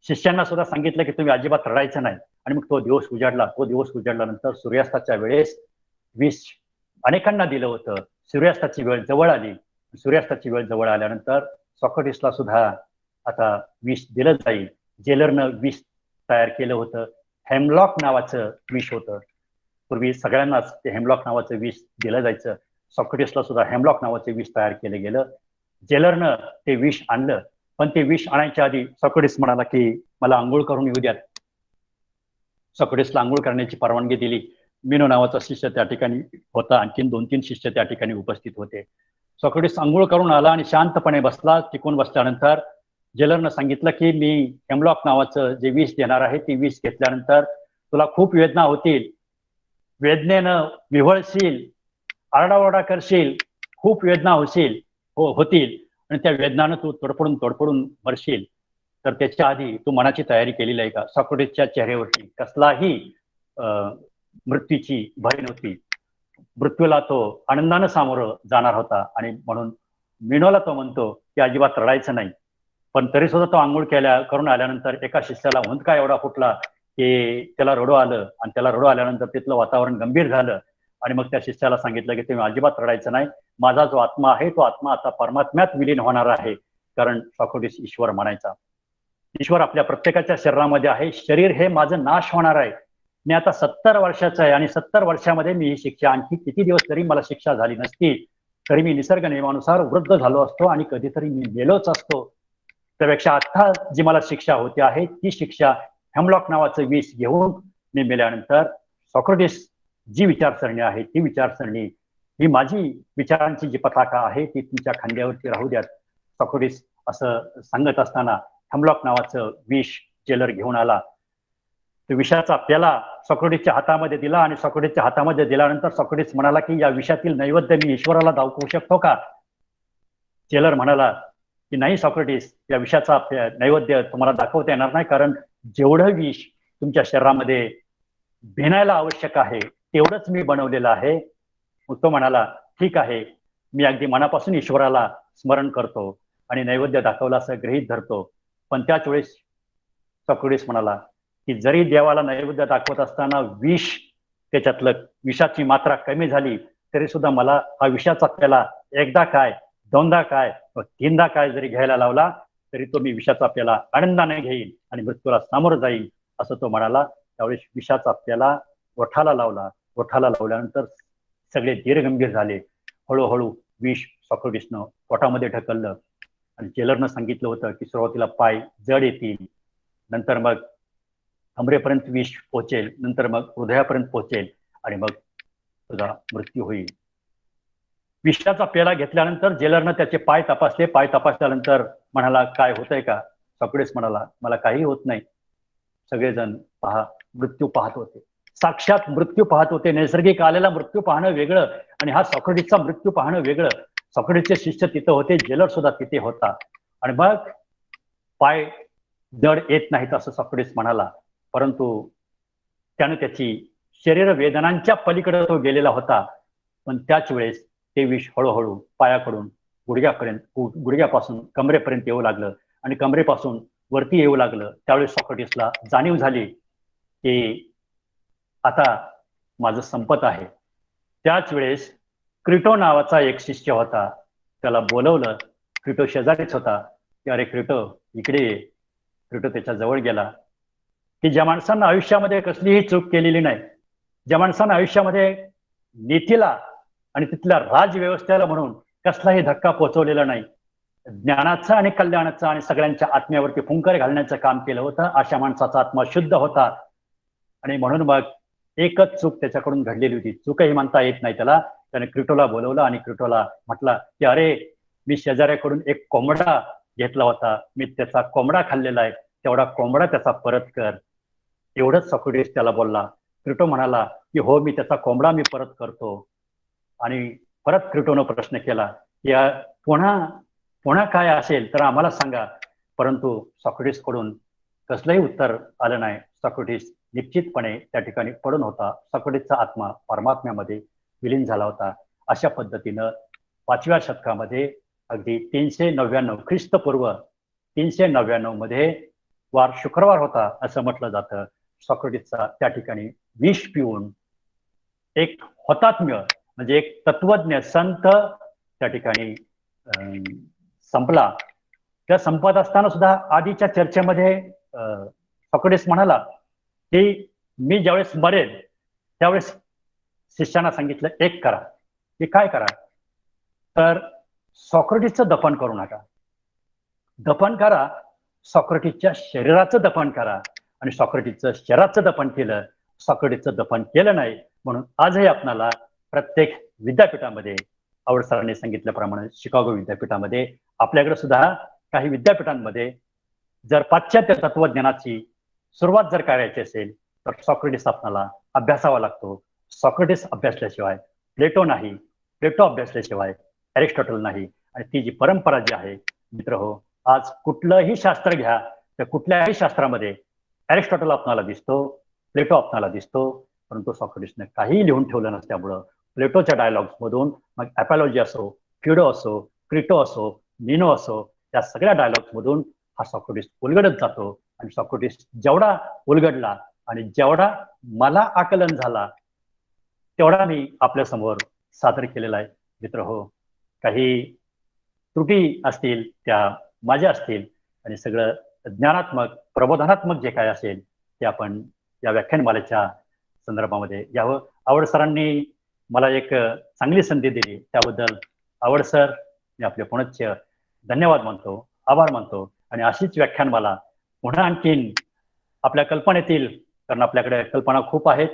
शिष्यांना सुद्धा सांगितलं की तुम्ही अजिबात रडायचं नाही. आणि मग तो दिवस उजाडला. तो दिवस उजाडल्यानंतर सूर्यास्ताच्या वेळेस विष अनेकांना दिलं होतं. सूर्यास्ताची वेळ जवळ आली. सूर्यास्ताची वेळ जवळ आल्यानंतर सॉक्रेटिसला सुद्धा आता विष दिलं जाईल. जेलरनं विष तयार केलं होतं. हेमलॉक नावाचं विष होतं. पूर्वी सगळ्यांनाच ते हेमलॉक नावाचं विष दिलं जायचं. सॉक्रेटिसला सुद्धा हेमलॉक नावाचं विष तयार केलं गेलं. जेलरनं ते विष आणलं, पण ते विष आणायच्या आधी सॉक्रेटिस म्हणाला की मला आंघोळ करून येऊ द्यात. सॉक्रेटिसला आंघोळ करण्याची परवानगी दिली. मिनो नावाचा शिष्य त्या ठिकाणी होता. आणखीन 2-3 शिष्य त्या ठिकाणी उपस्थित होते. सॉक्रेटिस आंघोळ करून आला आणि शांतपणे बसला. टिकून बसल्यानंतर जेलरनं सांगितलं की मी हेमलॉक नावाचं जे विष देणार आहे ते विष घेतल्यानंतर तुला खूप वेदना होतील. वेदनेनं विव्हळशील, आरडाओरडा करशील, खूप वेदना होतील आणि त्या वेदनानं तू तडफडून मरशील. तर त्याच्या आधी तू मनाची तयारी केलेली आहे का? सॉक्रेटिसच्या चेहऱ्यावरती कसलाही मृत्यूची भय नव्हती. मृत्यूला तो आनंदानं सामोरं जाणार होता आणि म्हणून मिनोला तो म्हणतो की अजिबात रडायचं नाही. पण तरी सुद्धा तो आंघोळ करून आल्यानंतर एका शिष्याला हुंदका एवढा फुटला की त्याला रडू आलं आणि त्याला रडू आल्यानंतर तिथलं वातावरण गंभीर झालं. आणि मग त्या शिष्याला सांगितलं की तुम्ही अजिबात रडायचं नाही. माझा जो आत्मा आहे तो आत्मा आता परमात्म्यात विलीन होणार आहे. कारण सॉक्रेटिस ईश्वर म्हणायचा. ईश्वर आपल्या प्रत्येकाच्या शरीरामध्ये आहे. शरीर हे माझं नाश होणार आहे. मी आता 70 वर्षाचा आहे आणि 70 वर्षामध्ये मी ही शिक्षा आणखी किती दिवस जरी मला शिक्षा झाली नसती तरी मी निसर्ग नियमानुसार वृद्ध झालो असतो आणि कधीतरी मी मेलोच असतो. त्यापेक्षा आता जी मला शिक्षा होते आहे ती शिक्षा हेमलॉक नावाचं विष घेऊन मी मेल्यानंतर सॉक्रेटिस जी विचारसरणी आहे ती विचारसरणी ही माझी विचारांची जी पताका आहे ती तुमच्या खांद्यावरती राहू द्यात. सॉक्रेटिस असं सांगत असताना हेमलॉक नावाचं विष जेलर घेऊन आला. तो विषाचा प्याला सॉक्रेटिसच्या हातामध्ये दिला आणि सॉक्रेटिसच्या हातामध्ये दिल्यानंतर सॉक्रेटिस म्हणाला की या विषातील नैवेद्य मी ईश्वराला दाखवू शकतो का? जेलर म्हणाला की नाही सॉक्रेटिस, या विषाचा नैवेद्य तुम्हाला दाखवता येणार नाही, कारण जेवढं विष तुमच्या शरीरामध्ये भिनायला आवश्यक आहे तेवढंच मी बनवलेलं आहे. तो म्हणाला ठीक आहे, मी अगदी मनापासून ईश्वराला स्मरण करतो आणि नैवेद्य दाखवला असं गृहीत धरतो. पण त्याच वेळेस सॉक्रेटिस म्हणाला की जरी देवाला नैवेद्य दाखवत असताना विष त्याच्यातलं विषाची मात्रा कमी झाली तरी सुद्धा मला हा विषाचा प्याला एकदा काय, दोनदा काय, 3दा काय जरी घ्यायला लावला तरी तो मी विषाचा प्याला आनंदाने घेईल आणि मृत्यूला सामोरं जाईल असं तो म्हणाला. त्यावेळेस विषाचा प्याला ओठाला लावला. ओठाला लावल्यानंतर सगळे धीर गंभीर झाले. हळूहळू विष सॉक्रेटिसनं पोटामध्ये ढकललं आणि जेलरनं सांगितलं होतं की सुरुवातीला पाय जड येतील, नंतर मग कमरेपर्यंत विष पोहोचेल, नंतर मग हृदयापर्यंत पोहोचेल आणि मग तुझा मृत्यू होईल. विषाचा प्याला घेतल्यानंतर जेलरनं त्याचे पाय तपासले. पाय तपासल्यानंतर म्हणाला काय होतंय का? सॉक्रेटिस म्हणाला मला काही होत नाही. सगळेजण मृत्यू पाहत होते. साक्षात मृत्यू पाहत होते. नैसर्गिक आलेला मृत्यू पाहणं वेगळं आणि हा सॉक्रेटिसचा मृत्यू पाहणं वेगळं. सॉक्रेटिसचे शिष्य तिथं होते, जेलर सुद्धा तिथे होता. आणि मग पाय जड येत नाहीत असं सॉक्रेटिस म्हणाला, परंतु त्यानं त्याची शरीर वेदनांच्या पलीकडे तो गेलेला होता. पण त्याच वेळेस ते विष हळूहळू पायाकडून गुडघ्यापासून कमरेपर्यंत येऊ लागलं आणि कमरेपासून वरती येऊ लागलं. त्यावेळेस सॉक्रेटिसला जाणीव झाली की आता माझं संपत आहे. त्याच वेळेस क्रिटो नावाचा एक शिष्य होता, त्याला बोलवलं. क्रिटो शेजारीच होता की अरे क्रिटो इकडे ये. क्रिटो त्याच्या जवळ गेला की ज्या माणसांना आयुष्यामध्ये कसलीही चूक केलेली नाही, ज्या माणसांना आयुष्यामध्ये नीतीला आणि तिथल्या राजव्यवस्थेला म्हणून कसलाही धक्का पोचवलेला नाही, ज्ञानाचं आणि कल्याणाचं आणि सगळ्यांच्या आत्म्यावरती फुंकर घालण्याचं काम केलं होतं. अशा माणसाचा आत्मा शुद्ध होता आणि म्हणून मग एकच चूक त्याच्याकडून घडलेली होती. चूकही म्हणता येत नाही त्याला. त्याने क्रिटोला बोलवलं आणि क्रिटोला म्हटला की अरे, मी शेजाऱ्याकडून एक कोंबडा घेतला होता, मी त्याचा कोंबडा खाल्लेला आहे, तेवढा कोंबडा त्याचा परत कर. एवढंच सॉक्रेटिस त्याला बोलला. क्रिटो म्हणाला की हो, मी त्याचा कोंबडा मी परत करतो. आणि परत क्रिटोनं प्रश्न केला की पुन्हा काय असेल तर आम्हाला सांगा. परंतु सॉक्रेटिस कडून कसलंही उत्तर आलं नाही. सॉक्रेटिस निश्चितपणे त्या ठिकाणी पडून होता. सॉक्रेटिसचा आत्मा परमात्म्यामध्ये विलीन झाला होता. अशा पद्धतीनं 5व्या शतकामध्ये अगदी 399 ख्रिस्तपूर्व 399 मध्ये वार शुक्रवार होता असं म्हटलं जातं. सॉक्रेटिसचा त्या ठिकाणी विष पिऊन एक हुतात्म्य म्हणजे एक तत्वज्ञ संत त्या ठिकाणी संपला. त्या संपत असताना सुद्धा आधीच्या चर्चेमध्ये सॉक्रेटिस म्हणाला की मी ज्यावेळेस मरेल त्यावेळेस शिष्यांना सांगितलं एक करा. की काय करा तर सॉक्रेटिसचं दफन करू नका. दफन करा, सॉक्रेटिसच्या शरीराचं दफन करा. आणि सॉक्रेटिसचं शरीराचं दफन केलं, सॉक्रेटिसचं दफन केलं नाही. म्हणून आजही आपल्याला प्रत्येक विद्यापीठामध्ये आवड सरांनी सांगितल्याप्रमाणे शिकागो विद्यापीठामध्ये आपल्याकडे सुद्धा काही विद्यापीठांमध्ये जर पाश्चात्य तत्वज्ञानाची सुरुवात जर करायची असेल तर सॉक्रेटिस आपल्याला अभ्यासावा लागतो. सॉक्रेटिस अभ्यासल्याशिवाय प्लेटो नाही, प्लेटो अभ्यासल्याशिवाय अरिस्टॉटल नाही. आणि ती जी परंपरा जी आहे मित्र हो, आज कुठलंही शास्त्र घ्या तर कुठल्याही शास्त्रामध्ये अरिस्टॉटल आपल्याला दिसतो, प्लेटो आपल्याला दिसतो, परंतु सॉक्रेटिसने काही लिहून ठेवलं नसल्यामुळं प्लेटोच्या डायलॉग्स मधून मग ॲपॉलॉजी असो, फिडो असो, क्रिटो असो, निनो असो, या सगळ्या डायलॉग्स मधून हा सॉक्रेटिस उलगडत जातो. आणि सॉक्रेटिस जेवढा उलगडला आणि जेवढा मला आकलन झाला तेवढा मी आपल्या समोर सादर केलेला आहे. मित्र हो, काही त्रुटी असतील त्या माझ्या असतील आणि सगळं ज्ञानात्मक प्रबोधनात्मक जे काय असेल ते आपण या व्याख्यानमालेच्या संदर्भामध्ये यावं. आवड सरांनी मला एक चांगली संधी दिली त्याबद्दल आवड सर मी आपले पुनश्च धन्यवाद मानतो, आभार मानतो. आणि अशीच व्याख्यानमाला पुन्हा आणखीन आपल्या कल्पनेतील, कारण आपल्याकडे कल्पना खूप आहेत,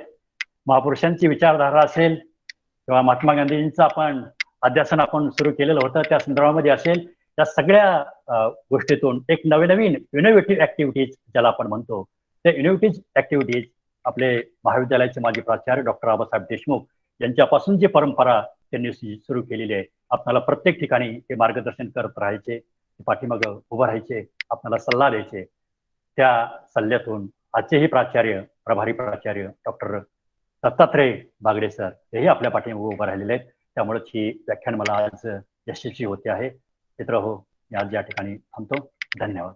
महापुरुषांची विचारधारा असेल किंवा महात्मा गांधींचं आपण अध्यासन आपण सुरू केलेलं होतं त्या संदर्भामध्ये असेल, त्या सगळ्या गोष्टीतून एक नवीन इनोव्हेटिव्ह ऍक्टिव्हिटीज ज्याला आपण म्हणतो, त्या इनोव्हेटिव्ह ऍक्टिव्हिटीज आपले महाविद्यालयाचे माजी प्राचार्य डॉक्टर आबासाहेब देशमुख यांच्यापासून जी परंपरा त्यांनी सुरू केलेली आहे, आपल्याला प्रत्येक ठिकाणी ते मार्गदर्शन करत राहायचे, पाठीमागं उभं राहायचे, आपल्याला सल्ला द्यायचे. त्या सल्ल्यातून आजचेही प्राचार्य, प्रभारी प्राचार्य डॉक्टर दत्तात्रय बागडे सर हेही आपल्या पाठीमागे उभं राहिलेले आहेत. त्यामुळेच ही व्याख्यान मला आज यशस्वी होते आहे. मित्र हो, मी आज या ठिकाणी थांबतो. धन्यवाद.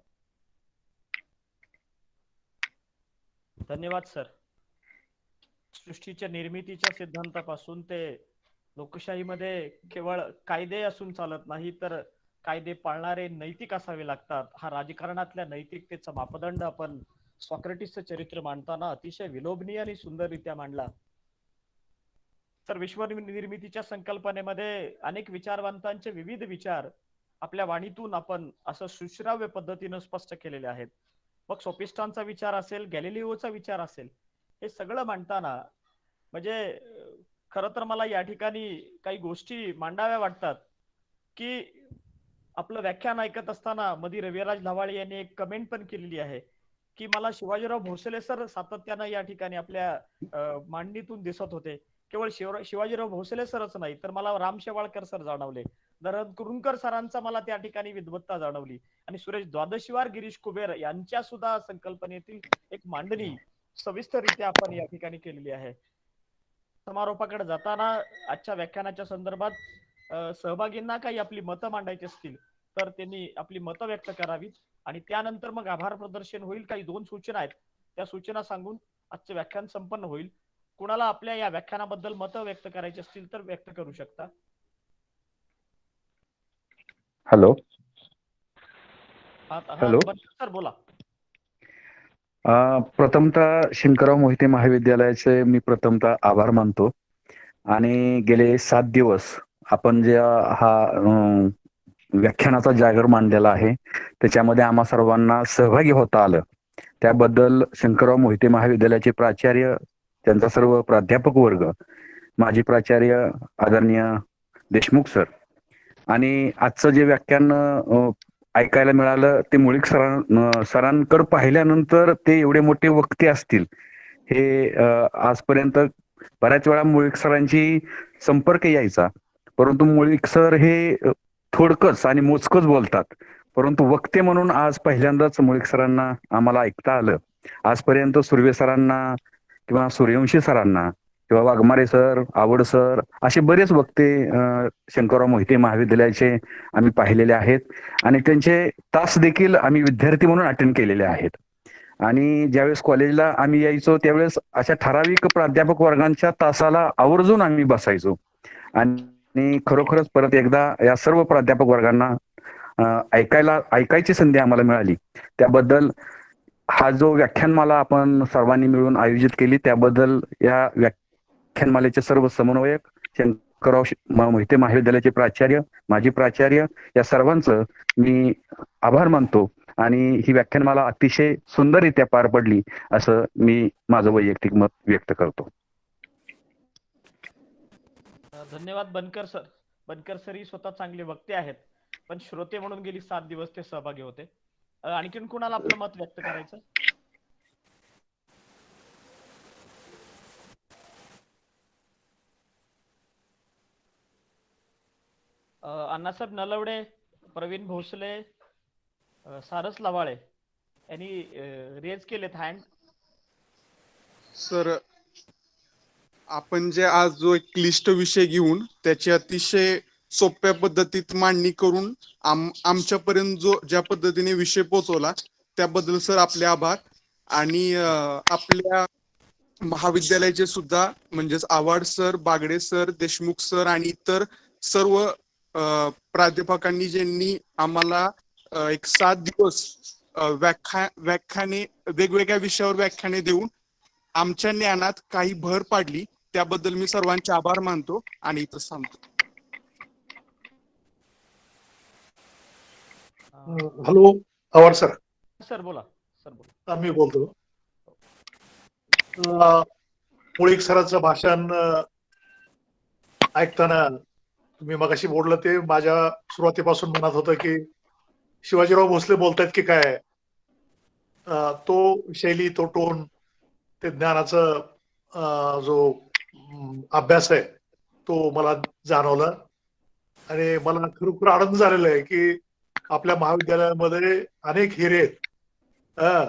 धन्यवाद सर. सृष्टीच्या निर्मितीच्या सिद्धांतापासून ते लोकशाहीमध्ये केवळ कायदे असून चालत नाही तर कायदे पाळणारे नैतिक असावे लागतात, हा राजकारणातल्या नैतिकतेचा मापदंड आपण सॉक्रेटिसचं चरित्र मांडताना अतिशय विलोभनीय आणि सुंदररित्या मांडला. तर विश्व निर्मितीच्या संकल्पनेमध्ये अनेक विचारवंतांचे विविध विचार आपल्या वाणीतून आपण असं सुश्राव्य पद्धतीनं स्पष्ट केलेले आहेत. मग सोफिस्टांचा विचार असेल, गॅलिलिओचा विचार असेल, हे सगळं मांडताना म्हणजे खरं तर मला या ठिकाणी काही गोष्टी मांडाव्या वाटतात की आपलं व्याख्यान ऐकत असताना मधी रविराज ढवाळे यांनी एक कमेंट पण केलेली आहे की मला शिवाजीराव भोसले सर सातत्यानं या ठिकाणी आपल्या मांडणीतून दिसत होते. केवळ शिवाजीराव भोसले सरच नाही तर मला राम शेवाळकर सर जाणवले, धरण कुरुंकर सरांचा मला त्या ठिकाणी विद्वत्ता जाणवली आणि सुरेश द्वादशीवार, गिरीश कुबेर यांच्या सुद्धा संकल्पनेतील एक मांडणी सविस्तररित्या आपण या ठिकाणी केलेली आहे. समारोपाकडे जाताना आजच्या व्याख्यानाच्या संदर्भात सहभागींना काही आपली मतं मांडायची असतील तर त्यांनी आपली मतं व्यक्त करावीत आणि त्यानंतर मग आभार प्रदर्शन होईल. काही 2 सूचना आहेत, त्या सूचना सांगून आजचे व्याख्यान संपन्न होईल. कुणाला आपल्या या व्याख्यानाबद्दल मतं व्यक्त करायची असतील तर व्यक्त करू शकता. हॅलो हॅलो सर बोला. प्रथमतः शंकरराव मोहिते महाविद्यालयाचे मी प्रथमतः आभार मानतो. आणि गेले 7 दिवस आपण जे हा व्याख्यानाचा जागर मांडलेला आहे. त्याच्यामध्ये आम्हा सर्वांना सहभागी होता आलं त्याबद्दल शंकरराव मोहिते महाविद्यालयाचे प्राचार्य, त्यांचा सर्व प्राध्यापक वर्ग, माजी प्राचार्य आदरणीय देशमुख सर आणि आजचं जे व्याख्यान ऐकायला मिळालं ते मुळीक सरांकडे पाहिल्यानंतर ते एवढे मोठे वक्ते असतील हे आजपर्यंत बऱ्याच वेळा मुळीक सरांची संपर्क यायचा, परंतु मुळीक सर हे थोडकच आणि मोजकच बोलतात, परंतु वक्ते म्हणून आज पहिल्यांदाच मुळीक सरांना आम्हाला ऐकता आलं. आजपर्यंत सुर्वे सरांना किंवा सूर्यवंशी सरांना किंवा वाघमारे सर, आवड सर असे बरेच वक्ते शंकरराव मोहिते महाविद्यालयाचे आम्ही पाहिलेले आहेत आणि त्यांचे तास देखील आम्ही विद्यार्थी म्हणून अटेंड केलेले आहेत. आणि ज्यावेळेस कॉलेजला आम्ही यायचो त्यावेळेस अशा ठराविक प्राध्यापक वर्गांच्या तासाला आवर्जून आम्ही बसायचो आणि खरोखरच परत एकदा या सर्व प्राध्यापक वर्गांना ऐकायची संधी आम्हाला मिळाली. त्याबद्दल हा जो व्याख्यानमाला आपण सर्वांनी मिळून आयोजित केली त्याबद्दल या व्याख्यानमालेचे सर्व समन्वयक, शंकरराव मोहिते महाविद्यालयाचे प्राचार्य, माजी प्राचार्य या सर्वांचं मी आभार मानतो आणि ही व्याख्यानमाला अतिशय सुंदररित्या पार पडली असं मी माझं वैयक्तिक मत व्यक्त करतो. धन्यवाद बनकर सर. बनकर सर ही स्वतः चांगले वक्ते आहेत, पण श्रोते म्हणून गेली 7 दिवस ते सहभागी होते. आणखीन कुणाला आपलं मत व्यक्त करायचं? अण्णासाहेब नलवडे, प्रवीण भोसले, सारस लवाळे यांनी रेज केलेत हँड. सर, आपण जे आज जो एक क्लिष्ट विषय घेऊन त्याची अतिशय सोप्या पद्धतीत मांडणी करून आमच्यापर्यंत जो ज्या पद्धतीने विषय पोहोचवला त्याबद्दल सर आपले आभार. आणि आपल्या महाविद्यालयाचे सुद्धा म्हणजेच Avhad sir, Bagade sir, Deshmukh sir आणि इतर सर्व प्राध्यापकांनी ज्यांनी आम्हाला एक 7 दिवस व्याख्याने वेगवेगळ्या विषयावर व्याख्याने देऊन आमच्या ज्ञानात काही भर पाडली त्याबद्दल मी सर्वांचे आभार मानतो आणि इथं सांगतो. Hello Awad sir. सर बोला. सर बोला. मी बोलतो. मुळीक सरांचं भाषण ऐकताना तुम्ही मगाशी बोललं ते माझ्या सुरुवातीपासून मनात होतं की शिवाजीराव भोसले बोलतायत की काय. तो शैली, तो टोन, ते ज्ञानाचा जो अभ्यास आहे तो मला जाणवला आणि मला खरोखर आनंद झालेला आहे की आपल्या महाविद्यालयामध्ये अनेक हिरे आहेत,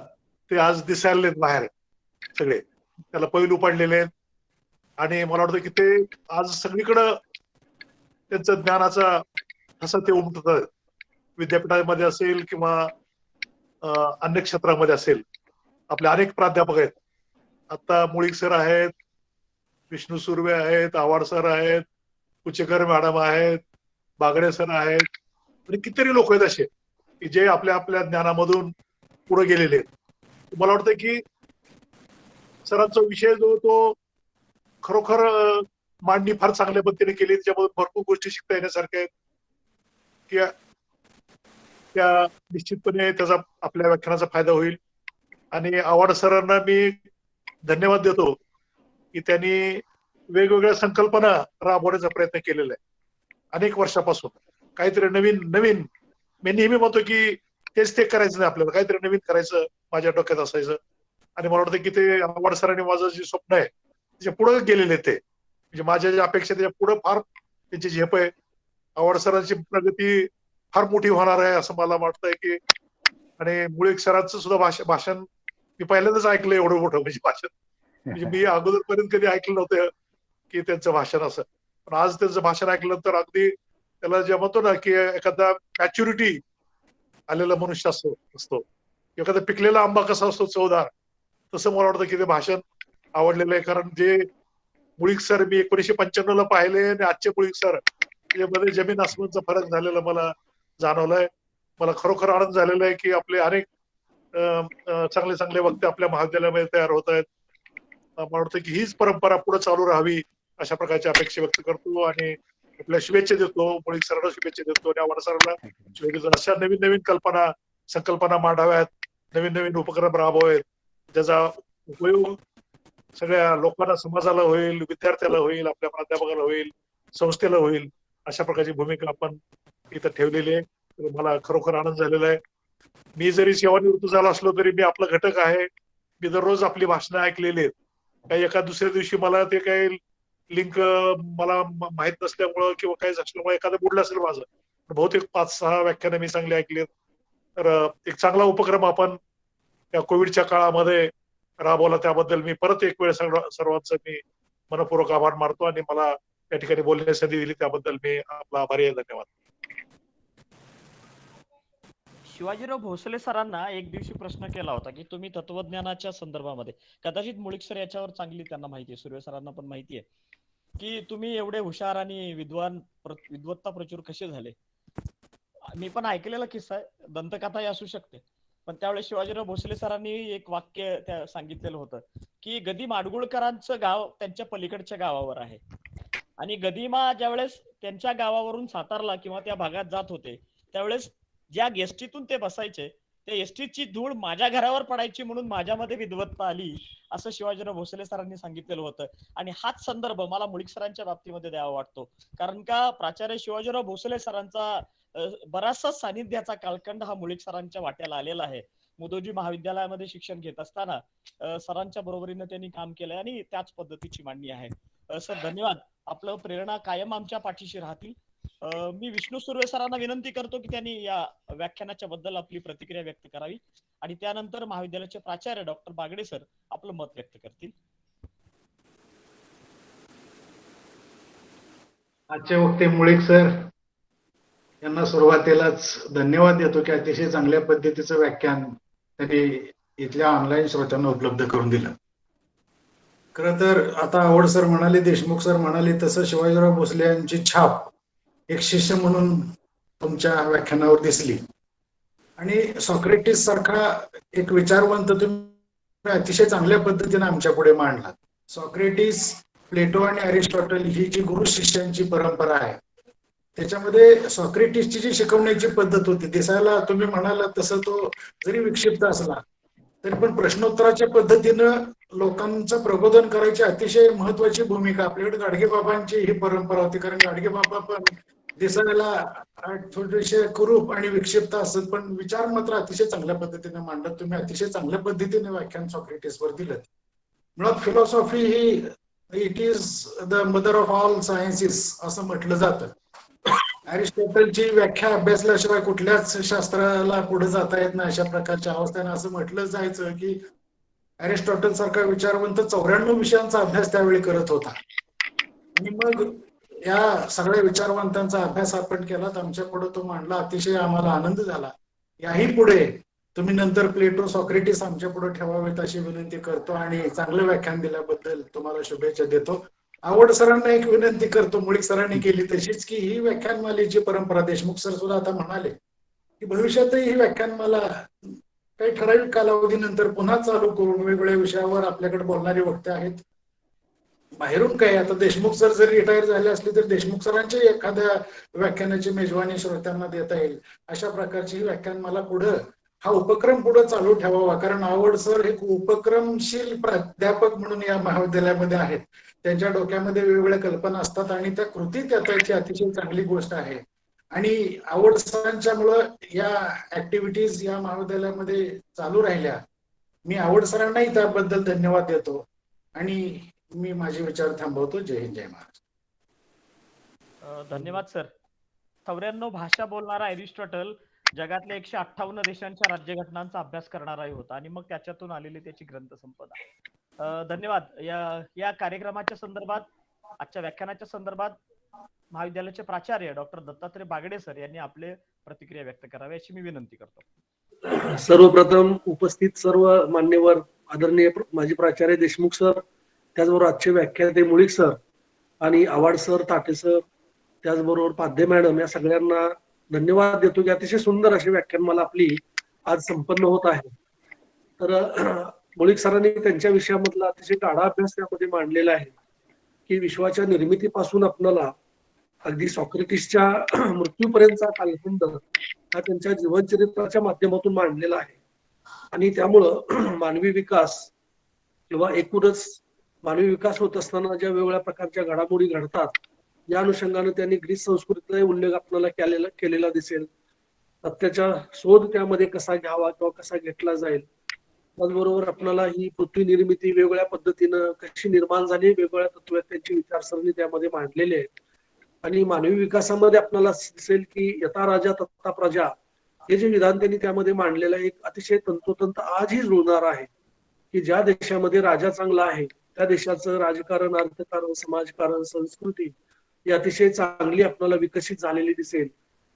ते आज दिसायला बाहेर सगळे, त्याला पैलू पडलेले आहेत आणि मला वाटतं की ते आज सगळीकडं त्यांचं ज्ञानाचा असं ते उमटत, विद्यापीठामध्ये असेल किंवा अन्य क्षेत्रामध्ये असेल. आपले अनेक प्राध्यापक आहेत. आता मुळीक सर आहेत, विष्णू सुर्वे आहेत, आव्हाड सर आहेत, कुचेकर मॅडम आहेत, बागडे सर आहेत आणि कितीतरी लोक आहेत असे की जे आपल्या आपल्या ज्ञानामधून पुढे गेलेले आहेत. मला वाटतं की सरांचा विषय जो तो खरोखर मांडणी फार चांगल्या पद्धतीने केली, त्याच्यामधून भरपूर गोष्टी शिकता येण्यासारख्या आहेत की त्या निश्चितपणे त्याचा आपल्या व्याख्यानाचा फायदा होईल. आणि आव्हाड सरांना मी धन्यवाद देतो की त्यांनी वेगवेगळ्या संकल्पना राबवण्याचा प्रयत्न केलेला आहे अनेक वर्षापासून. काहीतरी नवीन नवीन, मी नेहमी म्हणतो की तेच ते करायचं नाही, आपल्याला काहीतरी नवीन करायचं माझ्या डोक्यात असायचं. आणि मला वाटतं की ते आव्हाड सरांनी माझं जे स्वप्न आहे त्याच्या पुढे गेलेले ते, म्हणजे माझ्या ज्या अपेक्षा त्याच्या पुढे फार त्यांची झेप आहे. आव्हाड सरांची प्रगती फार मोठी होणार आहे असं मला वाटतंय की. आणि मुळीक सरांचं सुद्धा भाषण मी पहिल्यांदाच ऐकलं एवढं मोठं म्हणजे भाषण, म्हणजे मी अगोदरपर्यंत कधी ऐकलं नव्हतं की त्यांचं भाषण असं. पण आज त्यांचं भाषण ऐकलं तर अगदी त्याला जे म्हणतो ना की एखादा मॅच्युरिटी आलेला मनुष्य असतो, एखादा पिकलेला आंबा कसा असतो चवदार, तसं मला वाटतं की ते भाषण आवडलेलं आहे. कारण जे मुळीक सर मी 1995 ला पाहिले आणि आजचे मुळीक सर यामध्ये जमीन आसमानचा फरक झालेला मला जाणवलाय. मला खरोखर आनंद झालेला आहे की आपले अनेक चांगले चांगले वक्ते आपल्या महाविद्यालयामध्ये तयार होत आहेत. मला वाटतं की हीच परंपरा पुढे चालू राहावी अशा प्रकारची अपेक्षा व्यक्त करतो आणि आपल्या शुभेच्छा देतो, मुळीक सरांना शुभेच्छा देतो आणि आव्हाड सरांना शुभेच्छा देतो. अशा नवीन नवीन संकल्पना मांडाव्यात, नवीन नवीन उपक्रम राबवावेत, ज्याचा उपयोग सगळ्या लोकांना, समाजाला होईल, विद्यार्थ्याला होईल, आपल्या प्राध्यापकाला होईल, संस्थेला होईल, अशा प्रकारची भूमिका आपण इथं ठेवलेली आहे. तर मला खरोखर आनंद झालेला आहे. मी जरी सेवानिवृत्त झाला असलो तरी मी आपला घटक आहे. मी दररोज आपली भाषणं ऐकलेली आहेत. काही एका दुसऱ्या दिवशी मला ते काही लिंक मला माहित नसल्यामुळं किंवा काही असल्यामुळे एखादं बुडलं असेल माझं, बहुतेक 5-6 व्याख्यानं मी चांगली ऐकली. तर एक चांगला उपक्रम आपण या कोविडच्या काळामध्ये राबवला, त्याबद्दल मी परत एक वेळ सर्वांचं मी मनपूर्वक आभार मानतो आणि मला या ठिकाणी बोलण्याची संधी दिली त्याबद्दल मी आपला आभारी आहे. धन्यवाद. शिवाजीराव भोसले सरांना एक दिवशी प्रश्न केला होता की तुम्ही तत्वज्ञानाच्या संदर्भामध्ये, कदाचित मुळीक सर याच्यावर चांगली त्यांना माहिती आहे, सुर्वे सरांना पण माहिती आहे, की तुम्ही एवढे हुशार आणि विद्वत्ता प्रचूर कसे झाले. मी पण ऐकलेला किस्सा आहे, दंतकथाही असू शकते. पण त्यावेळेस शिवाजीराव भोसले सरांनी एक वाक्य त्या सांगितलेलं होतं की गदी माडगुळकरांचं गाव त्यांच्या पलीकडच्या गावावर आहे आणि गदिमा ज्यावेळेस त्यांच्या गावावरून सातारला किंवा त्या भागात जात होते त्यावेळेस ज्या एसटीतून ते बसायचे त्या एसटीची धूळ माझ्या घरावर पडायची म्हणून माझ्यामध्ये विद्वत्ता आली, असं शिवाजीराव भोसले सरांनी सांगितलेलं होतं. आणि हाच संदर्भ मला मुळीक सरांच्या बाबतीमध्ये द्यावा वाटतो, कारण का प्राचार्य शिवाजीराव भोसले सरांचा बराचसा सानिध्याचा कालखंड हा मुळीक सरांच्या वाट्याला आलेला आहे. मुदोजी महाविद्यालयामध्ये शिक्षण घेत असताना सरांच्या बरोबरीने त्यांनी काम केलंय आणि त्याच पद्धतीची मांडणी आहे. सर धन्यवाद, आपलं प्रेरणा कायम आमच्या पाठीशी राहतील. मी विष्णू सुर्वे सरांना विनंती करतो की त्यांनी या व्याख्यानाच्या बद्दल आपली प्रतिक्रिया व्यक्त करावी आणि त्यानंतर महाविद्यालयाचे प्राचार्य डॉक्टर बागडे सर आपलं मत व्यक्त करतील. आजचे वक्ते मुळीक सर यांना सुरुवातीलाच धन्यवाद देतो की अतिशय चांगल्या पद्धतीचं व्याख्यान त्यांनी इथल्या ऑनलाईन श्रोत्यांना उपलब्ध करून दिलं. खरं तर आता आव्हाड सर म्हणाले, देशमुख सर म्हणाले तसं शिवाजीराव भोसले यांची छाप एक शिष्य म्हणून तुमच्या व्याख्यानावर दिसली आणि सॉक्रेटिस सारखा एक विचारवंत तुम्ही अतिशय चांगल्या पद्धतीने आमच्या पुढे मांडला. सॉक्रेटिस, प्लेटो आणि अरिस्टॉटल ही जी गुरु शिष्यांची परंपरा आहे त्याच्यामध्ये सॉक्रेटिसची जी शिकवण्याची पद्धत होती, दिसायला तुम्ही म्हणाला तसं तो जरी विक्षिप्त असला तरी पण प्रश्नोत्तराच्या पद्धतीनं लोकांचं प्रबोधन करायची अतिशय महत्वाची भूमिका आपल्याकडे गाडगेबाबांची ही परंपरा होती. कारण गाडगेबाबा पण दिसायला थोडेसे कुरूप आणि विक्षिप्त असत पण विचार मात्र अतिशय चांगल्या पद्धतीने मांडत. तुम्ही अतिशय चांगल्या पद्धतीने व्याख्यान सॉक्रेटिसवर दिलं. मुळात philosophy he it is the mother of all sciences असं म्हटलं जातं. अरिस्टॉटलची व्याख्या अभ्यासल्याशिवाय कुठल्याच शास्त्राला पुढे जाता येत नाही अशा प्रकारच्या अवस्थेने असं म्हटलं जायचं की अरिस्टॉटल सारखा विचारवंत 94 विषयांचा अभ्यास त्यावेळी करत होता आणि मग या सगळ्या विचारवंतांचा अभ्यास आपण केला, आमच्या पुढे तो मांडला, अतिशय आम्हाला आनंद झाला. याही पुढे तुम्ही नंतर प्लेटो, सॉक्रेटिस आमच्या पुढे ठेवावेत अशी विनंती करतो आणि चांगलं व्याख्यान दिल्याबद्दल तुम्हाला शुभेच्छा देतो. आव्हाड सरांना एक विनंती करतो, मुळीक सरांनी केली तशीच, की ही व्याख्यानमालेची परंपरा, देशमुख सर सुद्धा आता म्हणाले की भविष्यातही ही व्याख्यानमाला काही ठराविक कालावधीनंतर पुन्हा चालू करून वेगवेगळ्या विषयावर आपल्याकडे बोलणारे वक्ते आहेत. बाहेरून काय, आता देशमुख सर जरी रिटायर झाले असले तर देशमुख सरांची एखाद्या व्याख्यानाची मेजवानी श्रोत्यांना देता येईल अशा प्रकारची ही व्याख्यानमाला पुढे, हा उपक्रम पुढे चालू ठेवावा. कारण आव्हाड सर एक उपक्रमशील प्राध्यापक म्हणून या महाविद्यालयामध्ये आहेत. त्यांच्या डोक्यामध्ये वेगवेगळ्या कल्पना असतात आणि त्या कृतीत येताची अतिशय चांगली गोष्ट आहे. आणि आव्हाड सरांच्यामुळं या ऍक्टिव्हिटीज या महाविद्यालयामध्ये चालू राहिल्या. मी आव्हाड सरांनाही त्याबद्दल धन्यवाद देतो आणि मी माझे विचार थांबवतो. जय हिंद, जय महाराष्ट्र. धन्यवाद सर. 94 भाषा बोलणारा अरिस्टॉटल जगातल्या 158 देशांच्या राज्यघटनांचा अभ्यास करणाराही होता आणि मग त्याच्यातून आलेली त्याची ग्रंथसंपदा. धन्यवाद. या कार्यक्रमाच्या संदर्भात, आजच्या व्याख्यानाच्या संदर्भात महाविद्यालयाचे प्राचार्य डॉक्टर दत्तात्रय बागडे सर यांनी आपले प्रतिक्रिया व्यक्त करावी अशी मी विनंती करतो. सर्वप्रथम उपस्थित सर्व मान्यवर, आदरणीय माजी प्राचार्य देशमुख सर, त्याचबरोबर आजचे व्याख्याते मुळीक सर आणि आव्हाड सर, ताटे सर, त्याचबरोबर पाध्ये मॅडम, या सगळ्यांना धन्यवाद देतो की अतिशय सुंदर अशी व्याख्यान मला आपली आज संपन्न होत आहे. तर मुळीक सरांनी त्यांच्या विषयामधला अतिशय गाढा अभ्यास त्यामध्ये मांडलेला आहे की विश्वाच्या निर्मितीपासून आपल्याला अगदी सॉक्रेटिसच्या मृत्यूपर्यंतचा कालखंड हा त्यांच्या जीवनचरित्राच्या माध्यमातून मांडलेला आहे. आणि त्यामुळं मानवी विकास किंवा एकूणच मानवी विकास होत असताना ज्या वेगवेगळ्या प्रकारच्या घडामोडी घडतात, या अनुषंगाने त्यांनी ग्रीस संस्कृतीचा उल्लेख आपल्याला केलेला दिसेल. सत्याचा शोध त्यामध्ये कसा घ्यावा किंवा कसा घेतला जाईल, त्याचबरोबर आपल्याला ही पृथ्वी निर्मिती वेगवेगळ्या पद्धतीनं कशी निर्माण झाली, वेगवेगळ्या तत्त्वज्ञांची विचारसरणी त्यामध्ये मांडलेली आहे. आणि मानवी विकासामध्ये आपल्याला दिसेल की यथा राजा तथा प्रजा हे जे विधान त्यांनी त्यामध्ये मांडलेलं आहे, एक अतिशय तंतोतंत आजही जुळणार आहे. की ज्या देशामध्ये राजा चांगला आहे त्या देशाचं राजकारण, अर्थकारण, समाजकारण, संस्कृती ही अतिशय चांगली आपल्याला विकसित झालेली दिसेल.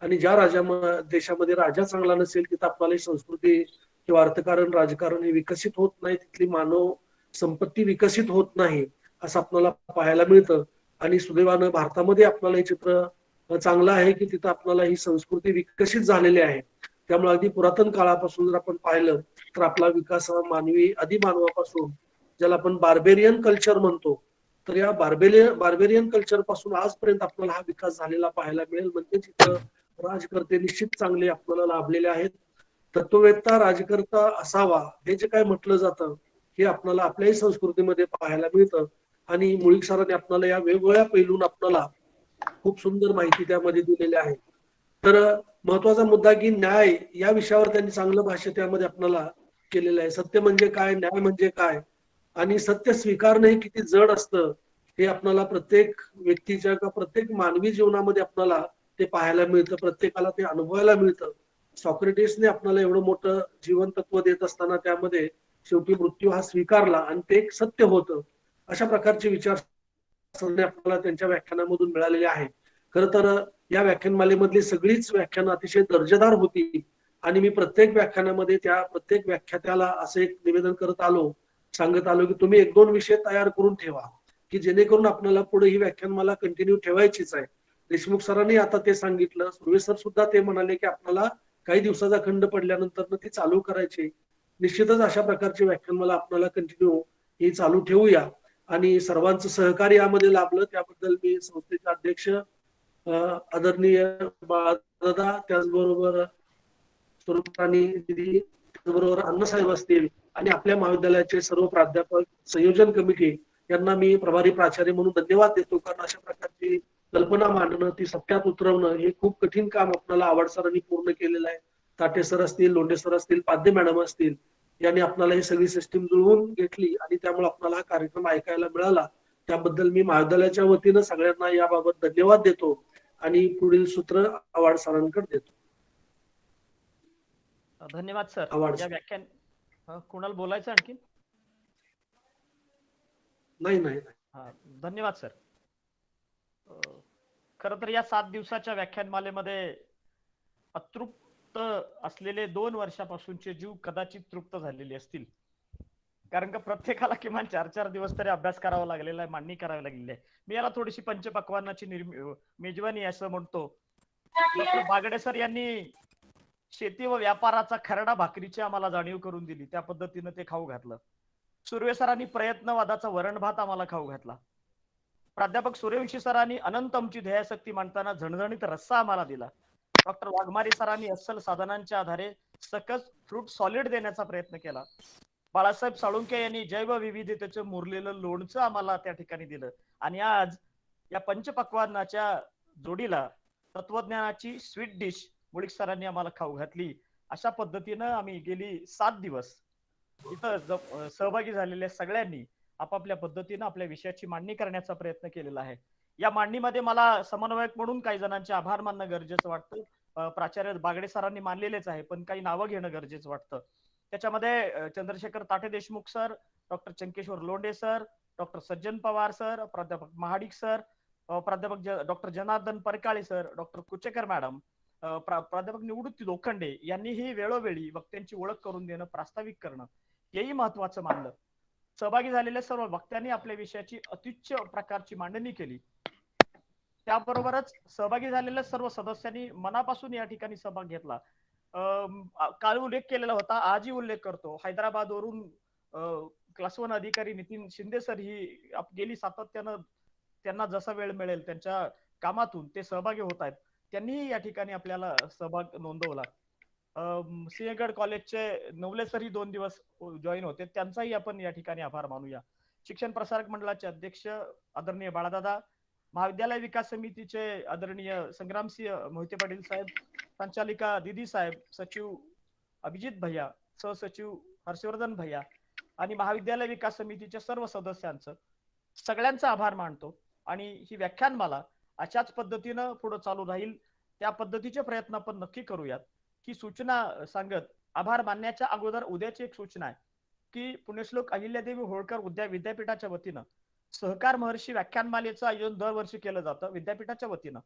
आणि ज्या देशामध्ये राजा चांगला नसेल तिथं आपल्याला संस्कृती किंवा अर्थकारण, राजकारण हे विकसित होत नाही, तिथली मानव संपत्ती विकसित होत नाही असं आपल्याला पाहायला मिळतं. आणि सुदैवानं भारतामध्ये आपल्याला हे चित्र चांगलं आहे की तिथं आपल्याला ही संस्कृती विकसित झालेली आहे. त्यामुळे अगदी पुरातन काळापासून जर आपण पाहिलं तर आपला विकास हा मानवी आदिमानवापासून, ज्याला आपण बार्बेरियन कल्चर म्हणतो, तर या बार्बेरियन कल्चर पासून आजपर्यंत आपल्याला हा विकास झालेला पाहायला मिळेल. म्हणजे तिथं राजकर्ते निश्चित चांगले आपल्याला लाभलेले आहेत. तत्ववेत्ता राजकर्ता असावा हे जे काय म्हटलं जातं हे आपल्याला आपल्याही संस्कृतीमध्ये पाहायला मिळतं. आणि मुळीक सरांनी आपल्याला या वेगवेगळ्या पैलून आपल्याला खूप सुंदर माहिती त्यामध्ये दिलेली आहे. तर महत्वाचा मुद्दा की न्याय या विषयावर त्यांनी चांगलं भाष्य त्यामध्ये आपल्याला केलेलं आहे. सत्य म्हणजे काय, न्याय म्हणजे काय, आणि सत्य स्वीकारणं हे किती जड असतं हे आपल्याला प्रत्येक व्यक्तीच्या किंवा प्रत्येक मानवी जीवनामध्ये आपल्याला ते पाहायला मिळतं, प्रत्येकाला ते अनुभवायला मिळतं. सॉक्रेटिसने आपल्याला एवढं मोठं जीवन तत्व देत असताना त्यामध्ये शेवटी मृत्यू हा स्वीकारला आणि ते एक सत्य होतं. अशा प्रकारचे विचार आपल्याला त्यांच्या व्याख्यानामधून मिळालेले आहे. खर तर या व्याख्यानमालेमधली सगळीच व्याख्यानं अतिशय दर्जेदार होती आणि मी प्रत्येक व्याख्यानामध्ये त्या प्रत्येक व्याख्यात्याला असं एक निवेदन सांगत आलो की तुम्ही 1-2 विषय तयार करून ठेवा की जेणेकरून आपल्याला पुढे ही व्याख्यानमाला कंटिन्यू ठेवायचीच आहे. देशमुख सरांनी आता ते सांगितलं, सुर्वे सर सुद्धा ते म्हणाले की आपल्याला काही दिवसाचा खंड पडल्यानंतर ती चालू करायची. निश्चितच अशा प्रकारची व्याख्यानमाला आपल्याला कंटिन्यू ही चालू ठेवूया. आणि सर्वांचं सहकार्य यामध्ये लाभलं त्याबद्दल मी संस्थेचे अध्यक्ष आदरणीय बाळदादा, त्याचबरोबर स्वरूपानी दिदी, त्याचबरोबर अण्णासाहेब असतील आणि आपल्या महाविद्यालयाचे सर्व प्राध्यापक, संयोजन कमिटी यांना मी प्रभारी प्राचार्य म्हणून धन्यवाद देतो. कारण अशा प्रकारची कल्पना मांडणं, ती सत्यात उतरवणं हे खूप कठीण काम आपल्याला आव्हाड सरांनी पूर्ण केलेलं आहे. ताटे सर असतील, लोंढे सर असतील, पाध्ये मॅडम असतील, यांनी आपल्याला ही सगळी सिस्टीम जुळवून घेतली आणि त्यामुळे आपल्याला हा कार्यक्रम ऐकायला मिळाला. त्याबद्दल मी महाविद्यालयाच्या वतीनं सगळ्यांना याबाबत धन्यवाद देतो आणि पुढील सूत्र आव्हाड सरांकडे देतो. धन्यवाद सर. आव्हाड या सर. व्याख्यान कुणाला बोलायचं आणखी? नाही. हा, धन्यवाद सर. खर तर या 7 दिवसाच्या व्याख्यानमालेमध्ये अतृप्त असलेले 2 वर्षापासूनचे जीव कदाचित तृप्त झालेले असतील. कारण का प्रत्येकाला किमान 4-4 दिवस तरी अभ्यास करावा लागलेला आहे, मांडणी करावी लागलेली आहे. मी याला थोडीशी पंचपक्वान्नाची मेजवानी असं म्हणतो. डॉक्टर बागडे सर यांनी शेती व व्यापाराचा खरडा भाकरीची आम्हाला जाणीव करून दिली, त्या पद्धतीनं ते खाऊ घातलं. सुर्वे सरांनी प्रयत्नवादाचा वरण भात आम्हाला खाऊ घातला. प्राध्यापक सूर्यवंशी सरांनी अनंत आमची ध्येयाशक्ती मांडताना झणझणीत रस्सा आम्हाला दिला. डॉक्टर वाघमारे सरांनी अस्सल साधनांच्या आधारे सकस फ्रूट सॉलिड देण्याचा प्रयत्न केला. बाळासाहेब साळुंके यांनी जैवविविधतेचं मुरलेलं लोणचं आम्हाला त्या ठिकाणी दिलं. आणि आज या पंचपक्वान्नाच्या जोडीला तत्वज्ञानाची स्वीट डिश मुळीक सरांनी आम्हाला खाऊ घातली. अशा पद्धतीनं आम्ही गेली 7 दिवस इथं सहभागी झालेल्या सगळ्यांनी आपापल्या पद्धतीनं आपल्या विषयाची मांडणी करण्याचा प्रयत्न केलेला आहे. या मांडणीमध्ये मला समन्वयक म्हणून काही जणांचे आभार मानणं गरजेचं वाटतं. प्राचार्य बागडे सरांनी मानलेलेच आहे, पण काही नावं घेणं गरजेचं वाटतं. त्याच्यामध्ये Chandrashekhar Tate Deshmukh sir, doctor Chankeshwar Londhe sir, doctor Sajjan Pawar sir, प्राध्यापक महाडिक सर, प्राध्यापक doctor Janardan Parkale sir, doctor Kuchekar madam, प्राध्यापक निवृत्ती लोखंडे यांनीही वेळोवेळी वक्त्यांची ओळख करून देणं, प्रास्ताविक करणं हेही महत्वाचं मानलं. सहभागी झालेल्या सर्व वक्त्यांनी आपल्या विषयाची अत्युच्च प्रकारची मांडणी केली. त्याबरोबरच सहभागी झालेल्या सर्व सदस्यांनी मनापासून या ठिकाणी सहभाग घेतला. काल उल्लेख केलेला होता, आजही उल्लेख करतो. हैदराबादवरून क्लास 1 अधिकारी नितीन शिंदे सर ही गेली सातत्यानं त्यांना जसा वेळ मिळेल त्यांच्या कामातून ते सहभागी होत आहेत, त्यांनीही या ठिकाणी आपल्याला सहभाग नोंदवला. सिंहगड कॉलेजचे नवले सरही 2 दिवस जॉईन होते, त्यांचाही आपण या ठिकाणी आभार मानूया. शिक्षण प्रसारक मंडळाचे अध्यक्ष आदरणीय बाळादादा, महाविद्यालय विकास समितीचे आदरणीय संग्रामसिंह मोहिते पाटील साहेब, संचालिका दिदी साहेब, सचिव अभिजित भैया, सहसचिव हर्षवर्धन भैया आणि महाविद्यालय विकास समितीच्या सर्व सदस्यांचं सगळ्यांचा आभार मानतो. आणि ही व्याख्यानमाला अशाच पद्धतीनं पुढे चालू राहील, त्या पद्धतीचे प्रयत्न आपण नक्की करूयात. ही सूचना सांगत आभार मानण्याच्या अगोदर उद्याची एक सूचना आहे की पुण्यश्लोक अहिल्यादेवी होळकर विद्यापीठाच्या वतीनं सहकार महर्षी व्याख्यानमालेचं आयोजन दरवर्षी केलं जातं विद्यापीठाच्या वतीनं.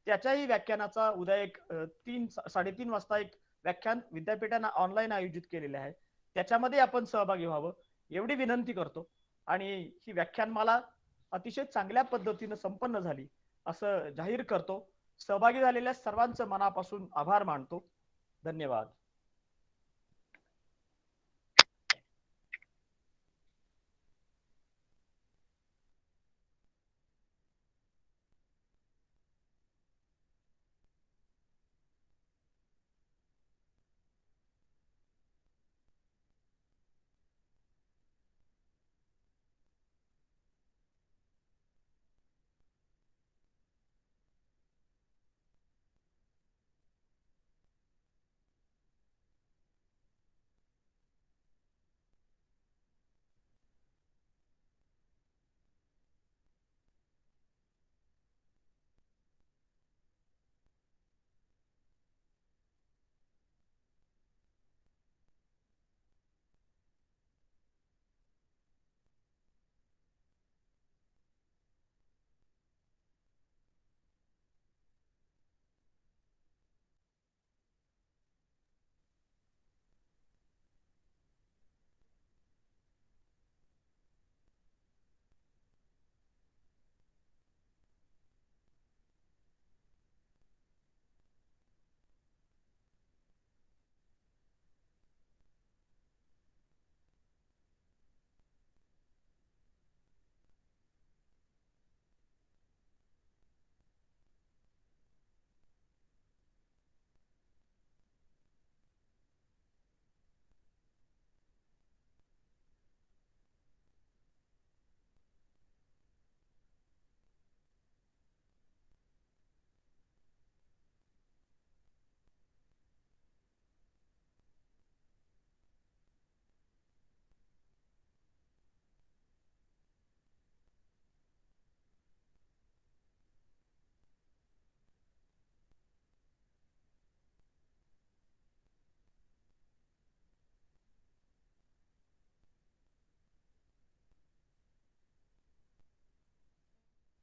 त्याच्याही व्याख्यानाचा उद्या एक 3-3:30 वाजता एक व्याख्यान विद्यापीठानं ऑनलाईन आयोजित केलेले आहे, त्याच्यामध्ये आपण सहभागी व्हावं एवढी विनंती करतो. आणि ही व्याख्यानमाला अतिशय चांगल्या पद्धतीनं संपन्न झाली असं जाहीर करतो. सहभागी झालेल्या सर्वांचं मनापासून आभार मानतो. धन्यवाद.